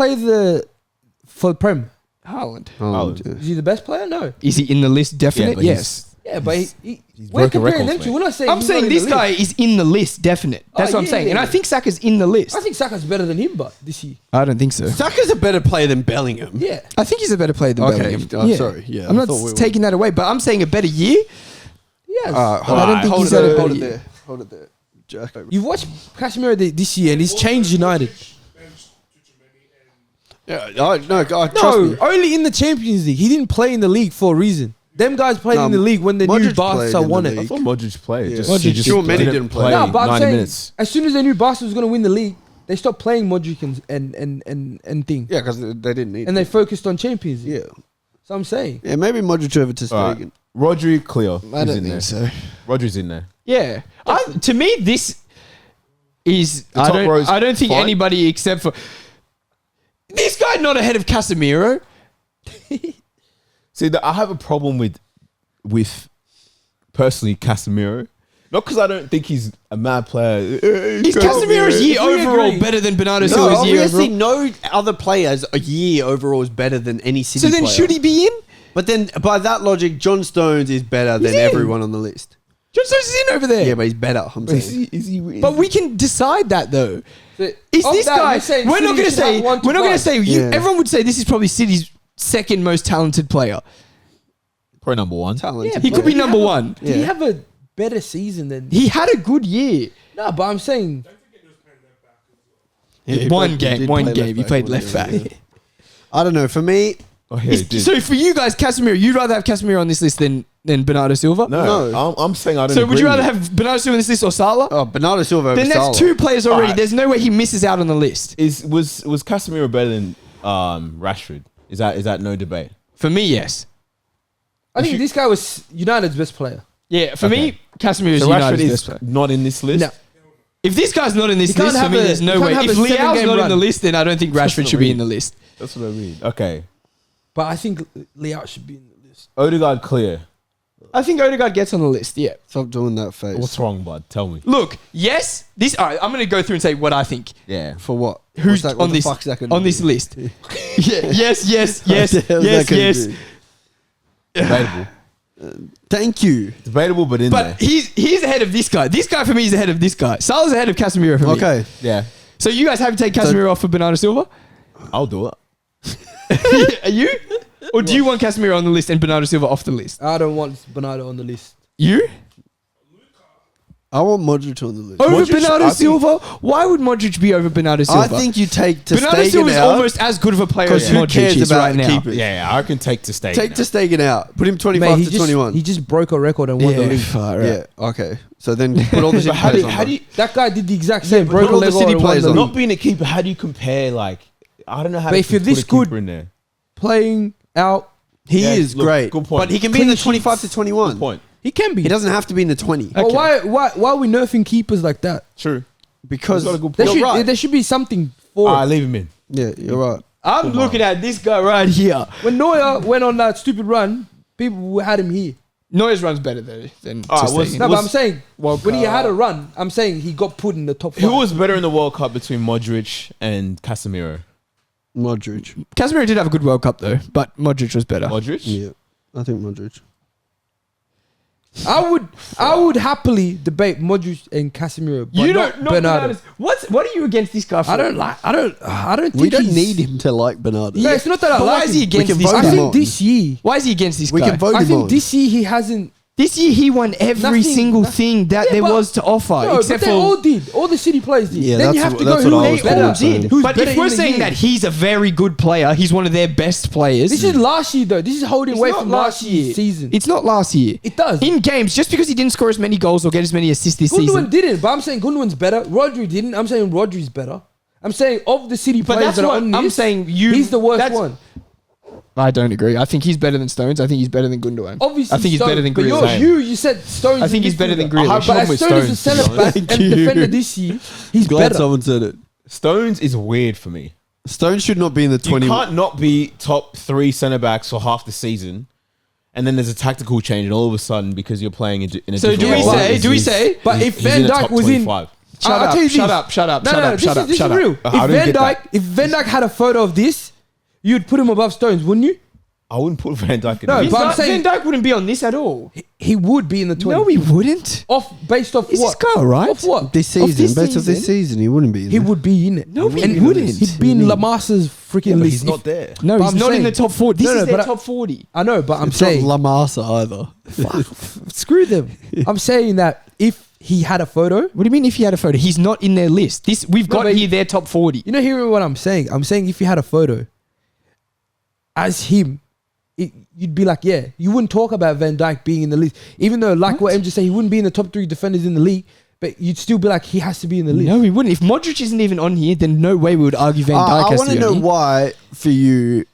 S3: the Prem?
S1: Haaland.
S2: Oh,
S5: Haaland.
S3: Is he the best player? No.
S1: Is he in the list? Definite.
S5: but
S1: yes.
S3: Yeah, but
S5: he's
S3: we're
S5: broken
S3: comparing them
S5: records,
S3: to.
S5: mate.
S3: We're not saying.
S1: I'm
S3: he's
S1: saying
S3: not in
S1: this
S3: the
S1: guy
S3: list.
S1: is in the list. Definite. That's
S3: Oh,
S1: what I'm
S3: yeah,
S1: saying.
S3: yeah,
S1: And I
S3: yeah.
S1: think Saka's in the list.
S3: I think Saka's better than him, but this year.
S1: I don't think so.
S2: Saka's a better player than Bellingham.
S3: Yeah.
S1: I think he's a better player than
S2: Okay,
S1: Bellingham.
S2: sorry, yeah,
S1: I'm
S2: I
S1: not
S2: thought we were-
S1: taking that away, but I'm saying a better year.
S3: Yes.
S1: I don't think he's had a better
S2: hold it
S1: year.
S2: there. Hold it there. Jack.
S3: You've watched Casemiro this year, and he's changed United.
S2: Yeah, trust
S3: No,
S2: me.
S3: only in the Champions League. He didn't play in the league for a reason. Them guys played
S2: No,
S3: in the league when they knew
S2: Modric
S3: Barca
S2: played in
S3: won
S2: the
S3: it.
S5: I
S2: league.
S5: thought Modric played.
S2: Yeah.
S5: Just,
S2: Modric
S5: he just
S2: Sure, many didn't play.
S3: No, but I'm
S5: 90
S3: saying,
S5: minutes.
S3: as soon as they knew Barca was going to win the league, they stopped playing Modric and thing.
S2: Yeah, because they didn't need
S3: And
S2: it.
S3: they focused on Champions League.
S2: Yeah.
S3: So I'm saying.
S2: Yeah, maybe Modric over to
S5: All right.
S2: Stegen.
S5: Rodri clear.
S1: I
S5: He's
S1: don't
S5: in
S1: think
S5: there.
S1: so.
S5: Rodri's in there.
S1: Yeah. To me, this is.
S5: The top row's
S1: I don't think
S5: fine.
S1: anybody except for. This guy not ahead of Casemiro.
S5: See, I have a problem with personally Casemiro. Not because I don't think he's a mad player.
S1: Is Casemiro's year overall better than Bernardo
S2: No,
S1: Silva's year
S2: obviously,
S1: overall?
S2: no other player's a year overall is better than any City
S1: So then,
S2: player.
S1: should he be in?
S2: But then, by that logic, John Stones is better than
S1: in.
S2: everyone on the list.
S1: John Stones is in over there.
S2: Yeah, but he's better. I'm saying.
S5: Is he
S1: But we can decide that though. Is
S3: Of
S1: this
S3: that,
S1: guy?
S3: you're saying
S1: We're not
S3: City
S1: going to
S3: should
S1: say.
S3: have 1 to
S1: We're not going to
S3: 5.
S1: say.
S2: Yeah.
S1: Everyone would say this is probably City's second most talented player.
S5: probably number one.
S2: Talented.
S3: Yeah,
S1: He
S3: but
S1: could be
S3: he
S1: number
S3: have a-
S1: one.
S3: Did he
S2: Yeah.
S3: have a better season than?
S1: He had a good year.
S3: No, but I'm saying
S2: Yeah, he
S1: One
S2: played- he did
S1: game.
S2: play
S1: He
S2: back
S1: played
S2: one
S1: left
S2: game,
S1: back.
S2: yeah. I don't know. For me,
S5: Oh, yeah, he did.
S1: So for you guys, Casemiro, you'd rather have Casemiro on this list than Bernardo Silva?
S5: no,
S2: No.
S5: I'm saying I don't.
S1: So would you
S5: agree
S1: rather
S5: with
S1: have Bernardo Silva on this list or Salah?
S2: oh, Bernardo Silva over
S1: Then that's
S2: Salah.
S1: two players already.
S5: Alright.
S1: There's no way he misses out on the list.
S5: it. Was Casemiro better than Rashford? Is that no debate?
S1: For me, yes.
S3: I think this guy was United's best player.
S1: Yeah, for
S5: Okay.
S1: me, Casemiro is
S5: So Rashford
S1: United's
S5: is
S1: best player.
S5: not in this list.
S3: No.
S1: If this guy's not in this
S3: He can't
S1: list, for
S3: have
S1: me,
S3: a-
S1: there's
S3: he
S1: no
S3: can't
S1: way.
S3: have
S1: If
S3: a
S1: Leao's
S3: 7-game
S1: not in
S3: run.
S1: the list, then I don't think Rashford should be in the list.
S5: That's what I mean. Okay,
S3: But I think Leao should be in the list.
S5: Odegaard clear.
S1: I think Odegaard gets on the list, yeah.
S2: Stop doing that face.
S5: What's wrong, bud? Tell me.
S1: Look, yes, this. All right, I'm going to go through and say what I think.
S5: Yeah.
S2: For what?
S1: Who's
S2: What's that, what
S1: on
S2: the
S1: this
S2: fuck's that gonna
S1: on
S2: do?
S1: this list? Yeah, yes, yes,
S2: What
S1: yes,
S2: the hell's
S1: yes,
S2: that gonna
S1: yes.
S2: do?
S5: Debatable.
S2: Thank you.
S5: Debatable, but in there.
S1: But he's ahead of this guy. This guy for me is ahead of this guy. Salah's ahead of Casemiro for me.
S2: Okay.
S5: Yeah,
S1: So you guys have to take Casemiro off for Bernardo Silva?
S5: I'll do it.
S1: Are you? Or do you want Casemiro on the list and Bernardo Silva off the list?
S3: I don't want Bernardo on the list.
S1: You?
S2: I want Modric on the list.
S1: Over
S5: Modric,
S1: Bernardo
S5: I think-
S1: Silva? Why would Modric be over Bernardo Silva?
S2: I think you take to
S1: Bernardo Silva is
S2: out.
S1: almost as good of a player
S2: 'Cause
S1: as
S2: who
S1: Modric
S2: cares
S1: is
S2: about
S1: right now.
S2: keepers?
S5: Yeah, I can take to stay.
S2: Take to Stegen out. Put him
S3: Mate,
S2: 25
S3: he
S2: to
S3: just,
S2: 21.
S3: he just broke a record and won the league.
S1: far out.
S2: Yeah. Okay. So then put all the
S5: But
S2: shit
S5: how do
S2: players on.
S5: you
S3: That guy did the exact same.
S2: but
S3: broke a
S2: all the
S3: record
S2: City
S3: and won
S2: players
S3: the
S2: on.
S3: league.
S5: not being a keeper? How do you compare? Like, I don't know how.
S3: But
S5: to
S3: if you're
S5: put
S3: this
S5: a keeper
S3: good-
S5: in there.
S3: Playing out,
S2: He
S5: Yeah,
S2: is
S5: look,
S2: great.
S5: good point.
S2: But he can be in the
S3: Clean
S2: 25 to
S3: sheets.
S2: 21.
S5: Good point.
S3: he can be.
S2: He doesn't have to be in the 20.
S3: But
S1: Okay.
S3: why are we nerfing keepers like that?
S5: True.
S2: Because
S5: He's got a good
S3: There
S5: point.
S2: you're
S3: should,
S2: right.
S3: there should be something for
S5: All right,
S3: it.
S5: leave him in.
S2: Yeah, you're right.
S1: I'm looking at this guy right here.
S3: When Neuer went on that stupid run, people had him here.
S1: Neuer's run's better than
S5: All right,
S1: Ter
S5: was-
S1: Stegen.
S3: No, but
S5: Was-
S3: I'm saying
S1: World
S3: when he
S1: Cup.
S3: had a run, I'm saying he got put in the top 5.
S5: Who was better in the World Cup between Modric and Casemiro?
S2: Modric.
S1: Casemiro did have a good World Cup though, but Modric was better.
S5: Modric.
S2: Yeah. I think Modric.
S3: I would happily debate Modric and Casemiro. But
S1: You
S3: not
S1: don't know
S3: Bernardo.
S1: What are you against this guy for?
S3: I don't think
S2: We don't
S3: he's-
S2: need him to like Bernardo.
S3: No, it's not that I
S1: But
S3: like
S1: why is he
S3: him.
S1: against
S2: We can
S1: this
S2: vote
S3: I
S1: guy?
S2: him
S3: think
S2: on.
S3: this year,
S1: Why is he against this
S2: We
S1: guy?
S2: can vote
S3: I
S2: him
S3: think
S2: on.
S3: this year he hasn't.
S1: This year he won every
S3: Nothing-
S1: single
S3: no-
S1: thing that
S3: Yeah,
S1: there
S3: but-
S1: was to offer,
S3: No,
S1: except
S3: but they
S1: for
S3: all did. All the City players did.
S2: Yeah,
S3: then you
S2: that's
S3: have to
S2: what-
S3: go
S2: that's
S3: who
S2: what I
S1: they
S2: was
S3: better.
S1: all did.
S3: Who's
S1: But
S3: better
S1: if we're
S3: in the
S1: saying
S3: game?
S1: that he's a very good player, he's one of their best players.
S3: This is last year though. This is holding
S1: It's
S3: away
S1: not
S3: from last year's season.
S1: It's not last year.
S3: It does.
S1: In games, just because he didn't score as many goals or get as many assists this
S3: Gundogan
S1: season.
S3: didn't, but I'm saying Gundogan's better. Rodri didn't. I'm saying Rodri's better. I'm saying of the City
S1: But
S3: players
S1: that's
S3: that are
S1: what
S3: on this,
S1: I'm saying.
S3: he's the worst one.
S1: I don't agree. I think he's better than Stones. I think he's better than Gundogan.
S3: Obviously,
S1: I think he's better than
S3: But
S1: Grealish.
S3: you said Stones.
S1: I think
S3: is
S1: he's better than
S3: midfielder.
S1: Grealish.
S5: I have
S3: But
S5: problem
S3: as
S5: with
S3: Stones is a
S5: Stones,
S3: centre
S5: to be
S3: back
S2: Thank
S3: and
S2: you.
S3: defender this year, he's
S2: Glad
S3: better.
S2: someone said it.
S5: Stones is weird for me.
S2: Stone should not be in the 20.
S5: You can't not be top 3 centre backs for half the season, and then there's a tactical change, and all of a sudden, because you're playing in a
S1: So
S5: different
S1: do we
S5: role,
S1: say? Do we say?
S3: But if
S5: he's
S3: Van
S5: in the
S3: Dijk
S5: top
S3: was in,
S5: 25.
S1: Shut
S3: I'll
S1: up!
S3: tell you
S1: Shut
S3: this.
S1: up! Shut up!
S3: No,
S1: Shut
S3: no,
S1: up!
S3: this
S1: Shut
S3: is
S1: up!
S3: this
S1: Shut
S3: is
S1: up!
S3: real.
S5: I don't get
S3: If Van Dijk had a photo of this, you'd put him above Stones, wouldn't you?
S5: I wouldn't put Van Dijk in
S3: No,
S5: there.
S3: but I'm saying-
S1: Van Dijk wouldn't be on this at all.
S3: He would be in the 20.
S1: No, he wouldn't.
S3: Based off
S1: Is
S3: what?
S1: this guy alright?
S3: Off what?
S2: This
S1: Of
S2: season,
S1: this
S2: best of this
S1: season?
S2: season, he wouldn't be in
S3: He
S2: there.
S3: would be in it.
S1: No, he
S3: And
S1: wouldn't.
S3: He'd be in Lamassa's freaking
S5: Yeah, but
S3: list.
S5: he's not there.
S1: No,
S3: But
S1: he's
S3: I'm
S1: not in
S3: saying-
S1: the top 40. This
S3: No, no,
S1: is their
S3: but I-
S1: top 40.
S3: I know, but I'm
S2: It's not
S3: saying
S2: La Masa either.
S3: screw them. I'm saying that if he had a photo,
S1: What do you mean if he had a photo? He's not in their list. We've
S3: No,
S1: got
S3: but-
S1: here their top 40.
S3: you know, hearing what I'm saying. I'm saying if you had a photo as him, you'd be like, yeah, you wouldn't talk about Van Dijk being in the list, even though, like what MJ said, he wouldn't be in the top 3 defenders in the league. But you'd still be like, he has to be in the list.
S1: No, he wouldn't. If Modric isn't even on here, then no way we would argue Van Dijk
S2: I
S1: has
S2: want
S1: to
S2: to
S1: be on
S2: know
S1: here.
S2: why, for you,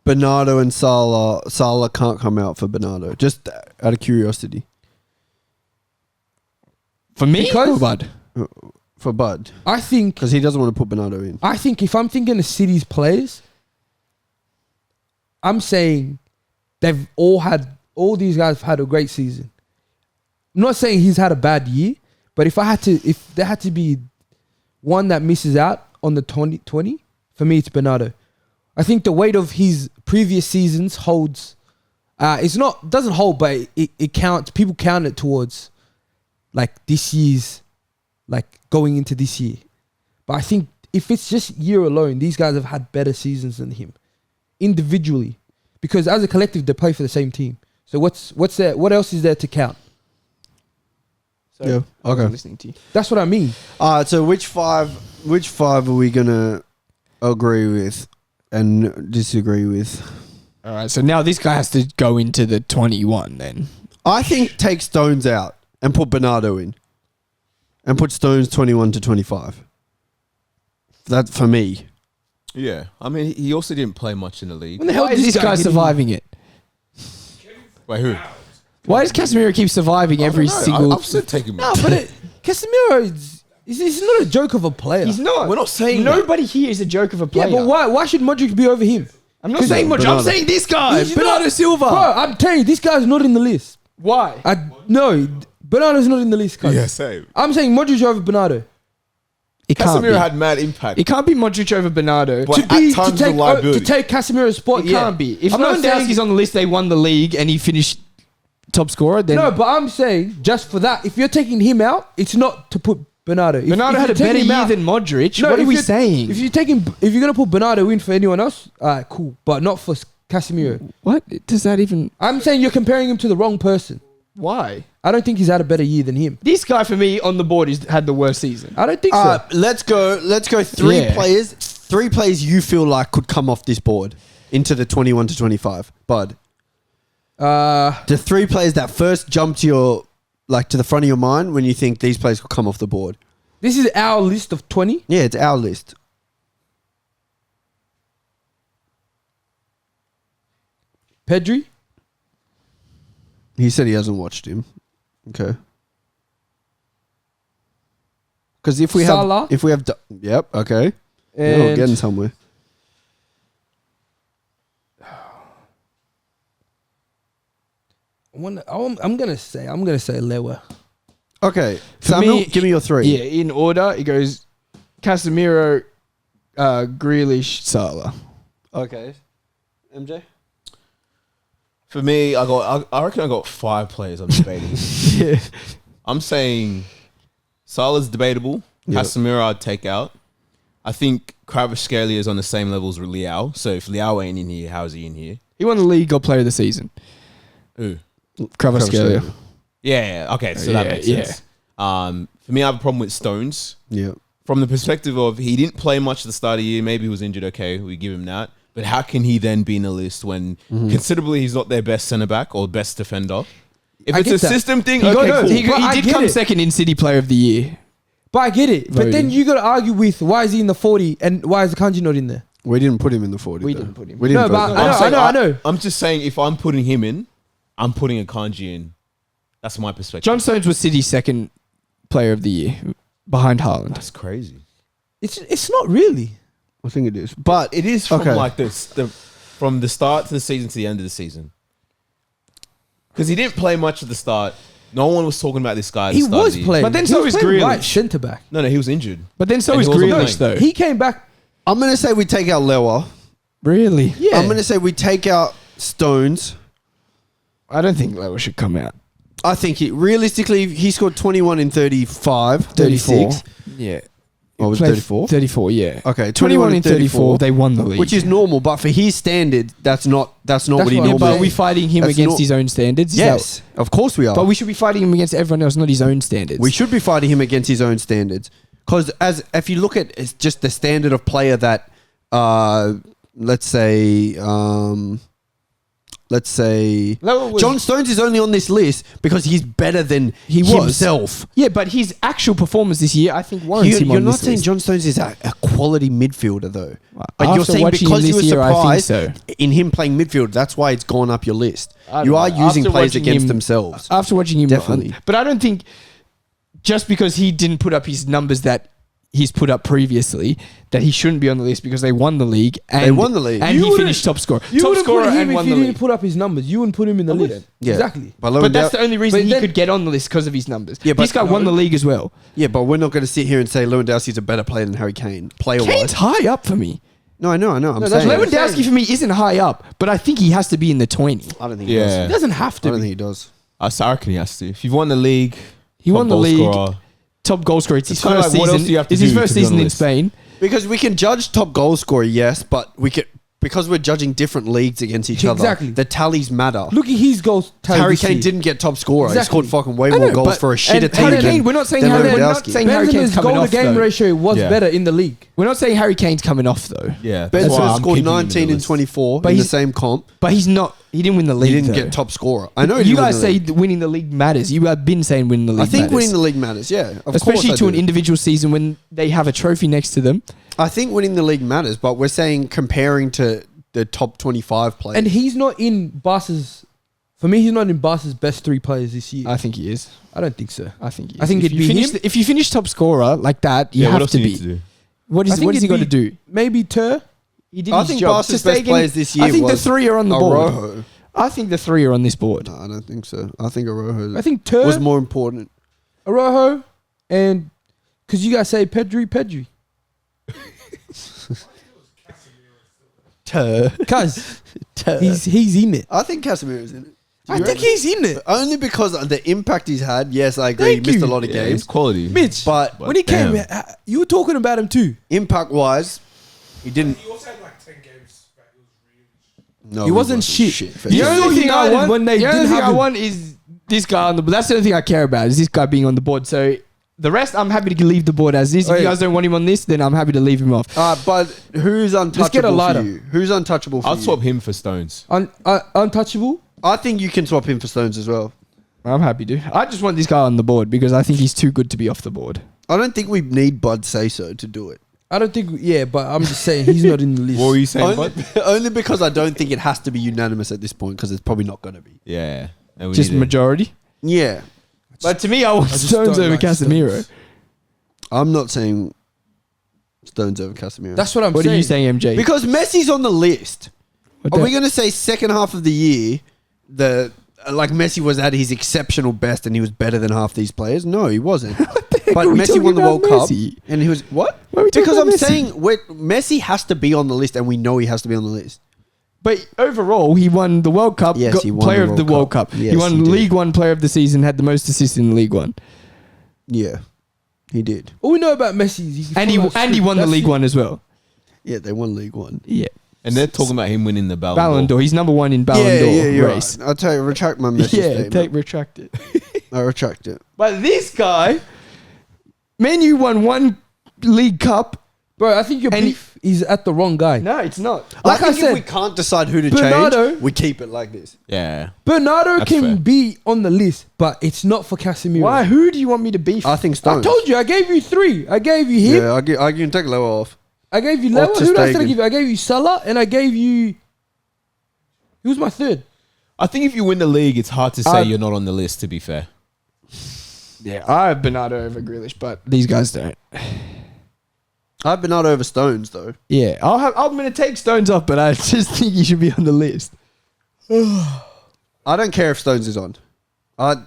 S2: Bernardo and Salah can't come out for Bernardo? Just out of curiosity.
S1: For me,
S3: Because-
S1: or Bud?
S2: For Bud.
S3: I think
S2: Because he doesn't want to put Bernardo in.
S3: if I'm thinking of City's players, I'm saying all these guys have had a great season. I'm not saying he's had a bad year, but if there had to be one that misses out on the 2020, for me it's Bernardo. I think the weight of his previous seasons holds. Doesn't hold, but it counts. People count it towards like this year's, like going into this year. But I think if it's just year alone, these guys have had better seasons than him individually, because as a collective they play for the same team. So what's there? What else is there to count?
S1: So,
S2: Yeah,
S1: I wasn't
S2: okay.
S1: listening to you.
S3: That's what I mean.
S2: So which five are we gonna agree with and disagree with?
S1: All right, so now this guy has to go into the 21 then.
S2: I think take Stones out and put Bernardo in, and put Stones 21 to 25. That for me.
S5: Yeah, I mean, he also didn't play much in the league.
S3: When the hell
S1: Why
S3: is
S1: is this guy
S3: getting-
S1: surviving it?
S5: Wait, who?
S1: Why does Casemiro keep surviving every single...
S5: I've said take him
S3: No,
S5: out.
S3: but Casemiro is not a joke of a player.
S1: He's not.
S5: We're not saying
S1: Nobody here is a joke of a player.
S3: Yeah, but why should Modric be over him?
S1: I'm not saying much. I'm
S2: Bernardo.
S1: saying this guy,
S3: He's
S1: Bernardo
S3: not-
S1: Silva.
S3: Bro, I'm telling you, this guy's not in the list.
S1: Why?
S3: No, Bernardo's not in the list. Cuz.
S5: Yeah, same.
S3: I'm saying Modric over Bernardo.
S1: It can't be.
S5: Casemiro had mad impact.
S1: It can't be Modric over Bernardo.
S5: But
S3: To
S5: times a
S3: take
S5: liability.
S3: to take Casemiro's spot,
S1: It
S3: yeah.
S1: can't be. If
S3: I'm not saying-
S1: Lewandowski's on the list, they won the league and he finished top scorer, then...
S3: No, but I'm saying just for that, if you're taking him out, it's not to put Bernardo.
S1: Bernardo had a better year than Modric. What are
S3: if
S1: we
S3: you're-
S1: saying?
S3: If you're gonna put Bernardo in for anyone else, cool, but not for Casemiro.
S1: What does that even...
S3: I'm saying you're comparing him to the wrong person.
S1: Why?
S3: I don't think he's had a better year than him.
S1: This guy, for me, on the board, had the worst season.
S3: I don't think so.
S2: Let's go three
S1: Yeah.
S2: players. Three players you feel like could come off this board into the 21 to 25. Bud. The three players that first jump to the front of your mind when you think these players could come off the board.
S3: This is our list of 20.
S2: Yeah, it's our list.
S3: Pedri,
S2: He said he hasn't watched him. Okay. Because if we
S3: Salah.
S2: yep, okay. Yeah,
S3: and
S2: we're getting somewhere.
S3: I'm gonna say Lewa.
S2: Okay,
S1: For
S2: Samuel,
S1: me,
S2: give me your three.
S1: Yeah, in order, it goes Casemiro, Grealish, Salah.
S2: Okay. MJ.
S5: For me, I reckon I got 5 players I'm debating.
S1: Yeah.
S5: I'm saying Salah's debatable.
S2: Yep.
S5: Casemiro I'd take out. I think Kvaratskhelia is on the same level as Leao. So if Leao ain't in here, how is he in here?
S1: He won the league, got player of the season.
S5: Who?
S1: Kvaratskhelia.
S5: Yeah. Okay. So that
S1: Yeah,
S5: makes
S1: yeah.
S5: sense. For me, I have a problem with Stones.
S2: Yeah.
S5: From the perspective of he didn't play much at the start of the year. Maybe he was injured. Okay, we give him that. But how can he then be in the list when considerably he's not their best centre back or best defender? If
S3: I
S5: it's
S3: get
S5: a
S3: that.
S5: system thing,
S1: He,
S5: okay,
S1: got,
S5: cool.
S1: he,
S3: But I
S1: he did
S3: get
S1: come
S3: it.
S1: second in City Player of the Year.
S3: But I get it. But
S1: Voting.
S3: then you got to argue with why is he in the 40 and why is Kanji not in there?
S2: We didn't put him in the 40.
S1: We
S2: though.
S1: didn't put him.
S2: We didn't
S3: No,
S2: vote
S3: but
S2: for
S3: I
S2: him.
S3: know,
S5: saying,
S3: I know.
S5: I'm just saying if I'm putting him in, I'm putting a Kanji in. That's my perspective.
S1: John Stones was City's second Player of the Year, behind Haaland.
S5: That's crazy.
S3: It's not really.
S2: I think it is. But
S5: It is from
S2: Okay.
S5: like this, from the start to the season to the end of the season. Because he didn't play much at the start. No one was talking about this guy. At the
S3: He
S5: start of
S3: was
S5: the year.
S3: playing.
S1: But then
S3: He
S1: so
S3: was
S1: is
S3: playing
S1: Grealish.
S3: right centre back.
S5: No, he was injured.
S1: But then so
S5: And
S1: is
S5: he wasn't
S1: Grealish,
S5: playing.
S1: though.
S3: He came back.
S2: I'm going to say we take out Lewa.
S1: Really?
S3: Yeah.
S2: I'm going to say we take out Stones.
S1: I don't think Lewa should come out.
S2: I think realistically, he scored 21 in 35, 36.
S1: Yeah.
S2: Oh, was it
S1: Played
S2: 34?
S1: 34, yeah.
S2: Okay,
S1: 21 in 34, they won the league.
S2: Which is normal, but for his standard, that's not what he
S3: what-
S1: yeah,
S2: normally
S1: but are
S2: is.
S1: we fighting him
S2: That's
S1: against
S2: not-
S1: his own standards? Is
S2: Yes, of course we are.
S1: that- but we should be fighting him against everyone else, not his own standards.
S2: We should be fighting him against his own standards. Because if you look at it's just the standard of player that, let's say, let's say
S1: Lower was-
S2: John Stones is only on this list because he's better than
S1: He was.
S2: himself.
S1: Yeah, but his actual performance this year, I think, warrants him
S2: You're
S1: on
S2: not
S1: this
S2: saying
S1: list.
S2: John Stones is a quality midfielder though. But
S1: After
S2: you're saying
S1: watching
S2: because
S1: him
S2: you were
S1: this year, I think
S2: surprised
S1: so.
S2: in him playing midfield, that's why it's gone up your list.
S1: I don't
S2: You are
S1: know.
S2: using
S1: After
S2: players
S1: watching
S2: against
S1: him-
S2: themselves.
S1: After watching him,
S2: Definitely.
S1: but I don't think just because he didn't put up his numbers that he's put up previously, that he shouldn't be on the list because they won the league. And,
S2: They won the league.
S1: and
S3: You
S1: he
S3: wouldn't-
S1: finished top scorer.
S3: You
S1: Top
S3: wouldn't
S1: scorer
S3: put him
S1: and
S3: if
S1: won
S3: you
S1: the
S3: didn't
S1: league.
S3: put up his numbers. You wouldn't put him in the
S1: I
S3: list.
S1: wouldn't.
S2: Yeah.
S3: Exactly.
S1: But that's the only reason
S3: But
S1: he
S3: then-
S1: could get on the list because of his numbers.
S2: Yeah, but
S1: this guy won the league as well.
S2: Yeah, but we're not going to sit here and say Lewandowski's a better player than Harry Kane. Player-wise.
S1: Kane's high up for me.
S2: No, I know. I'm
S3: that's
S2: saying.
S3: what I'm saying.
S1: Lewandowski for me isn't high up, but I think he has to be in the 20.
S2: I don't think he
S5: Yeah.
S2: does.
S3: It doesn't have
S2: I
S3: to
S2: don't
S3: be.
S2: think he does.
S5: I reckon he has to. If you've won the league,
S1: He
S5: top
S1: won the
S5: goal
S1: league,
S5: scorer.
S1: top goal scorer. It's his
S5: It's kinda
S1: first
S5: like, what else
S1: season.
S5: do you have to
S1: It's his
S5: do
S1: first
S5: to be on
S1: season
S5: the
S1: in
S5: list?
S1: Spain.
S2: Because we can judge top goal scorer, yes, but because we're judging different leagues against each
S3: Exactly.
S2: other. The tallies matter.
S3: Look at his goals. tally
S2: Harry
S3: this
S2: Kane
S3: year.
S2: didn't get top scorer. He
S3: Exactly.
S2: scored fucking way
S1: I
S2: more
S1: know,
S2: goals
S1: but-
S2: for a shitter
S1: and
S2: team
S1: Harry
S2: than,
S1: Kane, we're not saying
S2: than
S1: Harry- we're not
S2: Lewandowski.
S1: saying Harry Kane's
S3: Benzema's
S1: coming
S3: goal to
S1: off,
S3: game
S1: though.
S3: ratio was
S5: Yeah.
S3: better in the league.
S1: We're not saying Harry Kane's coming off though,
S5: Yeah, that's why
S2: Benzema
S5: I'm
S2: scored
S5: keeping him in
S2: 19
S5: the
S2: and
S5: list.
S2: 24
S1: But
S2: in the
S1: he's-
S2: same comp.
S1: but he's not. He didn't win the league.
S2: He didn't
S1: though.
S2: get top scorer. I know he
S1: You
S2: didn't win
S1: guys
S2: the
S1: say
S2: league.
S1: winning the league matters. You have been saying winning the league
S2: I think
S1: matters.
S2: winning the league matters, yeah. Of
S1: Especially
S2: course I
S1: to an
S2: do.
S1: individual season when they have a trophy next to them.
S2: I think winning the league matters, but we're saying comparing to the top 25 players.
S3: And he's not in Barca's. For me, he's not in Barca's best 3 players this year.
S1: I think he is.
S3: I don't think so.
S1: I think he is.
S3: I think
S1: if
S3: it'd
S1: you
S3: be
S1: finish
S3: him.
S1: if you finish top scorer like that, you
S5: Yeah, what
S1: have
S5: else
S1: to
S5: do you
S1: be.
S5: need to do?
S1: What
S3: I
S1: is
S3: think
S1: what is he
S3: it'd
S1: got to
S3: be-
S1: do?
S3: Maybe Ter.
S1: He did
S2: I
S1: his
S2: think
S1: job.
S2: Barca's
S1: To stay
S2: best
S1: again-
S2: players this year
S1: I think the
S2: was
S1: 3 are on the board.
S2: Araujo.
S1: I think the 3 are on this board.
S2: No, I don't think so. I think Araujo
S3: I think Ter,
S2: was more important.
S3: Araujo, and because you guys say Pedri. Cuz he's in it.
S2: I think Casemiro's in it. Do
S3: I
S2: you
S3: think
S2: reckon?
S3: he's in it.
S2: Only because of the impact he's had. Yes, I agree.
S3: Thank
S2: he missed
S3: you.
S2: a lot of
S5: Yeah,
S2: games.
S5: it's quality.
S3: Mitch,
S2: But
S3: when he came,
S5: damn.
S3: you were talking about him too.
S2: impact-wise, he didn't.
S4: He also had like 10 games back. It was really
S2: No,
S3: He wasn't shit.
S2: for
S3: The
S2: sure.
S3: only thing I want- when they
S1: the only
S3: didn't
S1: thing
S3: have
S1: I
S3: him.
S1: want is this guy on the. That's the only thing I care about is this guy being on the board. So the rest, I'm happy to leave the board as is. If
S2: Oh,
S1: you
S2: yeah.
S1: guys don't want him on this, then I'm happy to leave him off.
S2: But who's untouchable
S3: get a
S2: for
S3: lighter.
S2: you? Who's untouchable for
S5: I'll
S2: you?
S5: swap him for Stones.
S3: Untouchable.
S2: I think you can swap him for Stones as well.
S1: I'm happy to. I just want this guy on the board because I think he's too good to be off the board.
S2: I don't think we need Bud say so to do it.
S3: I don't think. Yeah, but I'm just saying he's not in the list.
S5: What were you saying,
S2: Only,
S5: bud?
S2: only because I don't think it has to be unanimous at this point because it's probably not going to be.
S5: Yeah. And we
S1: Just
S5: need to-
S1: majority.
S2: Yeah.
S1: But to me, I want
S3: just
S1: Stones
S3: don't
S1: over
S3: like
S1: Casemiro.
S3: Stones.
S2: I'm not saying Stones over Casemiro.
S3: That's what I'm
S1: What
S3: saying.
S1: are you saying, MJ?
S2: because Messi's on the list.
S1: What
S2: Are
S1: the-
S2: we going to say second half of the year like Messi was at his exceptional best and he was better than half these players? No, he wasn't. But
S1: are we
S2: Messi
S1: talking
S2: won the
S1: about
S2: World
S1: Messi?
S2: Cup and he was what?
S1: Why are we talking
S2: Because
S1: about
S2: I'm
S1: Messi?
S2: saying Messi has to be on the list and we know he has to be on the list.
S1: But overall, he won the World Cup.
S2: Yes, he won
S1: player
S2: the
S1: of the
S2: World
S1: World
S2: Cup.
S1: Cup.
S2: Yes,
S1: he won
S2: he did.
S1: League One Player of the Season. Had the most assists in League One,
S2: Yeah. He did.
S3: All we know about Messi is
S1: and he won the League One as well.
S2: Yeah, they won League One.
S1: Yeah,
S5: And they're talking about him winning the
S1: Ballon d'Or. He's number 1 in Ballon d'Or
S2: you're
S1: race.
S2: right. I'll tell you, retract my Messi
S1: Yeah,
S2: statement.
S1: retract it.
S2: I retract it.
S1: But this guy, Man U won 1 League Cup.
S3: Bro, I think your
S1: And
S3: beef is at the wrong guy.
S1: No, it's not.
S3: Like I
S2: I think if we
S3: said,
S2: can't decide who to
S3: Bernardo-
S2: change, we keep it like this.
S5: Yeah.
S3: Bernardo
S5: That's
S3: can
S5: fair.
S3: be on the list, but it's not for Casemiro.
S1: Why? Who do you want me to beef?
S2: I think
S3: I
S2: Stones.
S3: told you, I gave you 3. I gave you him.
S2: Yeah, I can take Lower off.
S3: I gave you
S2: Or
S3: Lewa.
S2: Ter
S3: Who else did I
S2: Stegen.
S3: give you? I gave you Salah, and I gave you. Who was my third?
S5: I think if you win the league, it's hard to say you're not on the list, to be fair.
S1: Yeah, I have Bernardo over Grealish, but these guys don't.
S2: I have Bernardo over Stones though.
S1: Yeah, I'm going to take Stones off, but I just think he should be on the list.
S2: I don't care if Stones is on.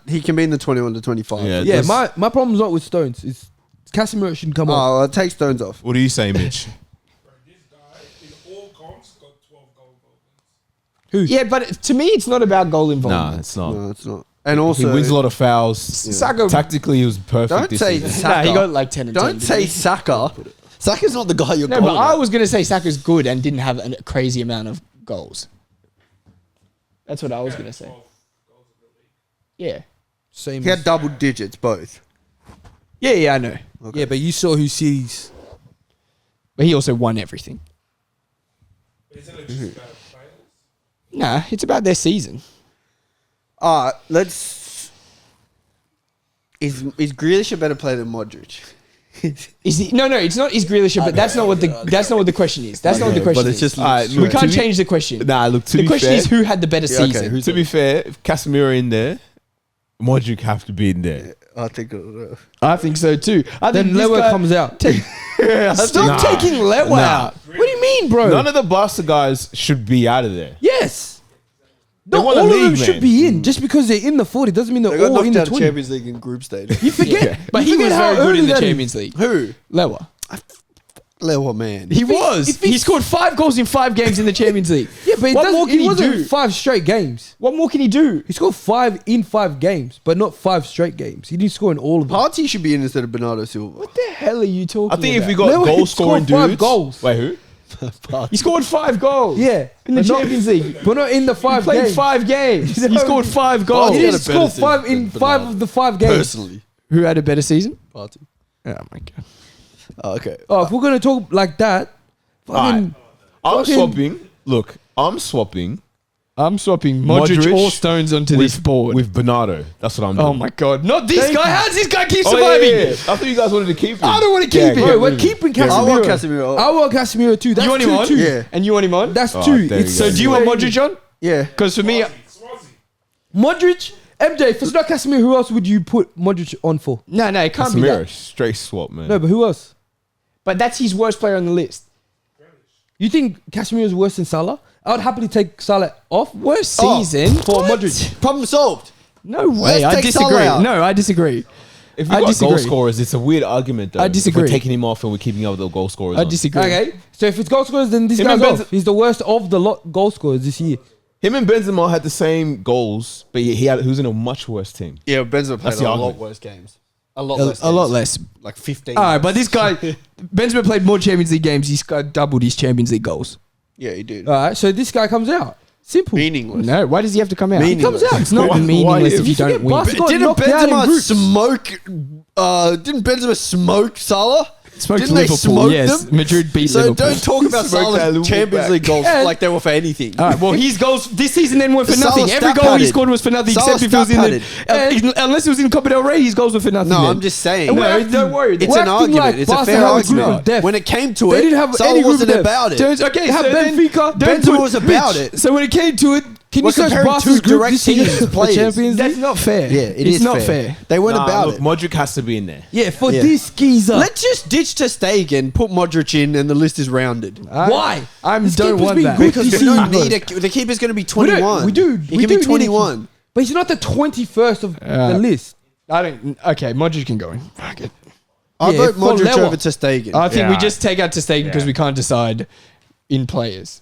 S2: He can be in the 21 to 25.
S5: Yeah.
S3: Yeah,
S5: That's-
S3: my problem's not with Stones. It's Casemiro shouldn't come on.
S2: Oh, I'll take Stones off.
S5: What do you say, Mitch?
S4: Bro, this guy in all comps got 12 goal goals.
S1: Yeah, but to me, it's not about goal
S5: Nah,
S1: involvement.
S5: it's not.
S2: No, it's not. And
S5: He
S2: also,
S5: wins a lot of fouls.
S1: Saka,
S5: Tactically, he was perfect
S2: don't
S5: this
S2: say
S5: season.
S2: Saka.
S1: Nah, he got like 10 and 10.
S2: Don't
S1: didn't
S2: say
S1: he?
S2: Saka. Saka's not the guy you're
S1: No,
S2: going
S1: but I
S2: at.
S1: was going to say Saka's good and didn't have a crazy amount of goals. That's what I was going to say. Yeah.
S3: Same.
S2: He had
S3: as-
S2: double digits, both.
S1: Yeah, I know.
S3: Yeah, but you saw who City's.
S1: But he also won everything.
S4: But isn't it just about players?
S1: Nah, it's about their season.
S2: Let's. Is Grealish a better player than Modric?
S1: Is he? No, it's not. Is Grealish? But that's not what the question is. That's not what the question
S2: but it's
S1: is.
S2: just
S1: We
S5: look,
S1: can't
S5: to be-
S1: change the question.
S5: Nah, look, to
S1: the
S5: be
S1: question
S5: fair,
S1: is who had the better
S2: Yeah, okay,
S1: season.
S2: who's-
S5: to be fair, if Casemiro in there, Modric have to be in there.
S2: I think.
S1: I think so too. I
S3: Then
S1: think this
S3: Lewa
S1: guy-
S3: comes out.
S1: Stop
S5: Nah.
S1: taking Lewa
S5: Nah.
S1: out.
S3: What do you mean, bro?
S5: None of the Barca guys should be out of there.
S3: Yes.
S5: They
S3: No,
S5: won
S3: all
S5: the
S3: of them
S5: league,
S3: should
S5: man.
S3: be in. Just because they're in the 40 doesn't mean
S2: They
S3: they're
S2: got
S3: all in
S2: knocked
S3: the
S2: out of
S3: 20.
S2: Champions League in group stage.
S3: You forget.
S1: But
S3: you
S1: he was
S3: forget how
S1: very good
S3: early
S1: in the
S3: that is.
S1: Champions League.
S2: Who?
S1: Lewa.
S2: Lewa, man.
S1: He was. He scored 5 goals in 5 games in the Champions League.
S3: Yeah, but
S1: What more can
S3: it
S1: he
S3: wasn't
S1: do?
S3: 5 straight games.
S1: What more can he do?
S3: He scored 5 in 5 games, but not 5 straight games. He didn't score in all of them.
S2: Party should be in instead of Bernardo Silva.
S1: What the hell are you talking
S5: I think
S1: about?
S5: if we got
S3: Lewa
S5: goal scoring
S3: scored 5
S5: dudes.
S3: goals.
S5: Wait, who?
S1: He scored 5 goals.
S3: Yeah.
S1: In the
S3: but not-
S1: Champions League.
S3: But not in the
S1: He
S3: 5
S1: played
S3: games.
S1: 5 games. He
S3: No.
S1: scored 5
S3: He
S1: goals.
S2: He
S3: didn't
S2: had a
S3: score
S2: better
S3: 5
S2: season
S3: in
S2: than
S3: 5
S2: Bernardo.
S3: of the 5 games.
S2: Personally.
S1: Who had a better season?
S2: Party.
S1: Oh my god.
S2: Oh, okay.
S3: Oh, if we're going to talk like that, fucking...
S5: I'm
S3: Fucking-
S5: swapping. Look, I'm swapping
S1: I'm swapping Modric, or Stones onto this board.
S5: with Bernardo. That's what I'm doing.
S1: Oh my god. Not this guy. How's this guy keep
S5: Oh,
S1: surviving?
S5: yeah. I thought you guys wanted to keep him.
S1: I don't want to keep
S5: Yeah,
S1: him.
S5: get
S3: Bro,
S5: rid
S3: we're
S5: of him.
S3: keeping
S5: Get rid
S3: Casemiro.
S5: of
S2: I want
S5: him.
S2: Casemiro.
S3: I want Casemiro too. That's
S1: You want him
S3: 2
S1: on?
S3: 2.
S2: Yeah.
S1: And you want him on?
S3: That's
S5: Oh,
S3: 2.
S5: there you
S3: It's
S5: go.
S1: So do you want Modric on?
S2: Yeah.
S1: Because for me,
S4: Swansea.
S3: Modric, MJ, if it's not Casemiro, who else would you put Modric on for?
S1: no, it can't be
S5: Casemiro,
S1: that.
S5: straight swap, man.
S3: No, but who else?
S1: But that's his worst player on the list.
S3: You think Casemiro is worse than Salah? I would happily take Salah off.
S1: Worst
S2: Oh,
S1: season
S3: for
S1: What?
S3: Modric.
S2: Problem solved.
S1: No way.
S2: Let's
S1: I
S2: take
S1: disagree.
S2: Salah out.
S1: No, I disagree.
S5: If we
S1: I
S5: got
S1: disagree.
S5: goal scorers, it's a weird argument, though.
S1: I
S5: If
S1: disagree.
S5: we're taking him off and we're keeping up with the goal scorers.
S1: I
S5: on.
S1: disagree.
S3: Okay, so if it's goal scorers, then this
S5: Him
S3: guy's
S5: and
S3: off. He's the worst of the lot goal scorers this year.
S5: Him and Benzema had the same goals, but he was in a much worse team.
S2: Yeah, Benzema played
S5: That's
S2: a
S5: the
S2: lot
S5: argument.
S2: worse games. A lot
S1: A lot less.
S2: Like 15.
S1: All right, but this guy, Benzema played more Champions League games. He's got doubled his Champions League goals.
S2: Yeah, he did.
S3: All right, so this guy comes out. Simple.
S2: Meaningless.
S1: No, why does he have to come out?
S2: He
S3: comes out.
S1: It's not
S5: Why-
S1: meaningless
S5: why-
S1: if you
S3: forget
S1: don't win.
S3: Barca got
S2: Didn't
S3: knocked out in
S2: Benzema
S3: groups.
S2: smoke? Didn't Benzema smoke Salah?
S1: Smoked
S2: Didn't they
S1: Liverpool.
S2: smoke
S1: Yes,
S2: them?
S1: Madrid beat
S2: So
S1: Liverpool.
S2: don't talk about
S5: Smoked that
S2: Salah's
S5: Liverpool
S2: Champions
S5: back.
S2: League goals
S3: And-
S2: like they were for anything.
S1: All right, well, his goals this season then were for
S2: Salah
S1: nothing. Every
S2: stat
S1: goal he
S2: padded.
S1: scored was for nothing,
S2: Salah
S1: except if it was in
S2: stat
S1: the, unless it was in Copa del Rey, his goals were for nothing.
S2: No,
S1: then.
S2: I'm just saying.
S1: No, don't worry.
S2: It's
S3: We're
S2: an
S3: acting
S2: argument.
S3: like
S2: It's a
S3: Barca
S2: fair
S3: have a group
S2: argument.
S3: of death.
S2: When it came to
S3: They
S2: it,
S3: didn't have
S2: Salah
S3: any group
S2: wasn't
S3: of death.
S2: about it.
S1: Don't- okay,
S3: They have
S1: so then
S3: Benfica.
S1: don't
S2: Benzema
S1: put-
S2: was about it.
S1: So when it came to it,
S3: Can
S2: We're
S3: you search
S2: comparing
S3: Barca's
S2: two
S3: group
S2: direct
S3: this year
S2: teams,
S3: for
S2: players.
S3: Champions
S1: that's
S3: League?
S1: not fair.
S2: Yeah, it
S1: it's
S2: is
S1: not
S2: fair.
S1: fair.
S2: They weren't
S5: Nah,
S2: about
S5: look,
S2: it.
S5: Modric has to be in there.
S3: Yeah, for
S2: Yeah.
S3: this geezer.
S2: Let's just ditch Ter Stegen, put Modric in, and the list is rounded.
S3: Why?
S1: I
S3: This
S1: don't
S3: keeper's
S1: want
S3: been
S1: that.
S3: good
S2: Because
S3: this
S2: we don't
S3: season,
S2: need
S3: bro.
S2: the keeper's going to be
S3: We
S2: 21.
S3: don't- we do.
S2: He
S3: we
S2: can
S3: do
S2: be
S3: need
S2: 21.
S3: But he's not the 21st of the list.
S1: I don't. Okay, Modric can go in. Fuck it.
S2: I
S3: Yeah,
S2: vote
S3: for
S2: Modric
S3: Lewa.
S2: over Ter Stegen.
S1: I think
S5: Yeah.
S1: we just take out Ter Stegen because we can't decide in players.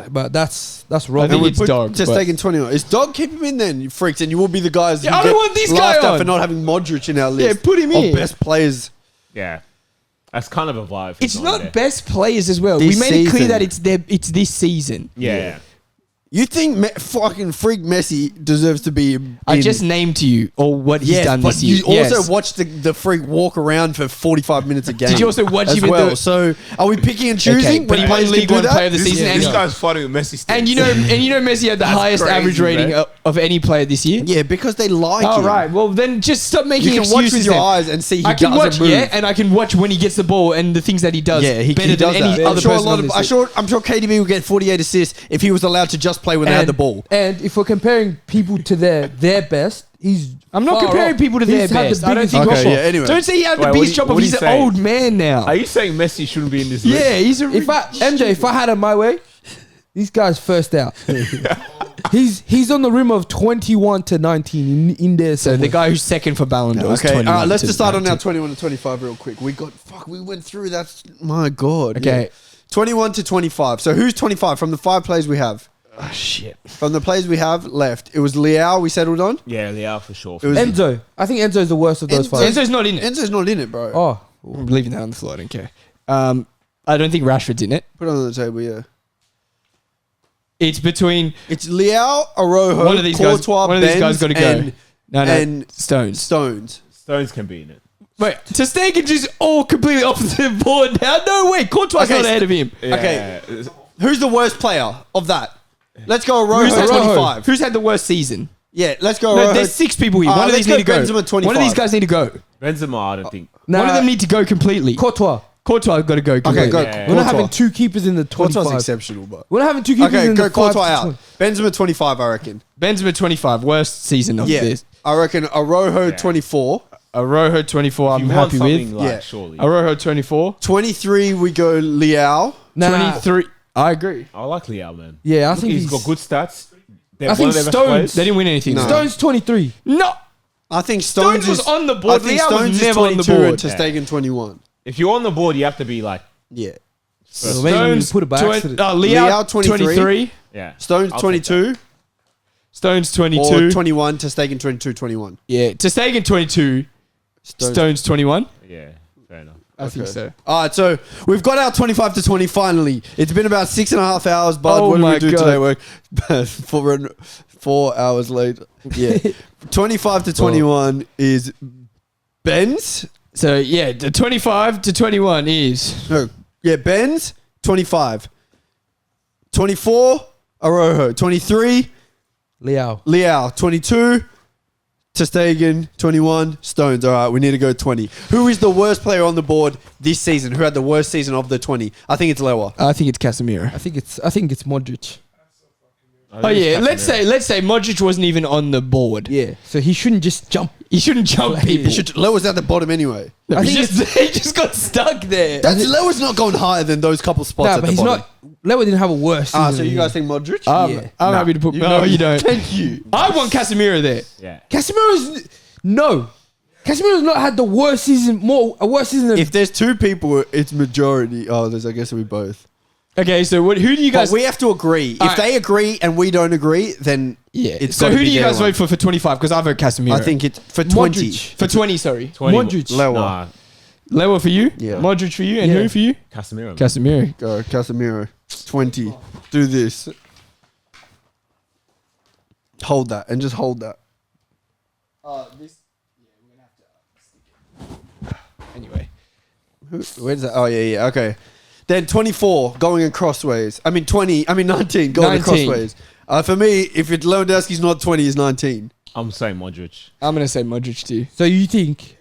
S3: But that's
S1: I
S3: wrong.
S1: think
S2: and we
S1: it's
S2: put
S1: Dog,
S2: Ter
S1: but-
S2: Stegen 21. Is Dog keep him in then, you freaks, and you will be the guys
S1: Yeah,
S2: who
S1: I don't
S2: get
S1: want this guy
S2: laughed at
S1: on.
S2: for not having Modric in our list.
S1: Yeah, put him
S2: of
S1: in.
S2: best players.
S5: Yeah. That's kind of a vibe.
S1: It's not best players as well.
S2: This
S1: we made it clear
S2: season.
S1: that it's this season.
S5: Yeah.
S2: You think fucking freak Messi deserves to be in?
S1: I just named to you all what he's
S2: Yes,
S1: done
S2: but
S1: this year.
S2: you also
S1: Yes.
S2: watched the freak walk around for 45 minutes a game.
S1: Did you also watch
S2: as
S1: him at
S2: well?
S1: the-
S2: So are we picking and choosing?
S1: Okay, but he
S2: when
S1: won
S2: players can
S1: League
S2: do
S1: One
S2: that?
S1: Player of the Season,
S5: This
S1: and
S5: guy's fighting with Messi.
S1: and you know Messi had the
S5: That's
S1: highest
S5: crazy,
S1: average rating
S5: man.
S1: of any player this year.
S2: Yeah, because they like
S1: All
S2: him.
S1: right, well then just stop making
S2: You can watch
S1: excuses.
S2: with your
S1: then.
S2: eyes and see he
S1: I can
S2: doesn't
S1: watch,
S2: move.
S1: yeah, and I can watch when he gets the ball and the things that he does.
S2: Yeah, he
S1: better
S2: does
S1: than any
S2: that.
S1: other person on this list.
S2: I'm sure KDB will get 48 assists if he was allowed to just play when they had the ball.
S3: And if we're comparing people to their best, he's.
S1: I'm not
S3: far
S1: comparing
S3: off.
S1: people to their
S3: He's had the
S1: best. I don't
S3: biggest
S1: think.
S3: drop
S2: Okay,
S3: off.
S2: yeah, anyway.
S1: Don't say he had the
S5: Wait,
S1: biggest
S5: what
S1: drop off.
S5: are
S1: He's
S5: you
S1: an
S5: saying?
S1: old man now.
S5: Are you saying Messi shouldn't be in this list?
S1: Yeah, he's a.
S3: If I had it my way, these guys first out. he's on the rim of 21 to 19 in there.
S1: So the guy who's second for Ballon d'Or. is
S2: Okay,
S1: 21
S2: let's
S1: to
S2: decide on our
S1: 19.
S2: 21 to 25 real quick. We went through that. My God.
S1: Okay.
S2: Yeah. 21 to 25. So who's 25 from the 5 players we have?
S1: Oh shit.
S2: From the players we have left, it was Leao we settled on.
S5: Yeah, they are for sure.
S2: It was
S3: Enzo. I think Enzo's the worst of those
S2: Enzo-
S3: five.
S1: Enzo's not in it.
S2: Enzo's not in it, bro.
S3: Oh,
S1: I'm leaving that on the floor. I don't care. I don't think Rashford's in it.
S2: Put it on the table, yeah.
S1: It's between
S2: It's Leao, Arojo,
S1: one of these guys.
S2: Courtois,
S1: One of these guys
S2: Benz,
S1: got to go.
S2: and
S1: No,
S2: and
S1: Stones.
S2: Stones.
S5: Stones can be in it.
S1: Wait, Ter Stegen just all completely opposite board now. No way, Courtois
S2: Okay,
S1: not ahead of him.
S2: Okay. Who's the worst player of that? Let's go
S1: Who's
S2: Rojo
S1: had
S2: 25.
S1: Who's had the worst season?
S2: Yeah, let's go
S1: No,
S2: Rojo.
S1: there's 6 people here. One of
S2: let's
S1: these need to go.
S2: Benzema 25.
S1: One of these guys need to go.
S5: Benzema, I don't think.
S1: One of them need to go completely.
S3: Courtois.
S1: Courtois got to go completely.
S2: Okay, go.
S5: Yeah.
S3: We're not
S2: Courtois.
S3: having 2 keepers in the
S2: Courtois
S3: 25.
S2: exceptional, but
S3: We're not having 2 keepers
S2: okay,
S3: in
S2: go
S3: the 5
S2: Courtois
S3: to
S2: out.
S3: 20.
S2: Benzema 25, I reckon.
S1: Benzema 25, worst season of
S2: Yeah,
S1: this.
S2: I reckon Arojo
S5: Yeah.
S2: 24,
S1: Arojo 24, I'm
S5: You want
S1: happy
S5: something
S1: with.
S5: like,
S2: Yeah.
S5: surely.
S1: Arojo 24.
S2: 23 we go Liao.
S3: Nah.
S1: 23. I agree.
S5: I like Liao, man.
S3: Yeah, I
S5: Look,
S3: think
S5: he's got good stats. They're
S3: I
S5: one
S3: think
S5: of their best
S3: Stones-
S5: players.
S1: They didn't win anything.
S2: No.
S1: though.
S3: Stones 23.
S1: No.
S2: I think
S1: Stones was on the board.
S2: I think
S1: Liao was
S2: Stones is
S1: never on the
S2: 22 and
S1: board.
S2: Ter Stegen 21.
S5: If you're on the board, you have to be like,
S2: Yeah.
S3: So maybe we put it by accident.
S1: Liao
S2: Liao 23.
S1: 23.
S5: yeah.
S2: Stones
S5: I'll take
S2: 22
S1: Stones
S2: or
S1: 22.
S2: 21, Ter Stegen 22, 21.
S1: Yeah. Ter Stegen 22. Stones 21.
S5: Yeah, fair enough.
S1: I think so.
S2: All right, so we've got our 25 to 20 finally. It's been about 6.5 hours, bud.
S1: Oh
S2: what did
S1: my
S2: we do
S1: God.
S2: today? Work 4 hours later. Yeah. 25 to 21 is Ben's.
S1: So yeah, the 25 to 21 is
S2: No. Yeah, Ben's 25. 24, Arojo. 23,
S3: Liao.
S2: Liao. 22, Ter Stegen. 21, Stones. All right, we need to go 20. Who is the worst player on the board this season? Who had the worst season of the 20? I think it's Lewa.
S1: I think it's Casemiro.
S3: I think it's Modric.
S1: Oh yeah, let's say Modric wasn't even on the board.
S3: Yeah. So he shouldn't just jump.
S1: He shouldn't jump people.
S2: Lewa's at the bottom anyway.
S3: I think
S1: he just got stuck there.
S2: Lewa's not going higher than those couple spots
S3: Nah,
S2: at
S3: but
S2: the
S3: he's
S2: bottom.
S3: not. Lewa didn't have a worse season.
S2: So
S3: than
S2: you
S3: him.
S2: guys think Modric?
S3: Yeah.
S1: I'm happy to put. No, you don't.
S2: Thank you.
S1: I want Casemiro there.
S5: Yeah.
S3: Casemiro's no. Casemiro's not had the worst season. A worse season than.
S2: If there's 2 people, it's majority. Oh, I guess it'll be both.
S1: Okay, so who do you
S2: But
S1: guys?
S2: we have to agree. If
S1: Alright.
S2: they agree and we don't agree, then
S1: Yeah.
S2: it's
S1: So
S2: gotta
S1: who
S2: be
S1: do you
S2: their
S1: guys
S2: one.
S1: vote for 25? Because I vote Casemiro.
S2: I think it's for 20.
S3: Modric.
S1: for 20. Sorry,
S5: 20.
S3: Modric.
S2: Lewa.
S5: Nah,
S1: Lewa for you.
S2: Yeah.
S1: Modric for you, and
S3: Yeah.
S1: who for you?
S5: Casemiro. man.
S1: Casemiro.
S2: Go, Casemiro. 20. Do this. Hold that and just hold that.
S1: Anyway,
S2: Where's that? Oh, yeah. Okay. Then 24 going in crossways. 19 going in
S1: 19.
S2: crossways. For me, if it's Lewandowski's not 20, it's 19.
S5: I'm saying Modric.
S1: I'm gonna say Modric too.
S3: So you think?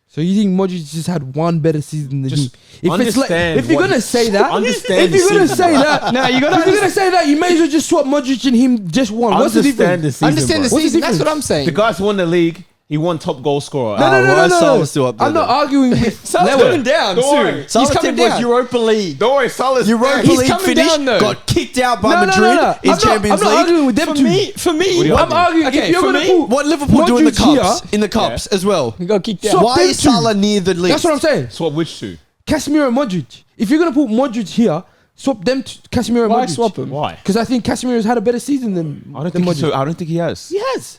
S3: So you think Modric just had one better season than
S5: Just
S3: him?
S5: understand
S3: If you're
S5: what
S3: gonna say that,
S5: understand
S3: if you're
S5: the
S3: gonna
S5: season.
S3: say that,
S1: No, you gotta
S3: if you're gonna say that, you may as well just swap Modric and him just one. What's the
S5: Understand
S3: difference?
S5: the season,
S1: Understand the
S5: bro.
S3: What's the
S1: season. That's
S3: difference?
S1: what I'm saying.
S5: The guy's won the league. He won top goal scorer.
S3: No,
S2: why is Salah still up there
S3: I'm not
S2: then?
S3: arguing with
S1: Salah's
S3: Lewa.
S1: coming down
S5: Don't
S1: soon.
S5: worry.
S1: He's
S2: Salah
S1: coming
S2: was
S1: down.
S2: Europa League.
S5: Don't worry, Salah's
S2: Europa
S1: He's
S2: League
S1: coming
S2: finished,
S1: down, though.
S2: got kicked out by
S3: No,
S2: Madrid
S3: no.
S2: in
S3: I'm
S2: Champions
S3: not
S2: League.
S3: arguing with them
S1: For
S3: two.
S1: me,
S5: What are you
S3: I'm arguing.
S1: Okay,
S3: if you're
S1: for
S3: gonna
S1: me,
S3: put
S2: What Liverpool do in the
S3: Modric
S2: cups?
S3: here-
S2: In the cups as well.
S1: he got kicked
S3: So-
S1: out.
S2: Why
S3: them
S2: is
S3: two.
S2: Salah near the list?
S3: That's what I'm saying.
S5: Swap which two?
S3: Casemiro and Modric. If you're gonna put Modric here, swap them to Casemiro and
S1: Why
S3: Modric.
S1: swap him?
S5: Why?
S3: Because I think Casemiro's had a better season than
S5: I don't
S3: than
S5: think
S3: Modric.
S5: so. I don't think he has.
S3: He has.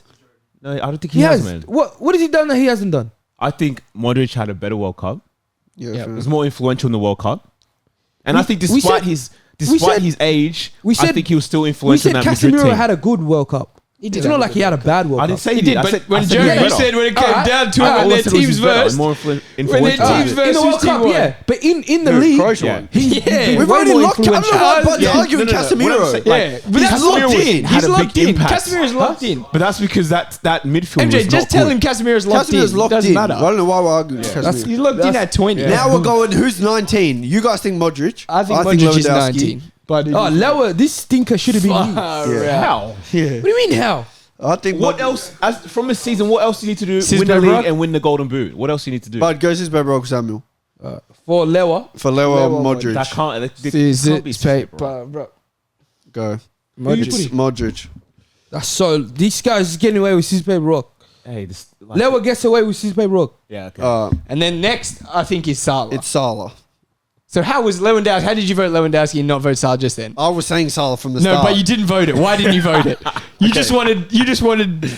S5: No, I don't think
S3: He
S5: he has,
S3: has.
S5: man.
S3: What has he done that he hasn't done?
S5: I think Modric had a better World Cup.
S2: Yeah,
S1: Yeah.
S2: fair.
S5: Was more influential in the World Cup. And
S3: We-
S5: I think
S3: we
S5: despite
S3: said-
S5: his age,
S3: we
S5: I
S3: said-
S5: think he was still
S3: We
S5: influential
S3: said
S5: in that Madrid
S3: Casemiro
S5: team.
S3: had a good World Cup.
S1: He did
S3: It's
S1: have
S3: not
S1: a
S3: like
S1: good
S3: he had a bad World
S5: I
S3: Cup.
S5: didn't say
S1: He
S5: he
S1: did,
S5: did. I
S1: but
S5: said,
S1: when
S5: I said
S1: Jeremy
S5: he was better.
S1: said when it came
S3: Alright.
S1: down to it,
S3: Alright.
S1: when
S5: All I
S1: their
S5: said was
S1: teams
S5: he's better,
S1: versed,
S5: more
S1: when
S5: influential.
S1: their teams
S3: in the
S1: versus
S3: World
S1: team
S3: Cup,
S1: won.
S3: yeah. But in the
S2: Dude,
S3: league,
S2: Croatia
S1: Yeah.
S2: won.
S3: he's
S1: Yeah.
S3: been
S2: We've
S3: way
S2: already
S3: more
S2: locked. I'm not
S3: influential.
S2: about to
S1: Yeah.
S2: argue with
S5: What I'm
S2: Casemiro.
S5: saying,
S1: Yeah, but that's
S5: Casemiro
S1: locked
S5: was-
S1: in.
S5: had
S1: He's
S5: a big
S1: locked in.
S5: impact.
S1: Casemiro's locked in.
S5: But that's because that midfield
S1: MJ,
S5: was
S1: just
S5: not
S1: tell
S5: good.
S1: him Casemiro's locked in.
S2: Casemiro's locked
S1: Doesn't
S2: in.
S1: matter.
S2: I don't know why we're arguing with
S1: He's
S2: Casemiro.
S1: locked in at 20.
S2: Now we're going, who's 19? You guys think Modric?
S1: I think Modric is
S2: Lewandowski.
S1: 19. But
S3: Oh, Lewa, this stinker should have been you.
S1: Far
S2: Yeah.
S1: out.
S5: How?
S2: Yeah.
S3: What do you mean how?
S2: I think
S5: What else? As from a season, what else do you need to do?
S1: Sis
S5: Win the
S1: Bebrock?
S5: league and win the Golden Boot. What else do you need to do?
S2: But goes his Bebrock Samuel.
S3: For Lewa,
S2: For Lewa
S1: Lewa,
S2: Modric.
S5: that can't. That
S1: Is
S5: can't
S1: it
S5: be Sis Bebrock.
S1: paper, bro?
S2: Go.
S3: Who you
S2: It's
S3: putting?
S2: Modric.
S3: that's so. These guys is getting away with Cispe Rock.
S5: Hey, this. Like,
S3: Lewa gets away with Cispe Rock.
S5: yeah. Okay.
S1: And then next, I think is Salah.
S2: It's Salah.
S1: So how was Lewandowski? How did you vote Lewandowski and not vote Salah just then?
S2: I was saying Salah from the
S1: No,
S2: start.
S1: but you didn't vote it. Why didn't you vote it? You just wanted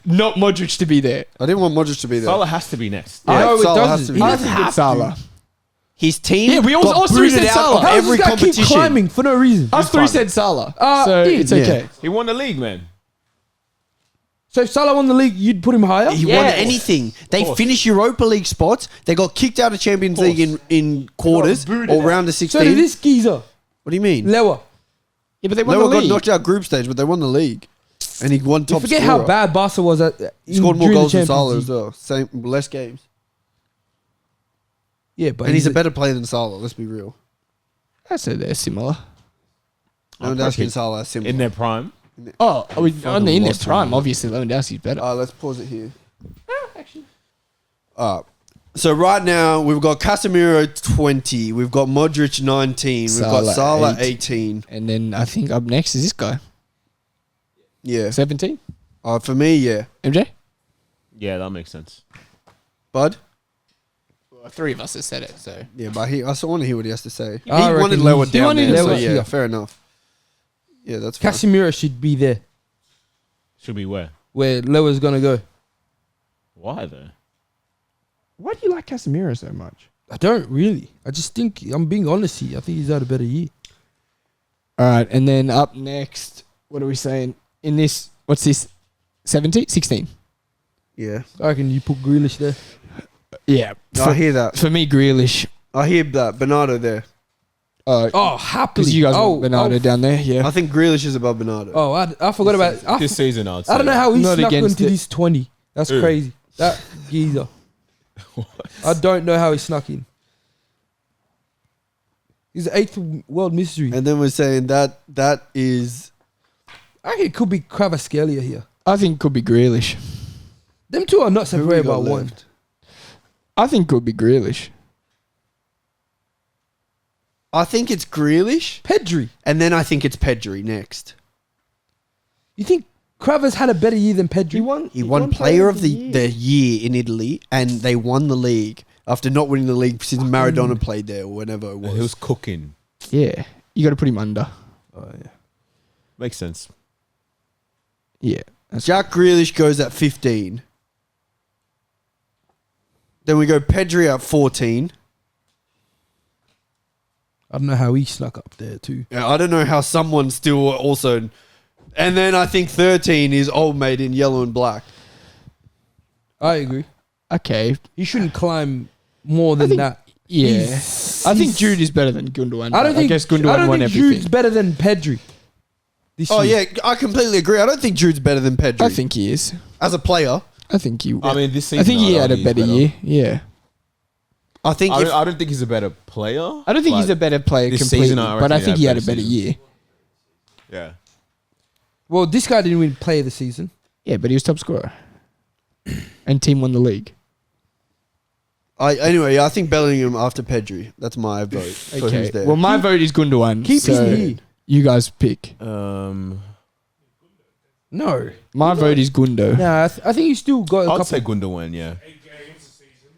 S1: not Modric to be there.
S2: I didn't want Modric to be there.
S5: Salah has to be next.
S2: Yeah,
S3: No, it
S2: Salah has
S3: doesn't.
S2: to
S3: He
S2: be
S1: I
S2: there.
S3: doesn't
S1: think
S3: have
S1: it's Salah.
S2: His team
S1: Yeah, we
S2: got
S1: also
S2: booted
S1: said
S2: out
S1: Salah.
S2: of
S3: How does
S2: every
S3: this guy keep
S2: competition.
S3: climbing for no reason?
S1: Us three
S5: fine.
S1: said Salah.
S3: Uh,
S1: So
S3: yeah.
S1: it's okay.
S5: He won the league, man.
S3: So if Salah won the league, you'd put him higher?
S2: He
S1: Yes.
S2: won anything. They
S5: course.
S2: finished Europa League spots. They got kicked out of Champions
S5: Of
S2: League in quarters
S5: booted
S2: or
S5: out.
S2: round of
S3: So
S2: 16.
S3: did this geezer,
S2: What do you mean?
S3: Lewa.
S1: Yeah, but they won
S2: Lewa
S1: the
S2: got
S1: league.
S2: knocked out group stage, but they won the league. And he won
S3: You
S2: top
S3: forget
S2: scorer.
S3: how bad Barca was at.
S2: He scored more
S3: during the
S2: goals than
S3: Champions
S2: Salah
S3: League.
S2: as well. Same, less games.
S3: Yeah, but
S2: And he's a better player than Salah, let's be real.
S1: I said they're similar.
S2: Lewandowski and Salah are similar.
S5: In their prime.
S1: Oh, in their
S2: lost
S1: prime,
S2: him.
S1: obviously Lewandowski's better.
S2: Let's pause it here. So right now, we've got Casemiro 20. We've got Modric 19. We've got
S1: Salah
S2: Salah
S1: 8.
S2: 18.
S1: And then I think up next is this guy,
S2: Yeah.
S1: 17.
S2: For me, yeah.
S1: MJ.
S5: Yeah, that makes sense.
S2: Bud?
S1: Well, 3 of us have said it, so
S2: Yeah, but I also want to hear what he has to say. He
S3: I
S2: wanted
S3: reckon
S2: Lewa
S3: he
S2: down
S3: wanted
S2: there, so
S3: Lewa
S2: yeah,
S3: here.
S2: fair enough. Yeah, that's fine.
S3: Casemiro should be there
S5: Should be where?
S3: where Lewa's gonna go.
S5: Why though?
S1: why do you like Casemiro so much?
S3: I don't really. I just think I'm being honest here. I think he's had a better year.
S1: All right, and then up next, what are we saying? In this, what's this? 17? 16.
S2: Yeah.
S3: I reckon you put Grealish there.
S1: Yeah.
S2: I hear that.
S1: For me, Grealish.
S2: I hear that. Bernardo there.
S3: Oh, happily.
S1: Because you guys
S3: oh,
S1: want Bernardo down there, yeah.
S2: I think Grealish is above Bernardo.
S3: Oh, I forgot about.
S5: This season, I'd say.
S3: I don't know how he
S1: Not
S3: snuck
S1: against
S3: into
S1: it.
S3: this 20. That's
S5: Who?
S3: crazy. That geezer. I don't know how he snuck in. He's the 8th world mystery.
S2: And then we're saying that is...
S3: I reckon it could be Kvaratskhelia here.
S1: I think it could be Grealish.
S3: Them two are not
S2: Who we
S3: separated by
S2: got
S3: one.
S2: left?
S1: I think it could be Grealish.
S2: I think it's Grealish.
S3: Pedri.
S2: And then I think it's Pedri next.
S3: You think Kravas had a better year than Pedri?
S2: He won player of the year in Italy, and they won the league after not winning the league since Maradona played there or whenever it
S5: And
S2: was.
S5: he was cooking.
S1: Yeah. You got to put him under.
S3: Oh, yeah.
S5: Makes sense.
S1: Yeah.
S2: Jack Grealish goes at 15. Then we go Pedri at 14.
S3: I don't know how he snuck up there too.
S2: Yeah, I don't know how someone still also... And then I think 13 is old mate in yellow and black.
S3: I agree.
S1: Okay.
S3: He shouldn't climb more than
S1: think-
S3: that.
S1: Yeah.
S3: He's-
S1: I think
S3: he's-
S1: Jude is better than Gundogan.
S3: I don't think.
S1: guess
S3: I
S1: Gundogan
S3: don't
S1: won
S3: think
S1: everything.
S3: Jude's better than Pedri. This
S2: Oh,
S3: year.
S2: yeah, I completely agree. I don't think Jude's better than Pedri.
S1: I think he is.
S2: As a player,
S1: I think he.
S5: I mean, this season.
S1: I think he
S5: I'd
S1: had a
S5: argue he's
S1: better year. Yeah.
S2: I think if...
S5: I don't think he's a better player.
S1: I don't think he's
S5: but
S1: a better player
S5: this
S1: completely,
S5: season, I
S1: but I
S5: reckon
S1: think
S5: he
S1: he
S5: had
S1: had a
S5: better
S1: better
S5: season.
S1: year.
S5: Yeah.
S3: Well, this guy didn't win Player of the Season.
S1: Yeah, but he was top scorer, and team won the league.
S2: Anyway, I think Bellingham after Pedri. That's my vote. For who's
S1: Okay.
S2: there.
S1: Well, my vote is Gundogan.
S3: Keep
S1: so
S3: him here.
S1: you guys pick.
S3: No.
S1: My vote is Gundo.
S3: Nah, I think he still got a
S5: I'd
S3: couple.
S5: say Gundogan. Yeah.
S4: 8 games a season.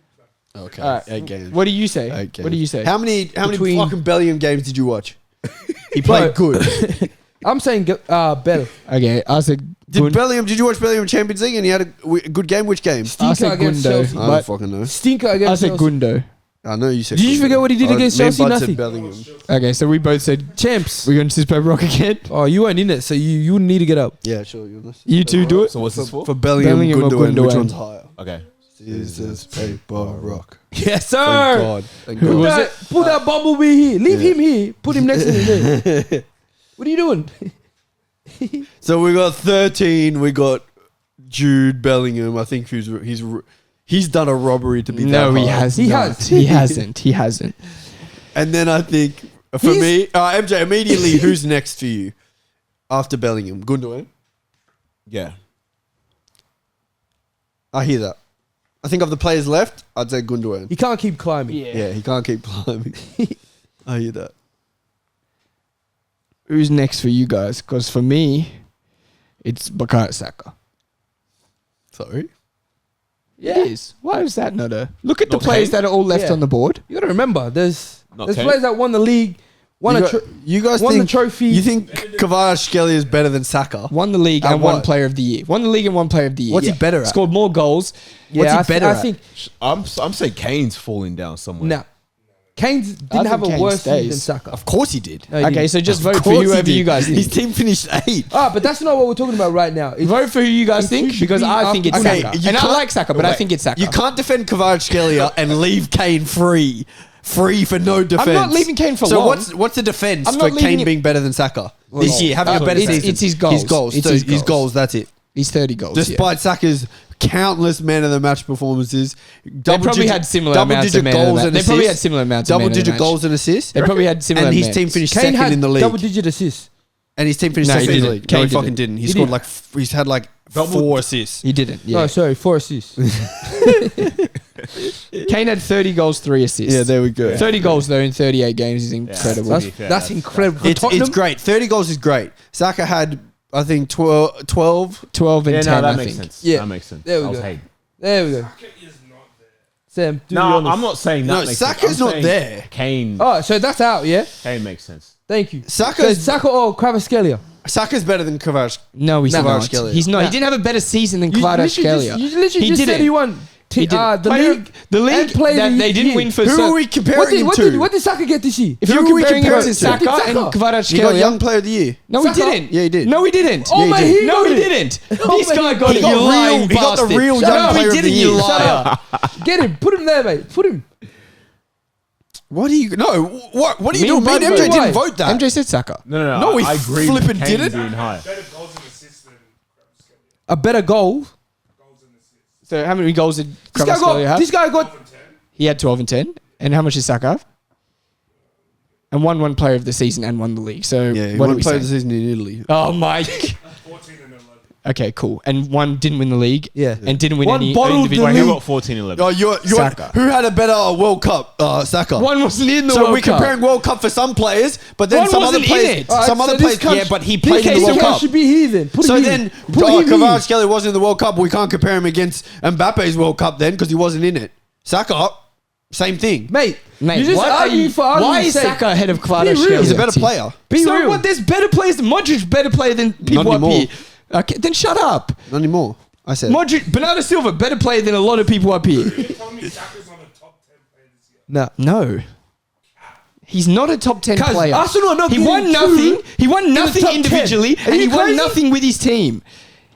S2: Okay.
S1: All right.
S2: 8 games.
S1: What do you say?
S2: 8 games.
S1: What do you say?
S2: How many
S3: Between-
S2: fucking Bellingham games did you watch? He played
S3: Bro.
S2: good.
S3: I'm saying Bell.
S1: Okay, I said
S2: Did you watch Bellingham Champions League and he had a good game? Which game?
S1: I
S3: Stinker
S1: said
S3: against
S1: Gundo.
S3: Chelsea.
S2: I don't
S1: But
S2: fucking know.
S3: Stinker
S1: I
S3: against
S1: said
S3: Chelsea.
S1: Gundo.
S2: I know you said.
S3: Did you
S2: Gundo.
S3: forget what he did against
S2: me and
S3: Chelsea?
S2: Bud
S3: Nothing.
S2: said Bellingham.
S1: Okay, so we both said
S3: Champs.
S1: we're going to Cispo Rock again.
S3: Oh, you weren't in it, so you wouldn't need to get up.
S2: Yeah, sure. You're honest.
S1: You two do it.
S5: So what's this for?
S2: For Bellingham,
S1: Bellingham or
S2: Gundogan, which
S1: Gundogan?
S2: one's higher?
S5: Okay.
S2: Scissors, paper, rock.
S3: Yes,
S2: Thank
S3: sir.
S2: God. Thank
S1: Who
S2: God.
S1: was
S3: Put that bumblebee here. Leave him here. Put him next to him there. What are you doing?
S2: So we got 13. We got Jude Bellingham. I think he's done a robbery to be
S1: No,
S2: that
S1: he
S2: high.
S1: has.
S3: He
S1: not.
S3: has.
S1: He hasn't. He hasn't.
S2: And then I think for
S3: He's-
S2: me, MJ, immediately, who's next for you after Bellingham? Gundogan.
S5: Yeah.
S2: I hear that. I think of the players left, I'd say Gundogan.
S3: He can't keep climbing.
S2: Yeah, he can't keep climbing. I hear that.
S1: Who's next for you guys? Because for me, it's Bukayo Saka.
S2: Sorry.
S1: It is. Why is that not a... Look at the
S5: Not
S1: players
S5: Kane?
S1: that are all left
S3: Yeah.
S1: on the board.
S3: You got to remember, there's
S5: Not
S3: there's
S5: Kane?
S3: players that won the league, won
S2: You guys
S3: won the
S2: think
S3: trophy.
S2: You think Kvaratskhelia is better than Saka?
S1: Won the league
S2: At
S1: and won
S2: what?
S1: player of the year. Won the league and won player of the year.
S2: What's he better at?
S1: Scored more goals.
S2: What's he
S3: I
S2: better at?
S3: think
S5: I'm saying Kane's falling down somewhere.
S3: nah. Kane's
S1: I
S3: didn't have
S1: think
S3: a
S1: Kane
S3: worse season than
S1: stays.
S3: Saka.
S2: Of course he did.
S3: No, he
S1: Okay,
S3: didn't.
S1: so just
S2: Of
S1: vote for
S2: course he
S1: whoever
S2: did.
S1: you guys
S2: His
S1: think.
S2: team finished 8th.
S3: But that's not what we're talking about right now. It's,
S1: Vote for who you guys
S3: It
S1: think
S3: should
S1: because
S3: be
S1: I think it's
S3: after-
S1: Saka.
S2: you
S1: And I
S2: can't-
S1: like Saka, but I
S2: wait,
S1: think it's Saka.
S2: You can't defend Kvaratskhelia and leave Kane free for no defense.
S1: not leaving Kane for
S2: so
S1: long.
S2: what's the defense
S1: I'm
S2: for
S1: not leaving
S2: Kane
S1: it-
S2: being better than Saka? this year, having a better
S1: it's-
S2: season.
S1: it's his goals.
S2: His goals.
S1: It's
S2: So
S1: his
S2: his
S1: goals.
S2: goals. That's it.
S1: He's 30 goals.
S2: Despite Saka's countless man of the match performances,
S1: They probably had similar amounts of man of the
S2: goals
S1: match.
S2: and
S1: They probably had
S2: assists.
S1: similar amounts of man
S2: Double
S1: of the
S2: digit
S1: match.
S2: goals and assists.
S1: They probably had similar
S2: And his
S1: amounts.
S2: team finished
S3: Kane
S2: second
S3: had
S2: in the league.
S3: double-digit assists.
S2: And his team finished
S1: No, he
S2: second in the
S1: didn't.
S2: league.
S1: Kane
S2: No, he
S1: didn't.
S2: fucking didn't. He
S3: He
S2: scored
S3: didn't.
S2: like he's had like 4 assists.
S1: He didn't. Yeah.
S3: No, sorry, 4 assists.
S1: Kane had 30 goals, 3 assists.
S2: Yeah, there we go.
S1: 30 goals though in 38 games is incredible.
S5: to be fair,
S3: That's incredible. For
S2: It's
S3: Tottenham,
S2: great. 30 goals is great. Saka had, I think, 12.
S1: 12 and
S5: Yeah,
S1: 10,
S5: no, that
S1: I
S5: makes
S1: think.
S5: sense.
S3: Yeah.
S5: That makes sense.
S3: There we
S5: I was
S3: go.
S5: hating.
S3: There we go.
S4: Saka is not there.
S3: Sam, do
S5: No,
S3: be honest.
S5: I'm not saying that
S2: No,
S5: makes
S2: Saka's
S5: sense. I'm
S2: not
S5: saying
S2: there.
S5: Kane,
S3: Oh, so that's out, yeah?
S5: Kane makes sense.
S3: Thank you.
S2: Saka's-
S3: So Saka or Kvaratskhelia?
S2: Saka's better than Kovacic.
S1: No, he's
S3: Nah.
S1: not.
S2: Kvaratskhelia.
S1: He's not.
S3: Nah.
S1: He didn't have a better season than
S3: You
S1: Kvaratskhelia.
S3: literally
S1: He
S3: just said
S1: didn't.
S3: he won
S1: He didn't.
S3: the
S1: Played-
S3: league.
S1: the league
S3: and played
S1: that
S3: the
S1: they didn't
S3: year.
S1: win for.
S2: Who are we comparing him
S3: What
S2: to?
S3: did Saka get this year?
S1: If
S2: Who
S1: you're
S2: are we
S1: comparing him
S2: comparing
S1: to
S2: to?
S1: Saka
S3: Saka?
S1: and
S2: He got
S1: Kvaratskhelia,
S2: Young Player of the Year.
S1: no,
S3: Saka?
S1: he didn't.
S2: Yeah, he did.
S1: No, he didn't.
S3: Oh
S2: he
S3: my,
S2: did.
S3: he
S1: No,
S3: got
S1: he
S3: it.
S1: didn't.
S3: Oh
S1: This
S3: my
S1: guy
S3: God.
S1: got
S2: He
S1: it.
S2: got
S1: You lying
S2: real- he got the
S1: bastard.
S2: real
S1: Shut
S2: Young
S1: up.
S2: Player
S1: He
S2: of the
S1: didn't.
S2: Year.
S1: You
S2: Shut
S1: liar.
S3: Get him. Put him there, mate. Put him.
S2: What are you? No. What are you
S1: Me
S2: doing?
S1: and
S2: Me and
S1: Bud
S2: MJ
S1: voted.
S2: didn't vote that.
S1: MJ said Saka.
S5: No,
S2: No, we
S5: I agree.
S2: flipping
S5: Kane
S2: didn't.
S5: being high.
S4: Better goals and assists than Kvaratskhelia.
S3: A better goal.
S4: Goals and assists.
S1: So how many goals did
S3: This guy
S1: Kvaratskhelia have?
S3: got. This guy got.
S4: 12 and 10.
S1: He had 12 and 10. And how much did Saka have? And won player of the season and won the league. So
S2: Yeah, he
S1: what are
S2: won
S1: we
S2: Player of the
S1: saying?
S2: Season in Italy.
S1: Oh, Mike.
S4: 14 and 11.
S1: Okay, cool. And one didn't win the league.
S3: Yeah.
S1: And didn't win
S3: One
S1: any
S3: bottled
S1: individual.
S5: Wait,
S3: the
S5: who
S3: league.
S5: got 14-11?
S2: Oh, you're
S1: Saka.
S2: who had a better World Cup? Saka.
S1: One wasn't in the
S2: So
S1: World
S2: we're
S1: Cup.
S2: comparing World Cup for some players, but then
S1: One
S2: some other
S1: wasn't in
S2: players.
S1: it.
S3: Alright,
S2: Some
S3: so
S2: other
S3: this
S2: players.
S3: cunt-
S2: Yeah, but he
S3: this
S2: played in the
S3: case
S2: World
S3: guy
S2: Cup.
S3: should be here then. Put
S2: So
S3: him
S2: then,
S3: in. Put him in.
S2: Kvaratskhelia wasn't in the World Cup. We can't compare him against Mbappe's World Cup then because he wasn't in it. Saka, same thing.
S3: Mate,
S1: Mate,
S3: you're just
S1: what are
S3: arguing
S1: you-
S3: for
S1: why
S3: argument's
S1: is
S3: sake.
S1: Saka ahead of
S3: Be real.
S1: Kvaratskhelia?
S2: He's a better player.
S3: Be
S1: so
S3: real.
S1: what? There's better players. Modric better player than people
S2: Not
S1: up
S2: anymore.
S1: here. Okay, then shut up.
S2: Not anymore. I said.
S1: Modric, Bernardo Silva, better player than a lot of people up here.
S4: You're telling me Saka's not a top 10 player this year?
S3: Nah.
S1: No. He's not a top 10
S3: Cuz
S1: player.
S3: Arsenal are not
S1: He
S3: getting
S1: won
S3: two
S1: nothing. He won
S3: the
S1: nothing
S3: top 10.
S1: individually,
S3: Are
S1: and
S3: you
S1: he won
S3: crazy?
S1: nothing with his team.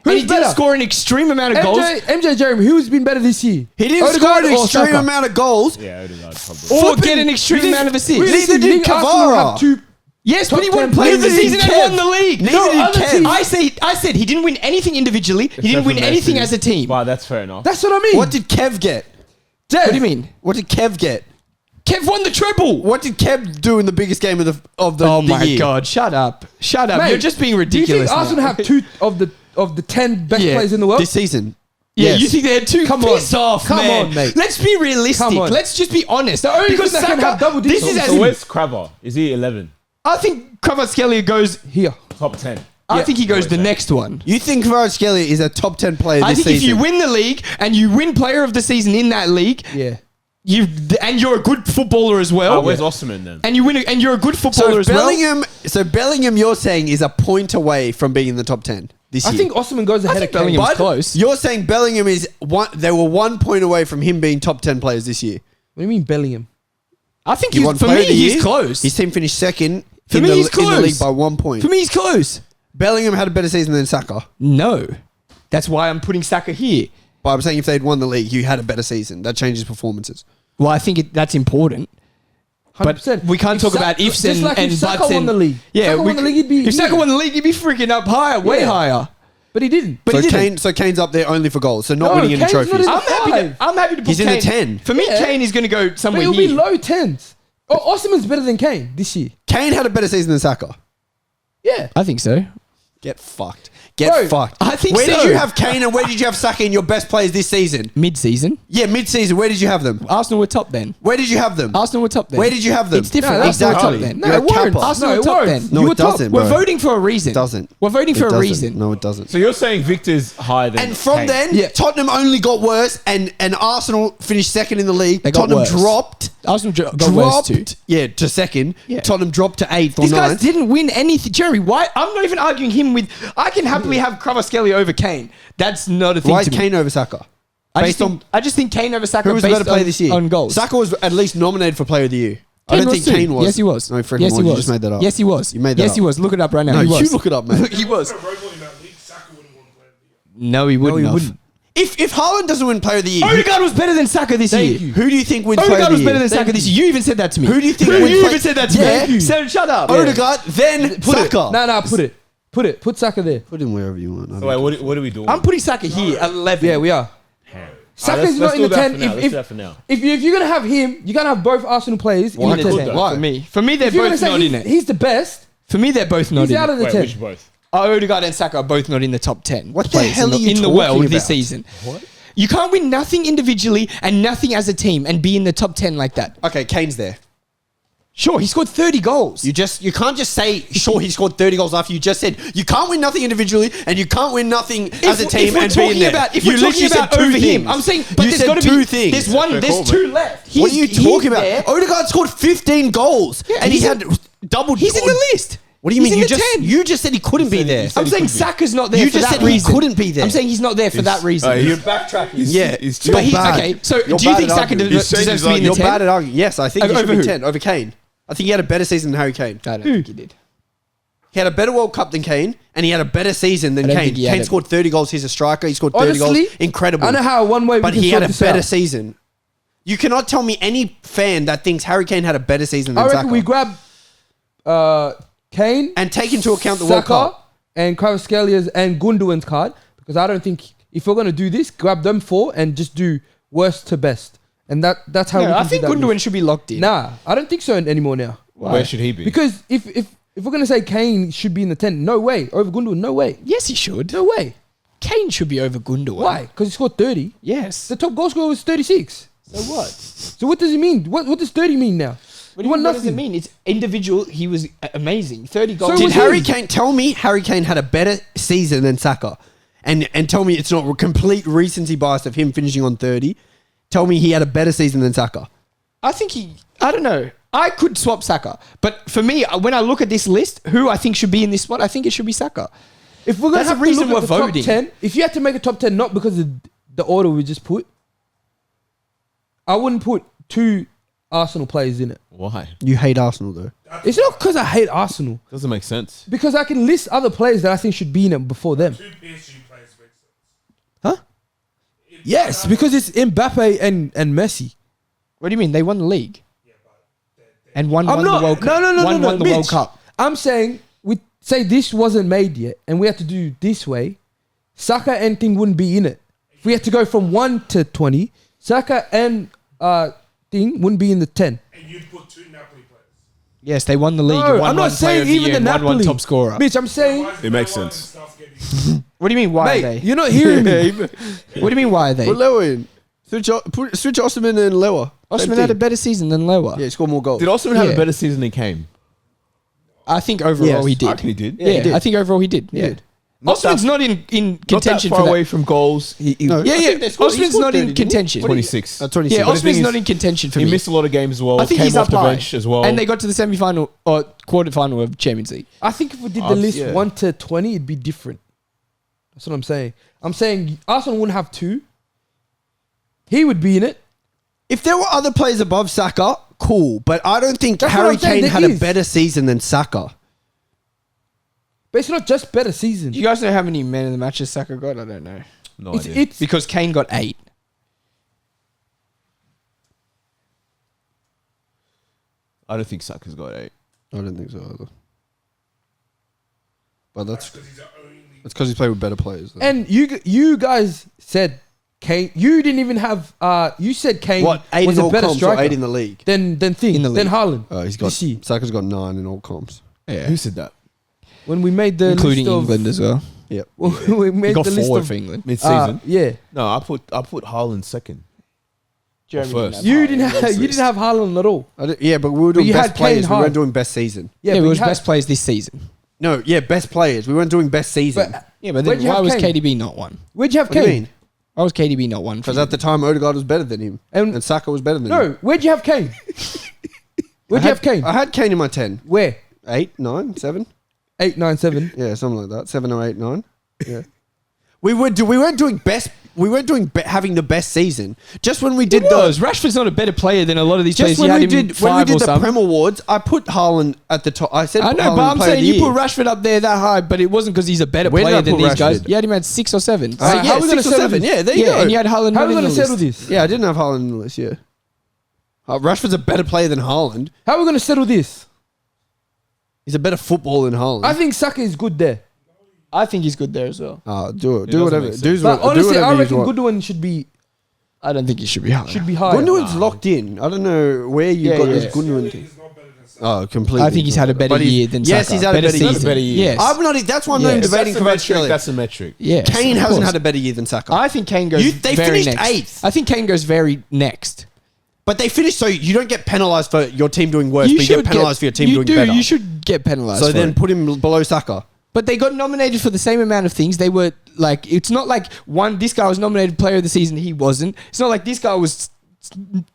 S3: Who's
S1: And he didn't
S3: better?
S1: score an extreme amount of goals.
S3: MJ Jeremy, who's been better this year?
S2: He didn't
S3: Odegaard
S2: score an
S3: or
S2: extreme
S3: Saka?
S2: amount of goals.
S5: Yeah, Odegaard probably.
S1: Or
S2: Flipping-
S1: get an extreme
S3: You
S1: amount of assists.
S2: Really? Neither
S3: You
S2: did
S3: think Arsenal
S2: Kvara.
S3: have two?
S1: Yes, but he
S3: Top
S1: won
S3: 10
S1: player of the
S2: players.
S1: season and
S2: Kev.
S1: won the league.
S2: Neither
S3: No,
S2: did
S3: other
S2: Kev.
S3: teams-
S1: I said he didn't win anything individually. He didn't
S5: Except
S1: win
S5: for
S1: anything
S5: Messi.
S1: as a team.
S5: Wow, that's fair enough.
S3: That's what I mean.
S2: What did Kev get?
S3: Dev,
S1: What do you mean?
S2: What did Kev get?
S1: Kev won the treble.
S2: What did Kev do in the biggest game of the
S1: Oh my
S2: year?
S1: god! Shut up! Shut up!
S3: Mate,
S1: You're just being
S3: Do you
S1: ridiculous.
S3: think Arsenal
S1: now.
S3: have two of the 10 best
S1: Yeah.
S3: players in the world?
S2: This season.
S1: Yeah,
S2: Yes.
S1: you think they had two?
S3: Come on.
S1: Piss off,
S3: Come
S1: man.
S3: on, mate.
S1: Let's be realistic.
S3: Come on.
S1: Let's just be honest.
S3: The only
S1: Because
S3: thing that can have double
S1: this
S3: digits-
S1: is as
S5: So where's Crabber? Is he 11?
S1: I think Kvaratskhelia goes.
S3: Here.
S5: Top 10.
S1: I
S3: Yeah.
S1: think he goes the next one.
S2: You think Kvaratskhelia is a top 10 player
S1: I
S2: this
S1: think
S2: season?
S1: if you win the league and you win Player of the Season in that league,
S3: Yeah.
S1: and you're a good footballer as well.
S5: Oh, where's Osimhen then?
S1: And you win, and you're a good footballer
S2: so
S1: as well.
S2: Bellingham, you're saying is a point away from being in the top 10 this
S3: I
S2: year.
S3: think Osimhen goes ahead
S1: think
S3: of Kane.
S1: Bellingham-
S2: Bud,
S1: close.
S2: You're saying Bellingham is one. They were 1 point away from him being top 10 players this year.
S3: What do you mean Bellingham?
S1: I think
S2: He won
S1: for
S2: Player
S1: me
S2: of the
S1: he's
S2: Year.
S1: close.
S2: His team finished second
S1: For
S2: in,
S1: me,
S2: the,
S1: he's
S2: in the
S1: close.
S2: league by 1 point.
S1: For me, he's close.
S2: Bellingham had a better season than Saka.
S1: No, that's why I'm putting Saka here.
S2: But I'm saying if they'd won the league, you had a better season. That changes performances.
S1: Well, I think that's important.
S3: 100%.
S1: But we can't talk about ifs
S3: just
S1: and,
S3: like
S1: and
S3: if Saka
S1: buts
S3: won
S1: and
S3: the league.
S1: Yeah,
S3: Saka won the league, he'd be
S1: if Saka
S3: here.
S1: won the league, he'd be freaking up higher, way
S3: Yeah.
S1: higher.
S3: But he didn't.
S1: But he didn't.
S2: So Kane's up there only for goals, so not
S3: No,
S2: winning any
S3: Kane's not
S2: trophies.
S3: in
S1: I'm happy.
S3: five.
S1: I'm happy to put
S2: He's in the
S1: Kane.
S2: 10.
S1: For me,
S3: Yeah.
S1: Kane is going to go
S3: But
S1: somewhere
S3: he'll
S1: here.
S3: be low 10s. Oh, Osimhen's better than Kane this year.
S2: Kane had a better season than Saka.
S3: Yeah.
S1: I think so.
S2: Get fucked. Get
S3: Bro,
S2: fucked.
S1: I think
S2: Where
S1: so.
S2: did you have Kane and where did you have Saka in your best players this season?
S1: Mid-season,
S2: Yeah, mid-season. Where did you have them?
S1: Arsenal were top then.
S2: Where did you have them?
S1: Arsenal were top then.
S2: Where did you have them?
S1: It's different.
S3: No, that's
S1: Arsenal were
S2: exactly.
S1: top then.
S3: No,
S2: You're
S3: it
S2: a
S3: won't.
S2: capper.
S1: Arsenal
S3: No,
S1: were
S3: it
S1: top
S3: won't.
S1: then.
S2: No,
S3: You
S2: it
S3: were top.
S2: doesn't,
S1: We're
S2: bro.
S1: voting for a reason.
S2: It doesn't.
S1: We're voting for
S2: It
S1: a
S2: doesn't.
S1: reason.
S2: No, it doesn't.
S5: So you're saying Victor's higher than
S2: And from
S5: Kane?
S2: then,
S3: Yeah.
S2: Tottenham only got worse, and Arsenal finished second in the league.
S1: They got
S2: Tottenham
S1: worse.
S2: dropped.
S1: Arsenal got worse too.
S2: Yeah, to second.
S1: Yeah.
S2: Tottenham dropped to 8th or
S1: These guys
S2: 9th.
S1: didn't win anything. Jeremy, why? I'm not even arguing him with. I can happily have Kvaratskhelia over Kane. That's not a thing
S2: Why
S1: to
S2: is
S1: me.
S2: Kane over Saka?
S1: I just think Kane over Saka
S2: Who was the
S1: based
S2: better player
S1: on,
S2: this year?
S1: on goals.
S2: Saka was at least nominated for Player of the Year. I
S1: Kane
S2: don't
S1: was
S2: think
S1: too.
S2: Kane was.
S1: Yes, he was.
S2: No, freaking
S1: yes, he
S2: was.
S1: was.
S2: You just made that up.
S1: Yes, he was.
S2: You made that
S1: Yes,
S2: up.
S1: he was. Look it up right now.
S2: No,
S1: he
S2: you
S1: was.
S2: look it up, man.
S1: He was.
S4: If Robo in that league, Saka wouldn't have won Player of the Year.
S1: No, he wouldn't.
S3: he
S1: have.
S3: wouldn't.
S2: If Haaland doesn't win Player of the Year,
S1: Odegaard was better than Saka this year.
S3: you.
S2: who do you think wins Player of
S1: Odegaard
S2: the
S1: was
S2: Year?
S1: better than Saka this year. You even said that to me.
S2: Who do you think
S1: You
S2: wins
S1: even
S2: play-
S1: said that to
S2: Yeah.
S1: me. So shut up.
S2: Odegaard, then Saka.
S3: No, put Saka there.
S2: Put him wherever you want.
S5: So wait, what are we doing?
S1: I'm putting Saka here at 11.
S3: Yeah, we are. Saka's
S5: let's
S3: not in
S5: do
S3: the
S5: that
S3: 10.
S5: for now. Let's do that for now.
S3: If you're gonna have him, you're gonna have both Arsenal players in
S1: in
S3: the
S1: the
S3: 10.
S1: 10.
S2: Why?
S1: For me, they're
S3: If you're gonna
S1: both
S3: say
S1: not in it.
S3: he's the best,
S1: For me, they're both not
S3: he's
S1: in
S3: out
S1: it.
S3: of the
S5: Wait,
S3: 10.
S5: which both?
S1: Odegaard and Saka are both not in the top 10.
S2: What the
S1: players
S2: hell are you
S1: in the
S2: talking
S1: world this
S2: about?
S1: season? What? You can't win nothing individually and nothing as a team and be in the top 10 like that.
S2: Okay, Kane's there.
S1: Sure, he scored 30 goals.
S2: You can't just say sure he scored 30 goals after you just said you can't win nothing individually and you can't win nothing as a team and be in there.
S1: If
S2: You
S1: we're talking
S2: literally said
S1: about
S2: two
S1: over him,
S2: things.
S1: I'm saying, but
S2: You
S1: there's
S2: said
S1: got to
S2: two
S1: be
S2: things.
S1: There's one.
S5: Fair
S1: There's
S5: call,
S1: two
S5: mate.
S1: left.
S2: What are you
S1: He's
S2: talking about?
S1: there.
S2: Odegaard scored 15 goals and he
S1: he's
S2: had double.
S1: He's in the list.
S2: What do you
S1: He's
S2: mean?
S1: in the 10.
S2: You just said he couldn't be there.
S1: I'm saying Saka's not there
S2: You
S1: for
S2: just
S1: that
S2: said he
S1: reason.
S2: couldn't be there.
S1: I'm saying he's not there for that reason.
S5: You're
S2: backtracking.
S5: He's-
S2: Yeah,
S5: he's
S2: you're
S1: But he's
S2: bad.
S1: okay. So
S2: You're
S1: do you
S2: bad
S1: think
S2: at
S1: Saka
S2: arguing.
S5: He's changed
S1: deserves
S5: his
S1: to be in the
S2: You're
S1: 10?
S2: bad at arguing. Yes, I think he
S1: Over
S2: should be
S1: who?
S2: 10 over Kane. I think he had a better season than Harry Kane.
S1: I don't think he did.
S2: He had a better World Cup than Kane, and he had a better season than
S1: I don't
S2: Kane.
S1: think he had
S2: Kane
S1: it.
S2: scored 30 goals. He's a striker. He scored 30
S3: Honestly,
S2: goals. Incredible.
S3: I know how one way we
S2: but
S3: can
S2: he
S3: sort
S2: had a
S3: this
S2: better
S3: out.
S2: season. You cannot tell me any fan that thinks Harry Kane had a better season than
S3: I reckon
S2: Saka.
S3: we grab Kane
S2: And take into account the World
S3: Saka
S2: Cup.
S3: and Kvaratskhelia and Gundogan's card, because I don't think if we're gonna do this, grab them four and just do worst to best, and that's how.
S1: No,
S3: we can
S1: I
S3: do
S1: think
S3: that
S1: Gundogan
S3: list.
S1: should be locked in.
S3: Nah, I don't think so anymore now.
S5: Where should he be?
S3: Because if we're gonna say Kane should be in the 10, no way over Gundogan, no way,
S1: Yes, he should.
S3: no way.
S1: Kane should be over Gundogan.
S3: Why? Because he scored 30.
S1: Yes.
S3: The top goal scorer was 36.
S1: So what?
S3: So what does it mean? What does 30 mean now?
S1: What does it mean? It's individual. He was amazing. 30 goals.
S3: So
S2: Did
S3: was
S2: Harry
S3: he?
S2: Kane tell me Harry Kane had a better season than Saka? And tell me it's not a complete recency bias of him finishing on 30. Tell me he had a better season than Saka.
S1: I think I don't know. I could swap Saka. But for me, when I look at this list, who I think should be in this spot, I think it should be Saka.
S3: If we're gonna
S1: That's the
S3: have
S1: reason
S3: to look at
S1: we're
S3: the
S1: voting.
S3: top 10, if you had to make a top 10, not because of the order we just put, I wouldn't put two Arsenal players in it.
S5: Why?
S2: You hate Arsenal though.
S3: It's not because I hate Arsenal,
S5: Doesn't make sense.
S3: because I can list other players that I think should be in it before them.
S4: Two PSG players makes sense.
S3: Huh? Yes, because it's Mbappe and Messi.
S1: What do you mean? They won the league.
S4: Yeah, but
S1: And one
S3: I'm
S1: won
S3: not.
S1: the World Cup.
S3: No.
S1: One won the
S3: Mitch,
S1: World Cup.
S3: I'm saying we say this wasn't made yet, and we had to do this way. Saka and thing wouldn't be in it. If we had to go from 1 to 20, Saka and thing wouldn't be in the 10.
S4: and you'd put two Napoli players.
S1: Yes, they won the league.
S3: No,
S1: and one
S3: I'm
S1: won
S3: not
S1: player
S3: saying
S1: of the
S3: even
S1: year
S3: the
S1: and one
S3: Napoli.
S1: won top scorer.
S3: Bitch, I'm saying,
S4: Why is
S5: It makes
S4: Benoit and
S5: sense.
S4: stuff getting-
S1: What do you mean? Why are they?
S3: mate, you're not hearing me.
S1: What do you mean? Why are they?
S2: Put Lewa in. Switch Osman and Lewa.
S1: Osman had a better season than Lewa.
S2: Yeah, he scored more goals.
S5: Did Osman have
S1: Yeah.
S5: a better season than Kane?
S1: I think overall
S2: Yes.
S1: he
S5: I
S1: did.
S5: reckon he did.
S1: Yeah,
S2: he did.
S1: I think overall he did.
S2: He
S1: Yeah.
S2: did.
S1: Osman's not in
S5: Not that
S1: contention
S5: far
S1: for that.
S5: away from goals. He,
S2: No.
S1: Yeah,
S2: I think they
S1: yeah.
S2: scored- he
S1: Osman's
S2: scored
S1: not
S2: 30,
S1: in
S2: didn't he?
S1: contention.
S5: 26.
S2: 26.
S1: Yeah,
S5: But the thing
S1: Osman's
S5: is,
S1: not in contention for
S5: He
S1: me.
S5: missed a lot of games as well.
S1: I think
S5: Came
S1: he's
S5: off
S1: up
S5: the
S1: high.
S5: bench as well.
S1: And they got to the semi-final or quarter-final of Champions League.
S3: I think if we did the
S5: Odds,
S3: list
S5: yeah.
S3: 1 to 20, it'd be different. That's what I'm saying. I'm saying Arsenal wouldn't have two. He would be in it.
S2: If there were other players above Saka, cool. But I don't think
S3: That's what
S2: Harry
S3: I'm saying,
S2: Kane
S3: there
S2: had a
S3: is.
S2: better season than Saka.
S3: But it's not just better season.
S1: Do you guys know how many men of the matches Saka got? I don't know.
S5: no
S3: It's,
S5: idea.
S3: it's
S1: Because Kane got 8.
S5: I don't think Saka's got 8.
S2: I don't think so either. But that's
S4: Because he's the only.
S2: because he's played with better players. though.
S3: and you guys said Kane. You didn't even have. You said Kane
S2: What, 8
S3: was
S2: in
S3: a
S2: all
S3: better
S2: comps or
S3: striker
S2: 8 in the league?
S3: than thing
S1: In the
S3: than
S1: league.
S3: Haaland.
S2: He's got
S3: this year.
S2: Saka's got 9 in all comps.
S1: Yeah.
S5: Who said that?
S3: When we made the
S1: Including
S3: list of,
S1: England as well.
S2: Yep.
S3: when we made
S1: He got
S3: the list
S1: 4
S3: of
S1: for England.
S5: Mid-season?
S3: yeah.
S5: No, I put Haaland second.
S1: Jeremy
S5: first.
S3: You didn't have Haaland at all.
S2: Yeah, but we were doing
S3: you
S2: best
S3: had Kane
S2: players. We
S3: high.
S2: weren't doing best season.
S3: Yeah,
S1: Yeah,
S3: but
S1: it
S3: you
S1: was
S3: had-
S1: best players this season.
S2: No, yeah, best players. We weren't doing best season.
S3: But
S1: Yeah, but
S3: Where'd
S1: then
S3: you
S1: why
S3: have
S1: was
S3: Kane?
S1: KDB not one?
S3: where'd you have
S2: what do you
S3: Kane?
S2: mean?
S1: Why was KDB not one?
S2: Because at the time, Odegaard was better than him.
S3: And-
S2: And Saka was better than him.
S3: No, where'd you have Kane? Where'd you have Kane?
S2: I had Kane in my 10.
S3: Where?
S2: 8, 9, 7.
S3: 8, 9, 7.
S2: Yeah, something like that. 7 or 8, 9. Yeah. We weren't doing best. We weren't doing having the best season. Just when we did
S1: It was. Rashford's not a better player than a lot of these players.
S2: just when
S1: You
S2: we
S1: had him
S2: did when we
S1: five
S2: did
S1: or
S2: the
S1: something.
S2: Prem Awards, I put Haaland at the top. I said
S1: I know,
S2: Haaland
S1: but I'm
S2: Player of
S1: saying
S2: the
S1: you
S2: Year.
S1: put Rashford up there that high, but it wasn't because he's a better
S2: Where did
S1: player
S2: I
S1: than
S2: put
S1: these guys.
S2: Rashford?
S1: You had him at 6 or 7.
S3: How are we gonna
S2: 6 or
S3: settle
S2: 7.
S3: this?
S2: Yeah, there you go.
S1: And you had Haaland
S3: How are
S1: not
S3: we
S1: in
S3: going to
S1: the
S3: settle
S1: list.
S3: this?
S2: Yeah, I didn't have Haaland in the list. Yeah, Rashford's a better player than Haaland.
S3: How are we going to settle this?
S2: He's a better footballer than Haaland.
S3: I think Saka is good there.
S1: I think he's good there as well.
S2: Do
S5: doesn't
S2: whatever.
S5: make sense.
S2: Do
S3: But
S2: what- do
S3: honestly, I
S2: whatever you
S3: reckon
S2: want.
S3: Goodwin should be
S1: I don't think he should be higher.
S3: higher.
S2: Gundogan's locked in. I don't know where you
S1: Yeah,
S2: got
S1: yeah.
S2: this Gundogan thing.
S4: He's not better than Salah.
S2: Oh, completely.
S1: I think he's had a better
S2: But he's-
S1: year than Saka.
S2: Yes, he's had a better
S1: season.
S2: season.
S5: Better year.
S1: Yes.
S2: I'm not. That's why I'm not
S1: Yes.
S2: even debating
S5: That's a
S2: for
S5: metric.
S2: Australia.
S5: That's a metric.
S1: Yes,
S2: Kane
S1: of
S2: hasn't
S1: course.
S2: had a better year than Saka.
S1: I think Kane goes
S2: They
S1: very
S2: finished
S1: next.
S2: 8th.
S1: I think Kane goes very next.
S2: But they finished, so you don't get penalised for your team doing worse, but you get penalised for your team
S1: you
S2: doing
S1: do,
S2: better.
S1: You should get penalised.
S2: So
S1: for
S2: then
S1: it.
S2: put him below Saka.
S1: But they got nominated for the same amount of things. They were like, it's not like this guy was nominated player of the season, he wasn't. It's not like this guy was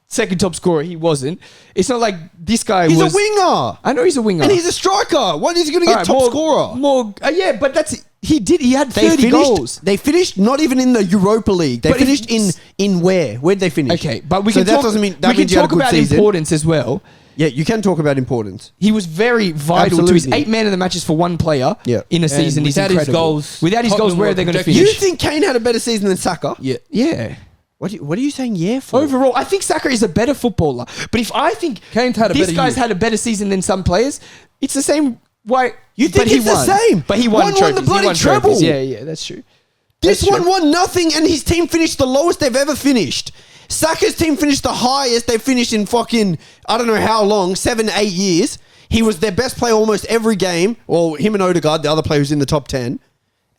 S1: second top scorer, he wasn't. It's not like this guy
S2: He's
S1: was.
S2: a winger.
S1: I know he's a winger.
S2: And he's a striker. What is he going to get
S1: All right,
S2: top scorer?
S1: Yeah, but that's he did. He had
S2: They
S1: 30
S2: finished,
S1: goals.
S2: They finished not even in the Europa League. They
S1: But if-
S2: finished in where? Where'd they finish?
S1: Okay, but we
S2: So
S1: can
S2: that
S1: talk.
S2: doesn't mean that
S1: we can
S2: means you had a
S1: talk
S2: good
S1: about
S2: season.
S1: importance as well.
S2: Yeah, you can talk about importance.
S1: He was very vital to his
S2: Absolutely.
S1: 8 man of the matches for one player
S2: Yeah.
S1: in a season. He's
S3: without his
S1: incredible.
S3: goals,
S1: Without his goals,
S3: Tottenham
S1: where are
S3: were
S1: they going to
S3: projected-
S1: finish?
S2: You think Kane had a better season than Saka?
S3: Yeah.
S1: Yeah.
S2: What are you saying? Yeah, for
S1: Overall, I think Saka is a better footballer. But if I think
S3: Kane's had a
S1: this
S3: better
S1: guy's
S3: year.
S1: had a better season than some players, it's the same. Why
S2: You think
S1: but he
S2: it's the
S1: won.
S2: same?
S1: But he won.
S2: One won the
S1: trophies.
S2: bloody
S1: He won
S2: treble.
S1: trophies. Yeah, that's true.
S2: This
S1: That's
S2: one
S1: true.
S2: won nothing, and his team finished the lowest they've ever finished. Saka's team finished the highest they've finished in fucking, I don't know how long, 7, 8 years. He was their best player almost every game. Well, him and Odegaard, the other player who's in the top 10.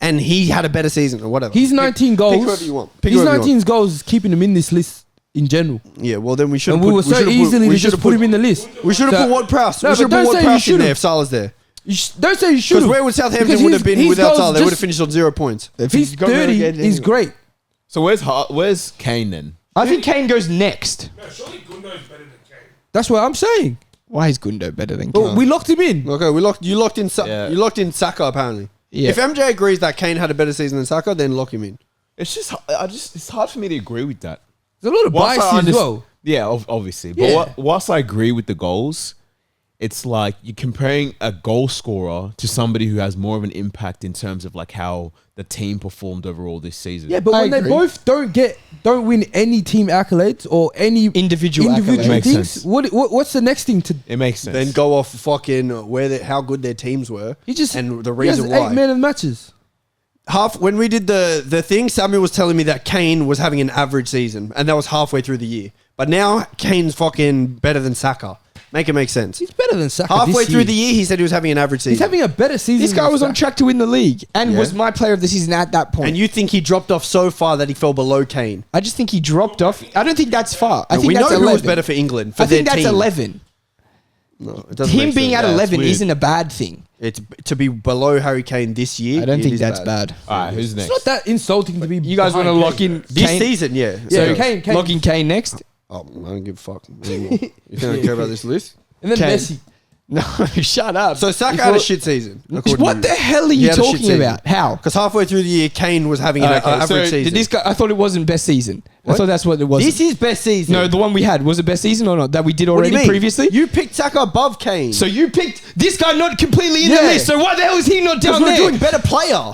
S2: And he had a better season or whatever.
S3: He's 19 goals.
S2: Pick whoever you want. Pick
S3: His
S2: whoever you
S3: 19 goals is keeping him in this list in general.
S2: Yeah, well then we should
S3: And
S2: have
S3: we were so easily to just put him in the list.
S2: We should have
S3: So-
S2: put Ward-Prowse.
S3: No,
S2: We
S3: but
S2: should have
S3: don't
S2: put
S3: say you
S2: Ward-Prowse in there
S3: should've.
S2: if Salah's there.
S3: Don't say you should.
S2: Because where would Southampton would have been without Salah? They would have finished on 0 points.
S3: If he's 30, he's great.
S5: So where's Kane then?
S1: I think Kane goes next.
S4: No, surely Gundo is better than Kane.
S3: That's what I'm saying.
S1: Why is Gundo better than Kane?
S3: Well, we locked him in.
S2: Okay, you locked in
S5: Yeah.
S2: you locked in Saka apparently.
S1: Yeah.
S2: If MJ agrees that Kane had a better season than Saka, then lock him in.
S5: It's just it's hard for me to agree with that.
S3: There's a lot of
S5: Whilst
S3: bias
S5: I
S3: here as
S5: underst-
S3: well.
S5: Yeah, obviously. But
S3: Yeah.
S5: whilst I agree with the goals, it's like you're comparing a goal scorer to somebody who has more of an impact in terms of like how the team performed overall this season.
S3: Yeah, but
S1: I
S3: when they
S1: agree.
S3: both don't win any team accolades or any
S1: Individual accolades.
S5: Makes
S3: things,
S5: sense.
S3: what's the next thing to?
S5: It makes sense.
S2: Then go off fucking how good their teams were.
S3: He just
S2: and the
S3: he has
S2: reason
S3: 8
S2: why.
S3: man of the matches.
S2: When we did the thing, Samuel was telling me that Kane was having an average season, and that was halfway through the year. But now Kane's fucking better than Saka. Make it make sense.
S3: He's better than Saka.
S2: Halfway
S3: this
S2: through
S3: year.
S2: the year, he said he was having an average season.
S3: He's having a better season.
S1: This guy
S3: than
S1: was on
S3: Saka.
S1: track to win the league and
S2: Yeah.
S1: was my player of the season at that point.
S2: and you think he dropped off so far that he fell below Kane?
S1: I just think he dropped off. I don't think that's far. I think
S2: we
S1: that's
S2: know
S1: 11.
S2: who was better for England for
S1: I think
S2: their
S1: that's
S2: team.
S1: 11.
S2: No, it doesn't
S1: Him
S2: make
S1: being
S2: sense.
S1: at
S5: Yeah, it's
S1: 11
S5: weird.
S1: isn't a bad thing.
S2: It's to be below Harry Kane this year.
S1: I don't
S2: it
S1: think
S2: is
S1: that's bad.
S5: All right, who's next?
S3: It's not that insulting to be.
S1: You guys want to
S3: behind
S1: lock
S3: Kane.
S1: in
S2: This
S1: Kane?
S2: season, yeah.
S3: Yeah,
S2: So-
S3: Kane.
S1: Locking Kane next?
S2: Oh, I don't give a fuck anymore. You think I care about this list?
S3: And then
S1: Kane.
S3: Messi.
S1: No, shut up.
S2: So Saka had a shit season.
S1: What the hell are you talking about? How?
S2: Because halfway through the year, Kane was having an average season.
S1: did this guy? I thought it wasn't best season. I thought that's what it was.
S2: This is best season.
S1: No, the one we had was it best season or not? That we did
S2: What do you
S1: already
S2: mean?
S1: previously.
S2: You picked Saka above Kane.
S1: So you picked this guy not completely in
S2: Yeah.
S1: the list. So why the hell is he not
S2: because
S1: down
S2: we're
S1: there?
S2: doing better player.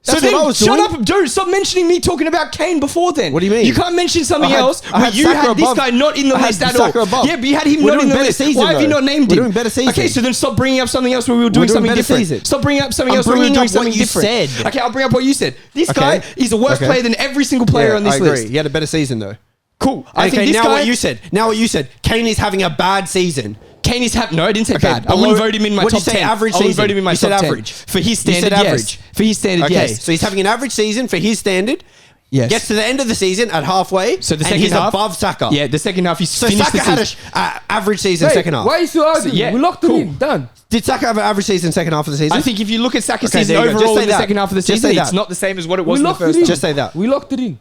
S2: That's
S1: so
S2: what
S1: then
S2: I was
S1: shut
S2: doing.
S1: up, Joe. Stop mentioning me talking about Kane before then.
S2: What do you mean?
S1: You can't mention something
S2: I had-
S1: else
S2: I
S1: where
S2: had
S1: you
S2: Saka
S1: had this
S2: above.
S1: guy not in the
S2: I had
S1: list at
S2: Saka
S1: all.
S2: above.
S1: Yeah, but you had him
S2: We're
S1: not in
S2: doing
S1: the
S2: better
S1: list.
S2: season,
S1: Why have you
S2: though.
S1: not named
S2: We're
S1: him?
S2: doing better season.
S1: Okay, so then stop bringing up something else where we were doing
S2: We're doing
S1: something
S2: better
S1: different.
S2: season.
S1: Stop bringing up something
S2: I'm
S1: else where we were
S2: bringing
S1: doing
S2: up what
S1: something
S2: you
S1: different.
S2: said.
S1: Okay, I'll bring up what you said. This
S2: Okay.
S1: guy is a worse
S2: Okay.
S1: player than every single player on this
S2: I agree.
S1: list.
S2: He had a better season though.
S1: Cool. I
S2: Okay,
S1: think this
S2: now
S1: guy.
S2: what you said. Now what you said. Kane is having a bad season.
S1: Kane is happy. No, I didn't say
S2: Okay,
S1: bad. I wouldn't vote him in my
S2: what'd
S1: top
S2: you say,
S1: 10.
S2: average
S1: I wouldn't
S2: season?
S1: vote him in my
S2: You said
S1: top 10.
S2: average.
S1: For his
S2: You
S1: standard,
S2: said
S1: yes.
S2: average.
S1: For his standard,
S2: Okay,
S1: yes.
S2: so he's having an average season for his standard.
S1: Yes.
S2: Gets to the end of the season at halfway.
S1: So the
S2: and
S1: second
S2: he's
S1: half
S2: above Saka.
S1: Yeah, the second half he's
S2: So
S1: finished
S2: Saka
S1: the
S2: had
S1: season.
S2: an average season
S3: Hey,
S2: second half.
S3: why are you still arguing?
S1: yeah,
S3: We locked it
S1: cool.
S3: in. Done.
S2: Did Saka have an average season second half of the season?
S1: I think if you look at Saka's
S2: Okay,
S1: season
S2: there you go. Just
S1: overall
S2: say
S1: in the
S2: that.
S1: second half of the
S2: Just
S1: season,
S2: say
S1: it's
S2: that.
S1: not the same as what it
S3: We
S1: was in the
S3: locked
S1: first
S3: it in.
S1: half.
S2: Just say that.
S3: We locked it in.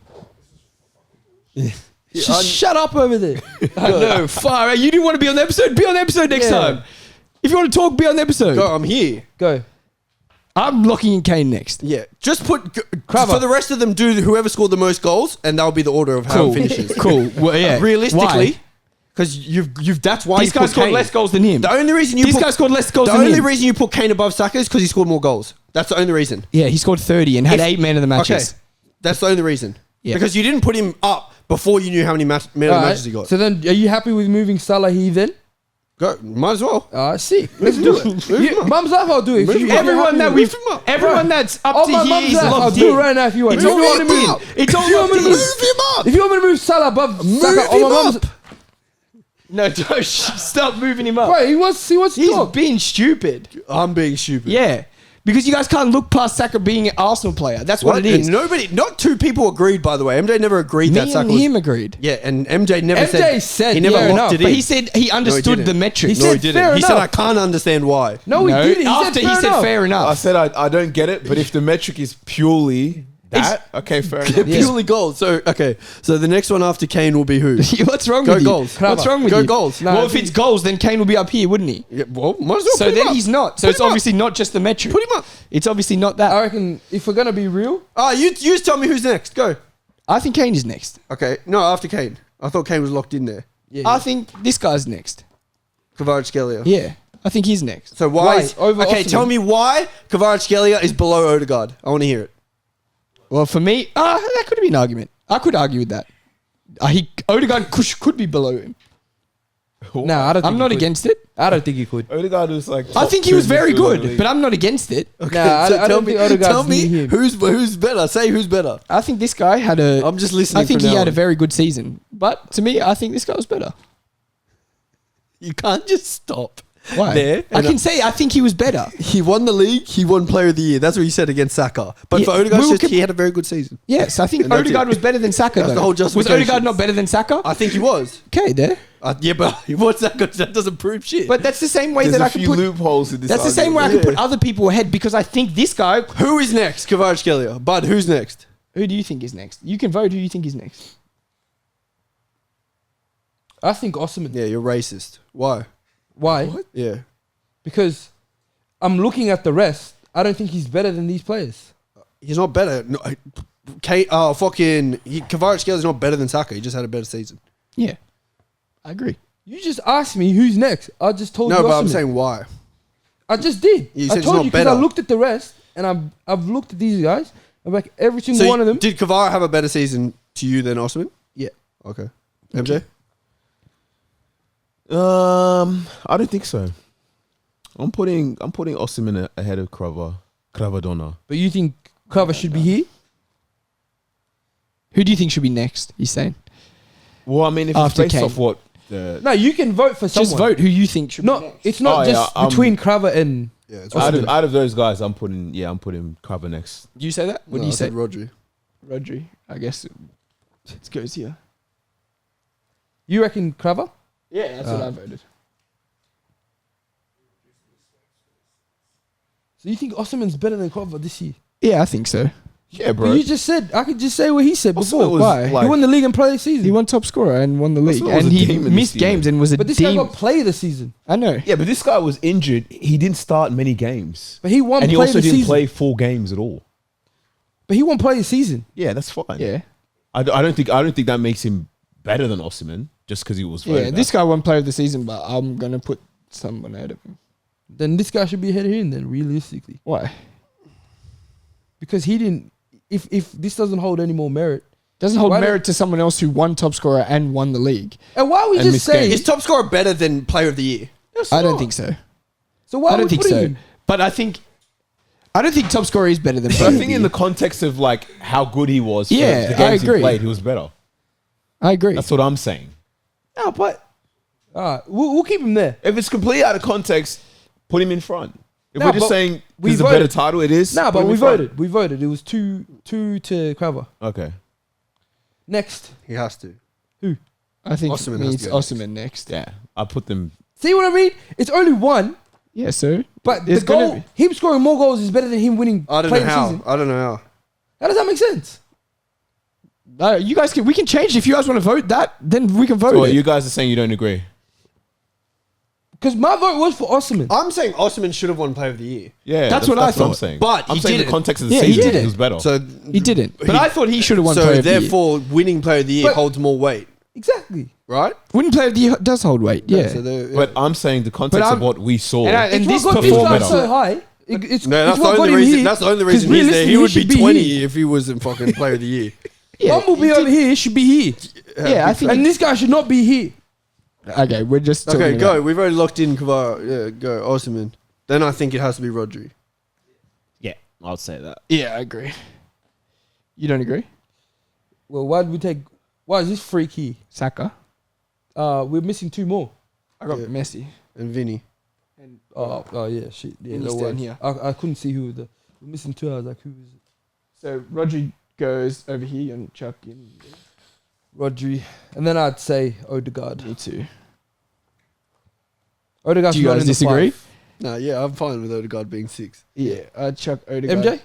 S3: Shut up over there.
S1: I know, far out. You didn't want to be on the episode? Be on the episode next
S3: Yeah.
S1: time. If you want to talk, be on the episode.
S2: Go, I'm here.
S3: Go.
S1: I'm locking in Kane next.
S2: Yeah, just put
S3: Crabber.
S2: for the rest of them. Do whoever scored the most goals, and that'll be the order of how it finishes.
S1: Cool. Well, yeah.
S2: Realistically, because you've that's why
S1: This
S2: you
S1: guy
S2: put
S1: scored
S2: Kane.
S1: less goals than him.
S2: The only reason you
S1: This
S2: put,
S1: guy scored less goals
S2: the
S1: than
S2: only
S1: him.
S2: reason you put Kane above Saka is because he scored more goals. That's the only reason.
S1: Yeah, he scored 30 and had 8 man of the matches.
S2: Okay, that's the only reason.
S1: Yeah.
S2: Because you didn't put him up before you knew how many man of the
S3: Alright,
S2: matches he got.
S3: So then, are you happy with moving Salah here then?
S2: Go, might as well.
S3: Sick. Let's do it. Mum's life, I'll do it.
S2: Move him up.
S1: Everyone that
S2: Move
S1: we've,
S2: him up.
S1: everyone that's up
S3: Oh,
S1: to
S3: my
S1: here
S3: mum's
S1: is
S3: life, I'll
S1: locked
S3: do it
S1: in.
S3: right now if you want.
S1: It's
S3: If
S1: all
S3: you want
S1: locked
S3: me to
S1: in.
S3: move-
S1: It's all
S3: if you want
S1: locked
S3: me to
S1: in.
S3: move-
S2: Move him up.
S3: If you want me to move Salah above
S2: Move
S3: Saka,
S2: him
S3: my mum's.
S2: up.
S1: No, don't stop moving him up.
S3: Right, he wants to
S1: He's
S3: talk.
S1: being stupid.
S2: I'm being stupid.
S1: Yeah. Because you guys can't look past Saka being an Arsenal player. That's what it
S2: And
S1: is.
S2: nobody, not two people agreed. By the way, MJ never agreed
S1: Me
S2: that Saka
S1: and
S2: was.
S1: him agreed.
S2: Yeah, and MJ never
S3: MJ said,
S2: he never
S3: yeah,
S2: locked
S3: enough,
S2: it
S1: But
S2: in.
S1: he said he understood
S2: didn't.
S1: the metric.
S3: He
S2: No,
S3: said
S2: he didn't.
S3: fair
S2: He said,
S3: enough.
S2: I can't understand why.
S3: No, he
S1: No,
S3: didn't. He
S1: after
S3: said
S1: he said fair
S5: I
S1: enough.
S5: said I don't get it, but if the metric is purely that, okay, fair enough.
S2: Purely goals. So, okay. So the next one after Kane will be who?
S1: What's wrong
S2: Go
S1: with
S2: goals.
S1: you? What's wrong with
S2: Go
S1: you?
S2: goals.
S3: No,
S1: Well, if it's goals, then Kane will be up here, wouldn't he?
S2: Yeah, well, might as well
S1: So
S2: put him
S1: then
S2: up.
S1: he's not. So
S2: Put
S1: it's
S2: him up.
S1: obviously not just the metric.
S2: Put him up.
S1: It's obviously not that.
S3: I reckon if we're gonna be real,
S2: You just tell me who's next. Go.
S1: I think Kane is next.
S2: Okay. No, after Kane. I thought Kane was locked in there.
S1: I think this guy's next.
S2: Kvaratskhelia.
S1: Yeah, I think he's next.
S2: So why?
S3: Why?
S2: Is,
S3: Over
S2: okay,
S3: Osimhen.
S2: tell me why Kvaratskhelia is below Odegaard. I want to hear it.
S1: Well, for me, that could be an argument. I could argue with that. Odegaard could be below him.
S3: nah, I don't. Think
S1: I'm
S3: he
S1: not
S3: could.
S1: against it.
S3: I don't think he could.
S5: Odegaard was like.
S1: I
S5: top
S1: think he
S5: two
S1: was very
S5: midfielder in the
S1: good,
S5: league.
S1: but I'm not against it.
S2: Okay,
S3: Nah, I
S2: tell
S3: don't
S2: me,
S3: think Odegaard's
S2: tell me
S3: near him.
S2: who's better. Say who's better.
S1: I think this guy had a.
S2: I'm just listening.
S1: I think
S2: from
S1: he
S2: now
S1: had a
S2: on.
S1: very good season, but to me, I think this guy was better.
S2: You can't just stop
S1: Why?
S2: there.
S1: I can say I think he was better.
S2: He won the league. He won Player of the Year. That's what he said against Saka. But
S1: Yeah,
S2: for Odegaard,
S1: we were
S2: he had a very good season.
S1: Yes, I think
S2: And that's
S1: Odegaard
S2: it.
S1: was better than Saka.
S2: That's
S1: though.
S2: the whole
S1: Was
S2: justification.
S1: Odegaard not better than Saka?
S2: I think he was.
S1: Okay, there.
S2: Yeah, but what's that? That doesn't prove shit.
S1: But that's the same way
S5: There's
S1: that
S5: a
S1: I could
S5: few
S1: put.
S5: loopholes in this.
S1: That's the same way I
S5: argument.
S1: could put other people ahead because I think this guy.
S2: who is next? Kvaratskhelia. Bud, who's next?
S1: Who do you think is next? You can vote who you think is next.
S3: I think Osimhen.
S2: Yeah, you're racist. Why?
S3: Why?
S2: Yeah.
S3: Because I'm looking at the rest. I don't think he's better than these players.
S2: He's not better. No, Kvaratskhelia is not better than Saka. He just had a better season.
S1: Yeah, I agree.
S3: You just asked me who's next. I just told
S2: No,
S3: you.
S2: but I'm
S3: Osimhen.
S2: saying why.
S3: I just did.
S2: You
S3: I
S2: said he's
S3: told
S2: not
S3: you because I
S2: better.
S3: looked at the rest and I've looked at these guys. I'm like every single
S2: So
S3: one of them.
S2: did Kvara have a better season to you than Osimhen?
S3: Yeah.
S2: Okay. MJ?
S5: I don't think so. I'm putting Osimhen ahead of Cravadonna.
S3: But you think Cover should be here?
S1: Who do you think should be next? He's saying.
S5: Well, I mean, if
S1: After
S5: it's based
S1: Kane.
S5: off what the
S3: No, you can vote for someone.
S1: Just vote who you think should be
S3: No,
S1: next.
S3: it's not
S5: Oh, yeah,
S3: just
S5: um,
S3: between Craver and.
S2: Yeah, it's
S5: out of those guys, I'm putting Crava next.
S1: Do you say that? What do
S2: No,
S1: you
S2: I
S1: say?
S2: said Rodri.
S1: Rodri. I guess it goes here.
S3: You reckon Craver?
S1: Yeah, that's what I voted.
S3: So you think Osimhen's better than Craver this year?
S1: Yeah, I think so.
S5: Yeah,
S3: But you just said I could just say what he said before.
S5: Osimhen was
S1: Why?
S5: like-
S3: He won the league and player of the season.
S1: He won top scorer and won the league,
S5: Osimhen was
S1: and
S5: a
S1: he
S5: demon
S1: missed
S5: this year.
S1: games and was a
S3: but this guy
S1: demon.
S3: got player of the season.
S1: I know.
S5: Yeah, but this guy was injured. He didn't start many games,
S3: But he won
S5: and he
S3: player
S5: also
S3: of the
S5: didn't
S3: season.
S5: play full games at all.
S3: But he won player of the season.
S5: Yeah, that's fine.
S1: Yeah,
S5: I don't think that makes him better than Osimhen just because he was voted
S1: yeah.
S5: that.
S1: This guy won player of the season, but I'm gonna put someone ahead of him.
S3: Then this guy should be ahead of him then, realistically.
S1: Why?
S3: Because he didn't if this doesn't hold any more merit.
S1: Doesn't hold
S3: Why
S1: merit to someone else who won top scorer and won the league.
S3: And why are we
S5: And
S3: just
S5: missed
S3: saying
S2: Is top scorer better than Player of the Year?
S1: I don't think so.
S3: So why
S1: I
S3: are we
S1: don't think
S3: putting
S1: so.
S3: him?
S1: But I don't think top scorer is better than.
S5: But
S1: player
S5: I
S1: of
S5: think
S1: the
S5: in the
S1: year.
S5: context of like how good he was, for
S1: Yeah,
S5: the
S1: I
S5: games he
S1: agree.
S5: played, he was better.
S1: I agree.
S5: That's what I'm saying.
S3: No, but we'll keep him there.
S5: If it's completely out of context, put him in front. If
S3: Nah,
S5: we're just
S3: but
S5: saying
S3: we
S5: this is a better
S3: voted.
S5: title, it is.
S3: Nah,
S5: put
S3: but
S5: him
S3: we
S5: in front.
S3: voted. We voted. It was 2-2 to Craver.
S5: Okay.
S3: Next.
S2: He has to.
S1: I think
S2: Osimhen
S1: it
S2: has
S1: means
S2: to go
S1: Osimhen next.
S5: Yeah, I put them.
S3: See what I mean? It's only one,
S1: Yeah, so
S3: but
S1: There's
S3: the
S1: gonna
S3: goal, him scoring more goals is better than him winning
S2: I don't
S3: player
S2: know
S3: of the
S2: how.
S3: season.
S2: I don't know how.
S3: How does that make sense?
S1: you guys we can change if you guys want to vote that. Then we can vote
S5: So what,
S1: it.
S5: you guys are saying you don't agree?
S3: Because my vote was for Osimhen.
S2: I'm saying Osimhen should have won Player of the Year.
S5: Yeah,
S1: That's what I
S5: I'm
S1: thought.
S5: saying.
S2: But
S5: I'm
S2: he
S5: saying in the
S2: didn't.
S5: context of the
S1: Yeah, he
S5: season,
S1: didn't.
S5: he was better.
S2: So
S1: He didn't. But I thought he should have won
S2: So
S1: player of the year.
S2: therefore, winning Player of the Year
S3: But-
S2: holds more weight,
S3: Exactly.
S2: right?
S1: Winning player of the year does hold weight. Yeah.
S2: So there-
S5: But I'm saying the context
S1: I'm-
S5: of what we saw.
S1: And
S3: It's
S1: this
S3: what got this guy
S1: performance.
S3: so high. It's
S2: no, that's
S3: it's what
S2: the
S3: got
S2: only
S3: him
S2: reason.
S3: here,
S2: That's the only
S3: 'cause
S2: reason he's there. He
S3: realistically,
S2: would be
S3: should be
S2: 20
S3: here.
S2: if he was in fucking Player of the Year.
S1: Yeah,
S3: Bumblebee over here should be here.
S1: Yeah, I think.
S3: And this guy should not be here.
S1: Okay, we're just
S2: Okay,
S1: talking
S2: go.
S1: about-
S2: We've already locked in Kvara. Yeah, go. Osimhen. Then I think it has to be Rodri.
S6: Yeah, I'll say that.
S1: Yeah, I agree. You don't agree?
S3: Well, why did we take? Why is this freak here?
S1: Saka.
S3: We're missing 2 more.
S1: I got
S2: Yeah.
S1: Messi.
S2: And Vinny.
S3: Oh yeah, shit. Yeah,
S1: Vinny's
S3: no
S1: down
S3: way.
S1: here.
S3: I couldn't see who the. We're missing 2. I was like, who is it?
S1: So Rodri goes over here and Chuck in.
S3: Rodri, and then I'd say Odegaard.
S1: Me too.
S3: Odegaard's
S1: Do you
S3: not
S1: guys
S3: in the
S1: disagree?
S3: 5.
S2: No, yeah, I'm fine with Odegaard being 6.
S1: Yeah, I'd chuck Odegaard.
S3: MJ.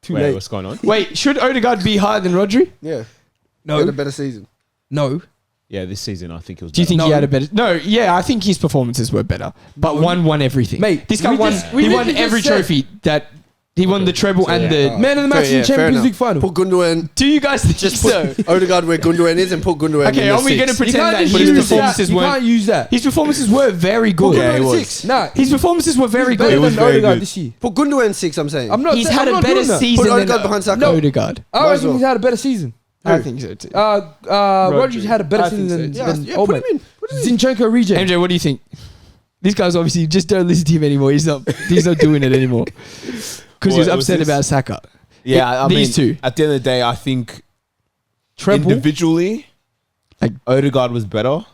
S3: Too
S5: Wait,
S3: late.
S5: what's going on?
S1: Wait, should Odegaard be higher than Rodri?
S2: Yeah.
S3: No.
S2: He had a better season.
S3: No.
S5: Yeah, this season I think it was.
S1: Do you think
S3: No.
S1: he had a better? No, yeah, I think his performances were better. But
S3: No.
S1: one won everything.
S3: Mate,
S1: this guy
S3: we
S1: won.
S3: just- we
S1: He won
S3: literally
S1: every
S3: just said-
S1: trophy that he won the treble
S2: So,
S1: and
S2: yeah,
S1: the.
S2: alright.
S3: Man of the match
S2: So,
S3: in
S2: yeah,
S3: the
S2: fair
S3: Champions
S2: enough.
S3: League final.
S2: Put Gundogan.
S1: Do you guys think
S2: Just
S1: so?
S2: put Odegaard where Gundogan is and put Gundogan
S1: Okay,
S2: in
S1: are
S2: the
S1: we
S2: 6.
S1: going to
S3: You
S1: pretend
S3: can't
S1: that
S3: just
S1: his
S3: use that.
S1: performances
S3: You
S1: weren't?
S3: can't use that.
S1: His performances were very good.
S2: Yeah,
S3: Gundogan
S2: he was.
S3: 6. Nah,
S1: His performances were very
S3: better
S1: good.
S5: was
S3: than
S5: very
S3: Odegaard
S5: good.
S3: this year.
S2: Put Gundogan 6, I'm saying.
S3: I'm not.
S1: He's
S3: I'm
S1: had a
S3: not
S1: better
S3: doing that.
S1: season
S2: Put
S1: than
S2: Odegaard behind Saka.
S1: Odegaard.
S3: I
S2: Might as
S3: reckon
S2: well.
S3: he's had a better season.
S1: I think so too.
S3: Rodri's had a better
S1: I think
S3: season
S1: so
S3: than
S1: too.
S2: Yeah, put him
S3: Olmo.
S2: in. Put him in.
S3: Zinchenko reject.
S1: MJ, what do you think? This guy's obviously just don't listen to him anymore. He's not doing it anymore because he was
S5: What was
S1: upset
S5: this?
S1: about Saka.
S5: Yeah, I
S1: These
S5: mean,
S1: two.
S5: At the end of the day, I think
S3: Treble.
S5: individually,
S1: Like-
S5: Odegaard was better,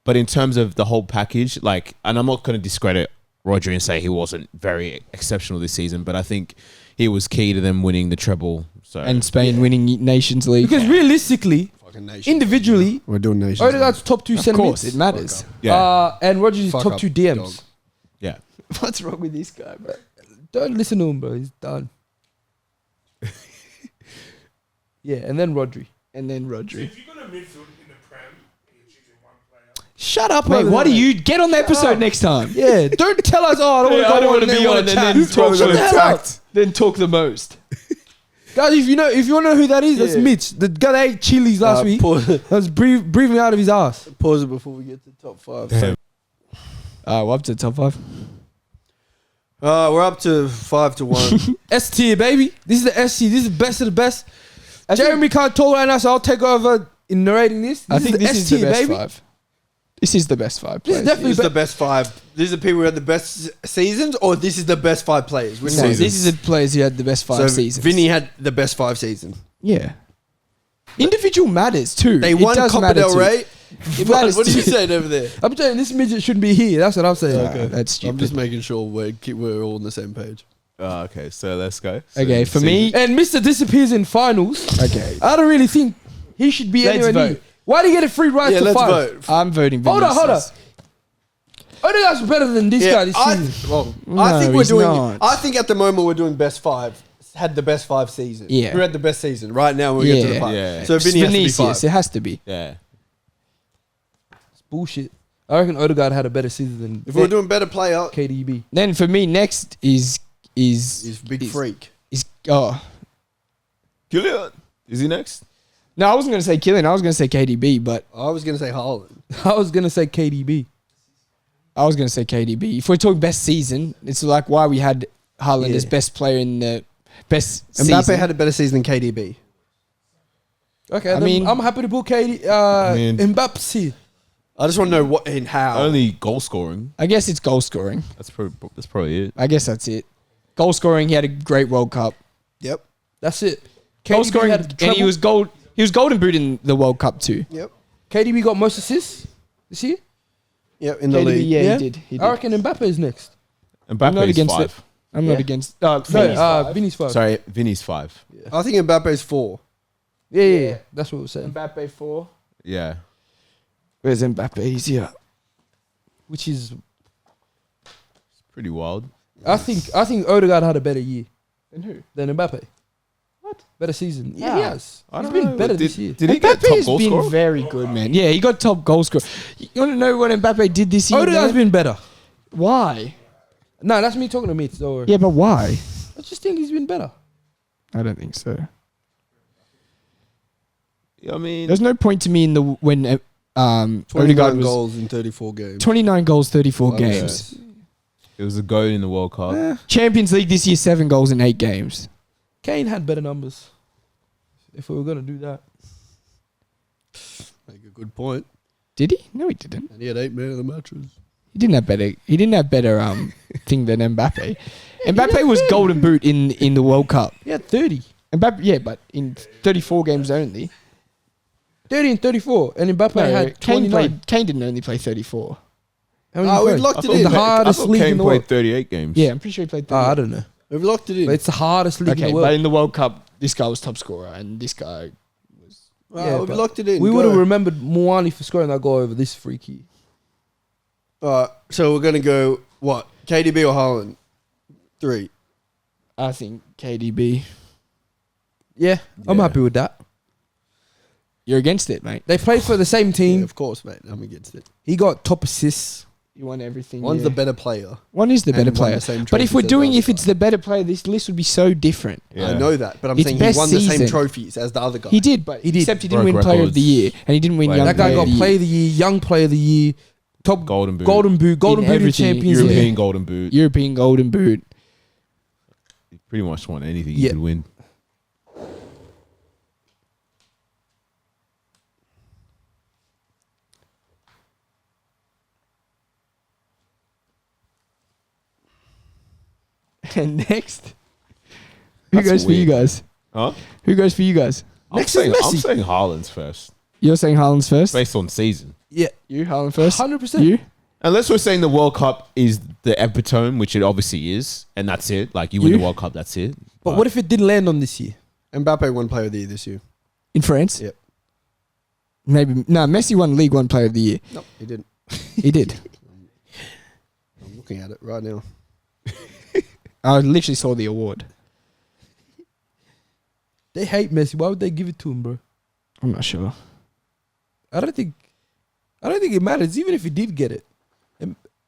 S5: but in terms of the whole package, like, and I'm not going to discredit Rodri and say he wasn't very exceptional this season, but I think he was key to them winning the treble. So
S1: And Spain winning Nations League.
S3: Because realistically,
S2: Fucking nation.
S3: individually,
S2: We're doing nations.
S3: Odegaard's top 2
S1: of
S3: centre
S1: course,
S3: mids.
S1: it matters.
S5: yeah,
S3: And Rodri's
S2: Fuck
S3: top
S2: up,
S3: 2 DMs.
S2: dog.
S5: yeah.
S1: What's wrong with this guy, bro?
S3: Don't listen to him, bro. He's done. Yeah, and then Rodri.
S1: And then
S4: So
S1: Rodri.
S4: if you're going to midfield in the Prem, you're choosing one player.
S3: Shut up,
S1: Mate,
S3: over
S1: why
S3: there.
S1: do you get on the episode
S3: up.
S1: next time?
S3: Yeah, don't tell us. Oh, I don't want to be on.
S1: and
S3: And
S1: then
S3: then
S1: talk
S3: Shut the hell up.
S1: Then talk the most.
S3: Guys, if you want to know who that is, that's
S1: Yeah.
S3: Mitch, the guy that ate chilies last week.
S2: Pause,
S3: That's breathing out of his ass.
S2: pause it before we get to top 5.
S5: Damn.
S1: We're up to the top 5.
S2: We're up to 5 to 1.
S3: S tier, baby. This is the S tier. This is the best of the best. Jeremy can't talk right now, so I'll take over in narrating this.
S1: I think this is the best
S3: baby.
S1: 5. This is the best 5.
S3: This is
S1: players.
S3: definitely
S2: This is the best 5. These are people who had the best seasons, or this is the best 5 players? Which
S1: No,
S2: seasons?
S1: this is the players who had the best 5
S2: so
S1: seasons.
S2: Vinny had the best 5 season.
S1: Yeah. Individual matters too.
S2: They
S1: It
S2: won
S1: does
S2: Copa
S1: matter
S2: del
S1: too.
S2: Rey.
S1: It
S2: What
S1: matters
S2: are you
S1: too.
S2: saying over there?
S3: I'm saying this midget shouldn't be here. That's what I'm saying.
S1: That's stupid.
S2: I'm just making sure we're all on the same page.
S5: Okay, so let's go. So
S1: Okay, for
S5: see-
S1: me.
S3: And Mr. disappears in finals.
S1: Okay.
S3: I don't really think he should be
S1: Let's
S3: anywhere near.
S1: vote.
S3: Why do you get a free ride
S2: Yeah,
S3: to
S2: let's
S3: 5?
S2: vote.
S1: I'm voting
S3: Hold on, hold on.
S1: Vinicius.
S3: Odegaard's better than this guy this season.
S2: I think we're
S1: he's
S2: doing.
S1: not.
S2: I think at the moment we're doing best 5. Had the best 5 season.
S1: Yeah.
S2: Who had the best season? Right now we get to the
S1: Yeah.
S2: 5.
S5: Yeah.
S2: So
S1: It's
S2: Vinny has to be
S1: Vinicius.
S2: 5.
S1: It has to be.
S5: Yeah.
S3: It's bullshit. I reckon Odegaard had a better season than
S2: If we're doing better player,
S3: KDB.
S1: Then for me next is
S2: he's big freak.
S5: Kylian. Is he next?
S1: No, I wasn't going to say Kylian. I was going to say KDB, but
S2: I was gonna say Haaland.
S3: I was gonna say KDB.
S1: I was going to say KDB. If we're talking best season, it's like why we had Haaland
S3: Yeah.
S1: as best player in the best
S2: Mbappe
S1: season.
S2: had a better season than KDB.
S3: Okay,
S1: I
S3: then
S1: mean-
S3: I'm happy to put
S5: mean-
S3: Mbappe here.
S2: I just want to know what and how.
S5: Only goal scoring.
S1: I guess it's goal scoring.
S5: That's probably it.
S1: I guess that's it. Goal scoring, he had a great World Cup.
S2: Yep.
S3: That's it.
S1: Goal
S3: KDB
S1: scoring,
S3: had
S1: and
S3: treble.
S1: he was golden boot in the World Cup too.
S2: Yep.
S3: KDB got most assists this year.
S2: Yep. In the
S1: KDB,
S2: league.
S1: yeah,
S3: Yeah?
S1: he did. He did.
S3: I reckon Mbappe is next.
S1: I'm not
S5: Mbappe's
S1: against
S5: 5.
S1: it. I'm
S3: Yeah?
S1: not against.
S3: No,
S1: Vinny's five.
S3: Vinny's 5.
S5: Sorry, Vinny's 5.
S2: I think Mbappe's 4.
S3: Yeah. That's what we're saying.
S1: Mbappe 4.
S5: Yeah.
S1: Where's Mbappe? He's here.
S3: Which is,
S5: Pretty wild.
S3: I think Odegaard had a better year
S1: And who?
S3: than Mbappe. Better season. Yeah, he has.
S5: I
S3: He's
S5: don't
S3: been
S5: know.
S3: better
S5: Did-
S3: this year.
S5: Did he get top
S1: Mbappe's
S5: goal
S1: been
S5: scorer?
S1: very good, man. Yeah, he got top goal scorer. You want to know what Mbappe did this year?
S3: Odegaard's
S1: man?
S3: been better.
S1: Why?
S3: No, that's me talking to me. So
S1: Yeah, but why?
S3: I just think he's been better.
S1: I don't think so.
S5: I mean,
S1: There's no point to me in the when
S2: 29
S1: Odegaard was
S2: goals in 34 games.
S1: 29 goals, 34
S2: Wow,
S1: games.
S5: it was a goal in the World Cup.
S1: Champions League this year, 7 goals in 8 games.
S3: Kane had better numbers. If we were gonna do that,
S2: Make a good point.
S1: Did he? No, he didn't.
S2: And he had 8 man of the matches.
S1: He didn't have better. He didn't have better thing than Mbappe. Mbappe was Golden Boot in the World Cup.
S3: he had 30.
S1: Mbappe, yeah, but in 34 games only.
S3: 30 and 34, and Mbappe had 29.
S1: Kane didn't only play 34.
S3: How many
S2: Oh, we
S3: played?
S2: locked
S5: I
S2: it
S5: thought
S2: in.
S3: the
S2: mate.
S3: hardest
S5: I thought
S3: league
S5: Kane
S3: in the
S5: played
S3: world.
S5: 38 games.
S1: Yeah, I'm pretty sure he played 38.
S3: I don't know.
S2: We've locked it in.
S3: But it's the hardest league in
S1: Okay,
S3: the
S1: but
S3: world.
S1: in the World Cup, this guy was top scorer, and this guy.
S3: yeah,
S2: we've
S3: but
S2: locked it in.
S3: We
S2: Go.
S3: would have remembered Moani for scoring that goal over this freaky.
S2: So we're going to go, what? KDB or Haaland? 3.
S1: I think KDB.
S3: Yeah, I'm
S5: Yeah.
S3: happy with that.
S1: You're against it, mate.
S3: They played for the same
S2: Yeah,
S3: team.
S2: of course, mate. I'm against it.
S3: He got top assists.
S1: You want everything.
S2: One's
S1: yeah.
S2: the better player.
S1: One is the
S2: and
S1: better
S2: won
S1: player.
S2: the same
S1: But if
S2: trophies
S1: we're
S2: as the
S1: doing,
S2: other
S1: if it's
S2: guy.
S1: the better player, this list would be so different.
S5: Yeah.
S2: I know that, but I'm
S1: It's
S2: saying he
S1: best
S2: won the same
S1: season.
S2: trophies as the other guy.
S1: He did, but
S3: He did.
S1: except he didn't
S5: Broke
S1: win Player of the
S5: records.
S1: Year, and he didn't win
S5: Player
S1: Young
S5: of
S3: That guy
S1: Player
S3: got
S1: of the
S3: Player
S1: Year.
S3: of the Year, Young Player of the Year, top
S5: Golden Boot.
S3: Golden Boot in
S1: everything.
S3: Champions
S5: European
S3: League.
S5: Golden Boot.
S1: European Golden Boot.
S5: You pretty much won anything
S3: Yeah.
S5: you could win.
S1: And next, who
S5: That's
S1: goes for you
S5: weird.
S1: guys?
S5: Huh?
S1: Who goes for you guys?
S3: Next is
S5: I'm
S3: Messi.
S5: saying Haaland's first,
S1: You're saying Haaland's first.
S5: based on season.
S3: Yeah,
S1: You Haaland first.
S3: 100%.
S1: You.
S5: Unless we're saying the World Cup is the epitome, which it obviously is, and that's it. Like you win
S1: You?
S5: the World Cup, that's it.
S3: But what if it didn't land on this year?
S2: Mbappe won Player of the Year this year.
S1: In France?
S2: Yep.
S1: Maybe. No, Messi won League One Player of the Year.
S2: No, he didn't.
S1: He did.
S2: I'm looking at it right now.
S1: I literally saw the award.
S3: They hate Messi. Why would they give it to him, bro?
S1: I'm not sure.
S3: I don't think it matters. Even if he did get it,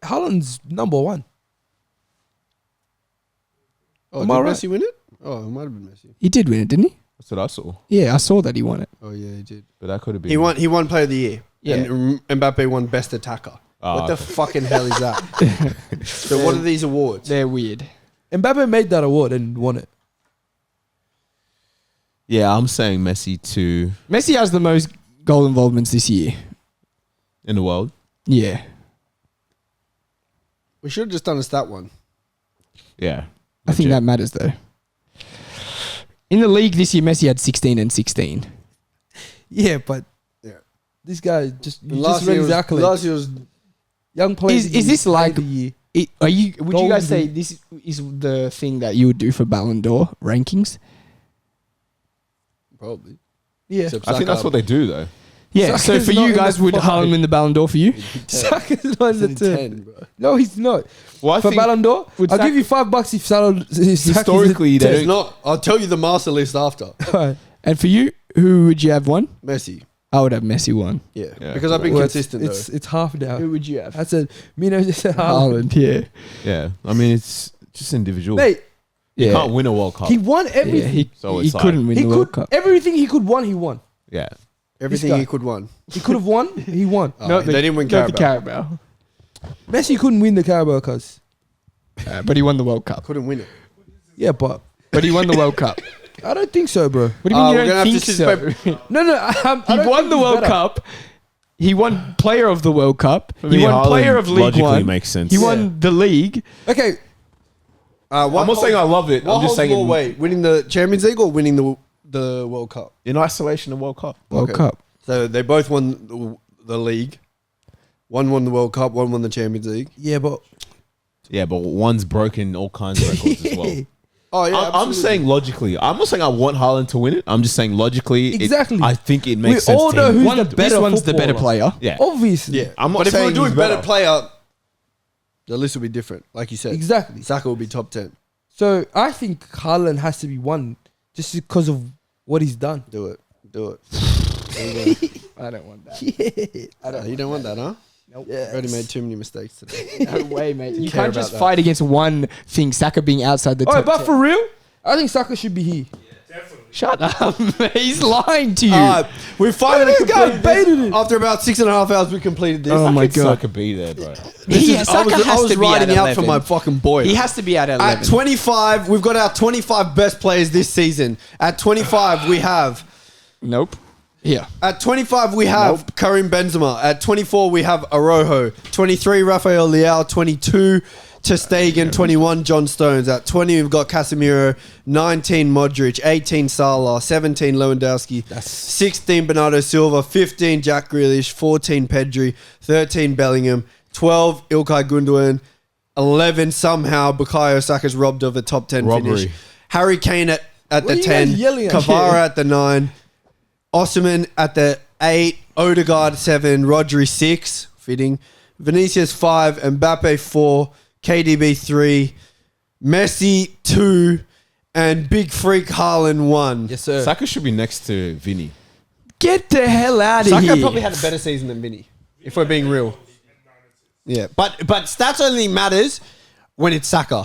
S3: Haaland's number 1.
S2: Oh,
S3: Am
S2: did
S3: I right?
S2: Messi win it? Oh, it might have been Messi.
S1: He did win it, didn't he?
S5: That's what I saw.
S1: Yeah, I saw that he won it.
S2: Oh, yeah, he did.
S5: But that could have been.
S2: He won Player of the Year.
S1: Yeah.
S2: And Mbappe won Best Attacker.
S5: Ah,
S2: What the
S5: okay.
S2: fucking hell is that? So what are these awards?
S1: They're weird.
S3: Mbappe made that award and won it.
S5: Yeah, I'm saying Messi 2
S1: Messi has the most goal involvements this year.
S5: in the world.
S1: Yeah.
S2: We should have just done a stat one.
S5: Yeah.
S1: I think
S5: Legit.
S1: that matters though. In the league this year, Messi had 16 and 16.
S3: Yeah, but
S2: Yeah.
S3: this guy just you
S2: Last
S3: just read
S2: year
S3: his
S2: was,
S3: accolades.
S2: last year was
S3: Young players.
S1: Is this like-
S3: the year?
S1: Would you guys
S3: Golden
S1: say
S3: Boot.
S1: this is the thing that you would do for Ballon d'Or rankings?
S2: probably.
S3: Yeah,
S2: Except
S5: I think that's what they do, though.
S1: Yeah. So
S3: Saka's
S1: for
S3: not
S1: you
S3: in
S1: guys,
S3: the
S1: would
S3: five.
S1: Haaland win the Ballon d'Or for you?
S3: Saka's not in the
S2: It's in
S3: 10.
S2: 10, bro.
S3: No, he's not.
S5: Well, I
S3: For
S5: think
S3: Ballon d'Or,
S1: would
S3: I'll
S1: Saka-
S3: give you $5 if Salah. If Saka's
S5: historically,
S3: in
S5: they
S2: It's
S5: don't.
S2: not. I'll tell you the master list after.
S3: 10. Alright.
S1: And for you, who would you have won?
S2: Messi.
S1: I would have Messi won.
S2: Yeah.
S5: Yeah,
S2: because I've been
S3: Well,
S2: consistent
S3: it's half now.
S1: Who would you have?
S3: I said Mino just said Haaland.
S1: Haaland. Yeah.
S5: Yeah, I mean it's just individual.
S3: Mate,
S5: You
S1: Yeah.
S5: can't win a World Cup.
S3: he won
S1: Yeah,
S3: everything.
S1: he
S5: So
S1: he
S5: it's like-
S1: couldn't win
S3: He
S1: the World
S3: could
S1: Cup.
S3: everything he could won. He won.
S5: Yeah,
S2: Everything
S3: guy.
S2: he could won.
S3: He could have won. He won.
S2: Oh, they didn't win
S1: not the
S2: Carabao.
S1: Carabao.
S3: Messi couldn't win the Carabao cuz.
S1: But he won the World Cup.
S2: Couldn't win it.
S3: Yeah, but
S1: But he won the World Cup.
S3: I don't think so, bro.
S1: What do you mean
S2: we're
S1: you
S2: gonna
S1: don't
S2: have
S1: think
S2: to
S1: so?
S3: No,
S1: He won the World Cup. He won Player of the World Cup.
S5: For
S1: He
S5: me,
S1: won
S5: Haaland
S1: Player of League
S5: logically
S1: One.
S5: makes sense.
S1: He won the league.
S3: Okay,
S5: I'm not saying I love it.
S2: What
S5: I'm just
S2: holds
S5: saying
S2: more weight? Winning the Champions League or winning the World Cup?
S5: in isolation, the World Cup.
S1: World
S2: Okay.
S1: Cup.
S2: So they both won the league. One won the World Cup. One won the Champions League.
S3: yeah, but
S5: Yeah, but one's broken all kinds of records as well.
S2: Oh yeah,
S5: I'm
S2: absolutely.
S5: saying logically. I'm not saying I want Haaland to win it. I'm just saying logically.
S3: Exactly.
S5: I think it makes
S3: We
S5: sense.
S3: all
S5: to
S3: know
S5: him.
S3: who's the better
S1: This one's the better
S3: footballer.
S1: player.
S5: Yeah.
S3: obviously.
S2: Yeah,
S5: I'm not
S2: but if we were
S5: saying
S2: doing
S5: he's
S2: better
S5: better.
S2: player, the list would be different. Like you said,
S3: Exactly.
S2: Saka will be top 10.
S3: So I think Haaland has to be one just because of what he's done.
S2: Do it.
S1: I don't want that.
S2: You don't want that, huh?
S1: Nope.
S2: Already made too many mistakes today.
S1: No way, mate. You
S2: Care
S1: can't
S2: about
S1: just
S2: that.
S1: fight against one thing. Saka being outside the
S3: Oh,
S1: top
S3: but
S1: 10.
S3: for real, I think Saka should be here.
S4: Definitely.
S1: Shut up, mate. He's lying to you.
S2: We finally
S3: This guy
S2: completed
S3: baited
S2: this.
S3: it.
S2: After about 6.5 hours, we completed this.
S1: Oh my
S5: Could
S1: God.
S5: Saka be there, bro.
S1: Saka
S2: I
S1: has
S2: was
S1: to be
S2: riding
S1: at
S2: out for
S1: 11.
S2: my fucking boy.
S1: He has to be out at
S2: At
S1: 11.
S2: 25, we've got our 25 best players this season. At 25, we have...
S1: Nope. Here.
S2: At 25, we have Karim Benzema. At 24, we have Arojo. 23, Rafael Leao. 22, Ter Stegen. 21, John Stones. At 20, we've got Casemiro. 19, Modric. 18, Salah. 17, Lewandowski. 16, Bernardo Silva. 15, Jack Grealish. 14, Pedri. 13, Bellingham. 12, Ilkay Gundogan. 11, somehow, Bukayo Saka's robbed of a top 10
S5: Robbery.
S2: finish. Harry Kane at
S3: What
S2: the
S3: are you guys
S2: 10.
S3: yelling at?
S2: Kvara at the 9. Osimhen at the 8, Odegaard 7, Rodri 6, fitting, Vinicius 5, Mbappe 4, KDB 3, Messi 2, and Big Freak Haaland 1.
S3: Yes, sir.
S5: Saka should be next to Vinny.
S1: Get the hell out of
S2: Saka
S1: here.
S2: probably had a better season than Vinny, if we're being real. Yeah, but stats only matters when it's Saka.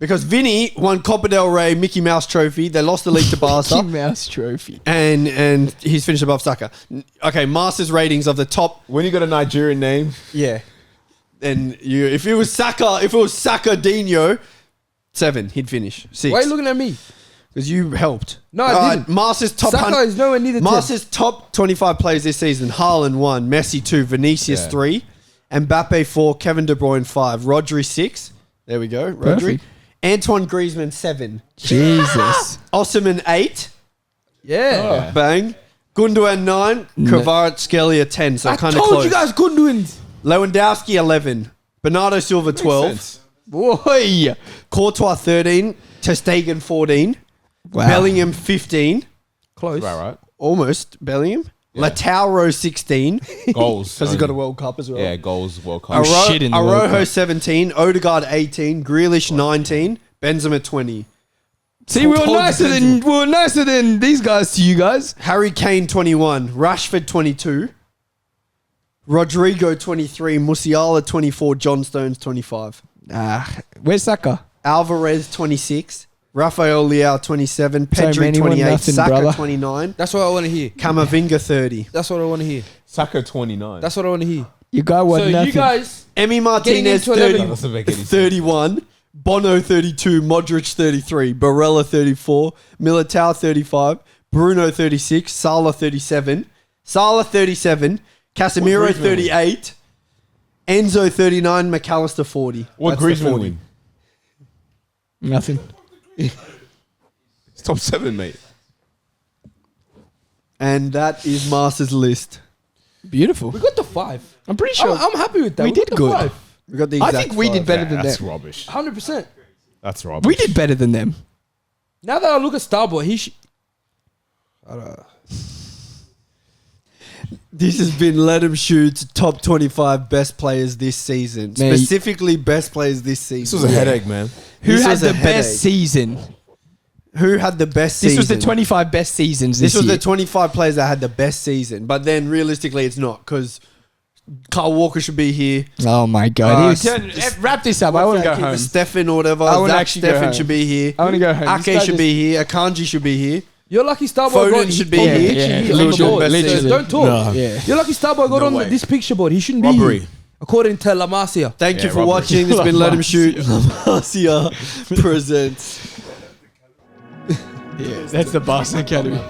S2: Because Vinny won Copa del Rey Mickey Mouse Trophy. They lost the league to Barca.
S1: Mickey Mouse trophy.
S2: And he's finished above Saka. Okay, Masters ratings of the top.
S5: When you got a Nigerian name,
S2: Yeah. And if it was Saka Dino, 7, he'd finish. 6.
S3: Why are you looking at me?
S2: Because you helped.
S3: No, I
S2: Alright,
S3: didn't.
S2: Masters top
S3: Saka
S2: 100
S3: is nowhere near the 10.
S2: Masters top 25 players this season. Haaland 1, Messi 2, Vinicius
S5: Yeah.
S2: 3, Mbappe 4, Kevin De Bruyne 5, Rodri 6. There we go. Rodri.
S1: Perfect.
S2: Antoine Griezmann 7.
S1: Jesus.
S2: Osimhen 8.
S3: Yeah.
S2: Bang. Gundogan 9. Kvaratskhelia 10. So
S3: I
S2: kind of
S3: told
S2: close.
S3: you guys couldn't do it.
S2: Lewandowski 11. Bernardo Silva 12.
S1: Boy.
S2: Courtois 13. Ter Stegen 14.
S1: Wow.
S2: Bellingham 15.
S3: Close.
S5: right?
S2: Almost Bellingham. Latauro 16.
S5: Goals.
S2: Because he got a World Cup as well.
S5: Yeah, goals, World Cup.
S1: shit in the World
S2: Arojo
S1: Cup.
S2: 17. Odegaard 18. Grealish 19. Benzema 20.
S1: See, we were
S2: Told
S1: nicer than these guys to you guys.
S2: Harry Kane 21. Rashford 22. Rodrigo 23. Musiala 24. John Stones 25.
S1: Where's Saka?
S2: Alvarez 26. Rafael Leao 27.
S1: So
S2: Pedri
S1: many,
S2: 28.
S1: nothing,
S2: Saka
S1: brother.
S2: 29.
S3: That's what I want to hear.
S2: Camavinga 30.
S3: That's what I want to hear.
S5: Saka 29.
S3: That's what I want to hear.
S1: You got what?
S3: So
S1: nothing.
S3: you guys,
S2: Emi Martinez
S3: into 11.
S2: 30,
S5: Doesn't make any sense.
S2: 31. Bono 32. Modric 33. Barella 34. Militao 35. Bruno 36. Salah 37. Salah 37. Casemiro
S5: What Griezmann
S2: 38. Enzo 39. McAllister 40.
S5: What
S2: That's the
S5: Griezmann
S2: 40.
S5: win?
S1: Nothing.
S5: It's top 7, mate.
S2: And that is Masters list.
S1: Beautiful.
S3: we got the 5.
S1: I'm pretty sure.
S3: I'm happy with that.
S1: We did
S3: got the
S1: good.
S3: 5.
S2: We got the
S1: I
S2: exact
S1: think we did
S2: five.
S1: better than
S5: That's
S1: them.
S5: rubbish.
S3: 100%.
S5: That's rubbish.
S1: We did better than them.
S3: Now that I look at Starboy, he should.
S2: This has been Let 'Em Shoot's top 25 best players this season.
S1: Man,
S2: Specifically, best players this season.
S5: This was a headache, man.
S1: Who
S2: This
S1: had
S2: was a
S1: the
S2: headache.
S1: best season?
S2: Who had the best
S1: This
S2: season?
S1: was the 25 best seasons
S2: This
S1: this
S2: was
S1: year.
S2: the 25 players that had the best season. But then realistically, it's not because Kyle Walker should be here.
S1: Oh my god!
S2: Uh,
S1: Wrap this up. I want to go home.
S2: Stefan or whatever.
S1: I wanna
S2: Zach
S1: actually go
S2: Stefan
S1: home.
S2: should be here.
S1: I want to go home.
S2: Ake should be here. Akanji should be here.
S3: You're lucky Starboy
S2: Foden
S3: got
S2: should be
S3: on the
S2: here.
S3: picture
S1: Yeah,
S3: here on the
S2: literally
S3: board.
S2: best
S3: So
S2: season.
S3: don't talk.
S1: No. Yeah.
S3: You're lucky Starboy got
S5: No
S3: on
S5: way.
S3: this picture board. He shouldn't be
S5: Robbery.
S3: here. According to La Masia.
S2: Thank you
S5: Yeah,
S2: for
S5: Robert.
S2: watching. This has been Let 'Em Shoot. Marcia presents.
S1: That's the Boston Academy.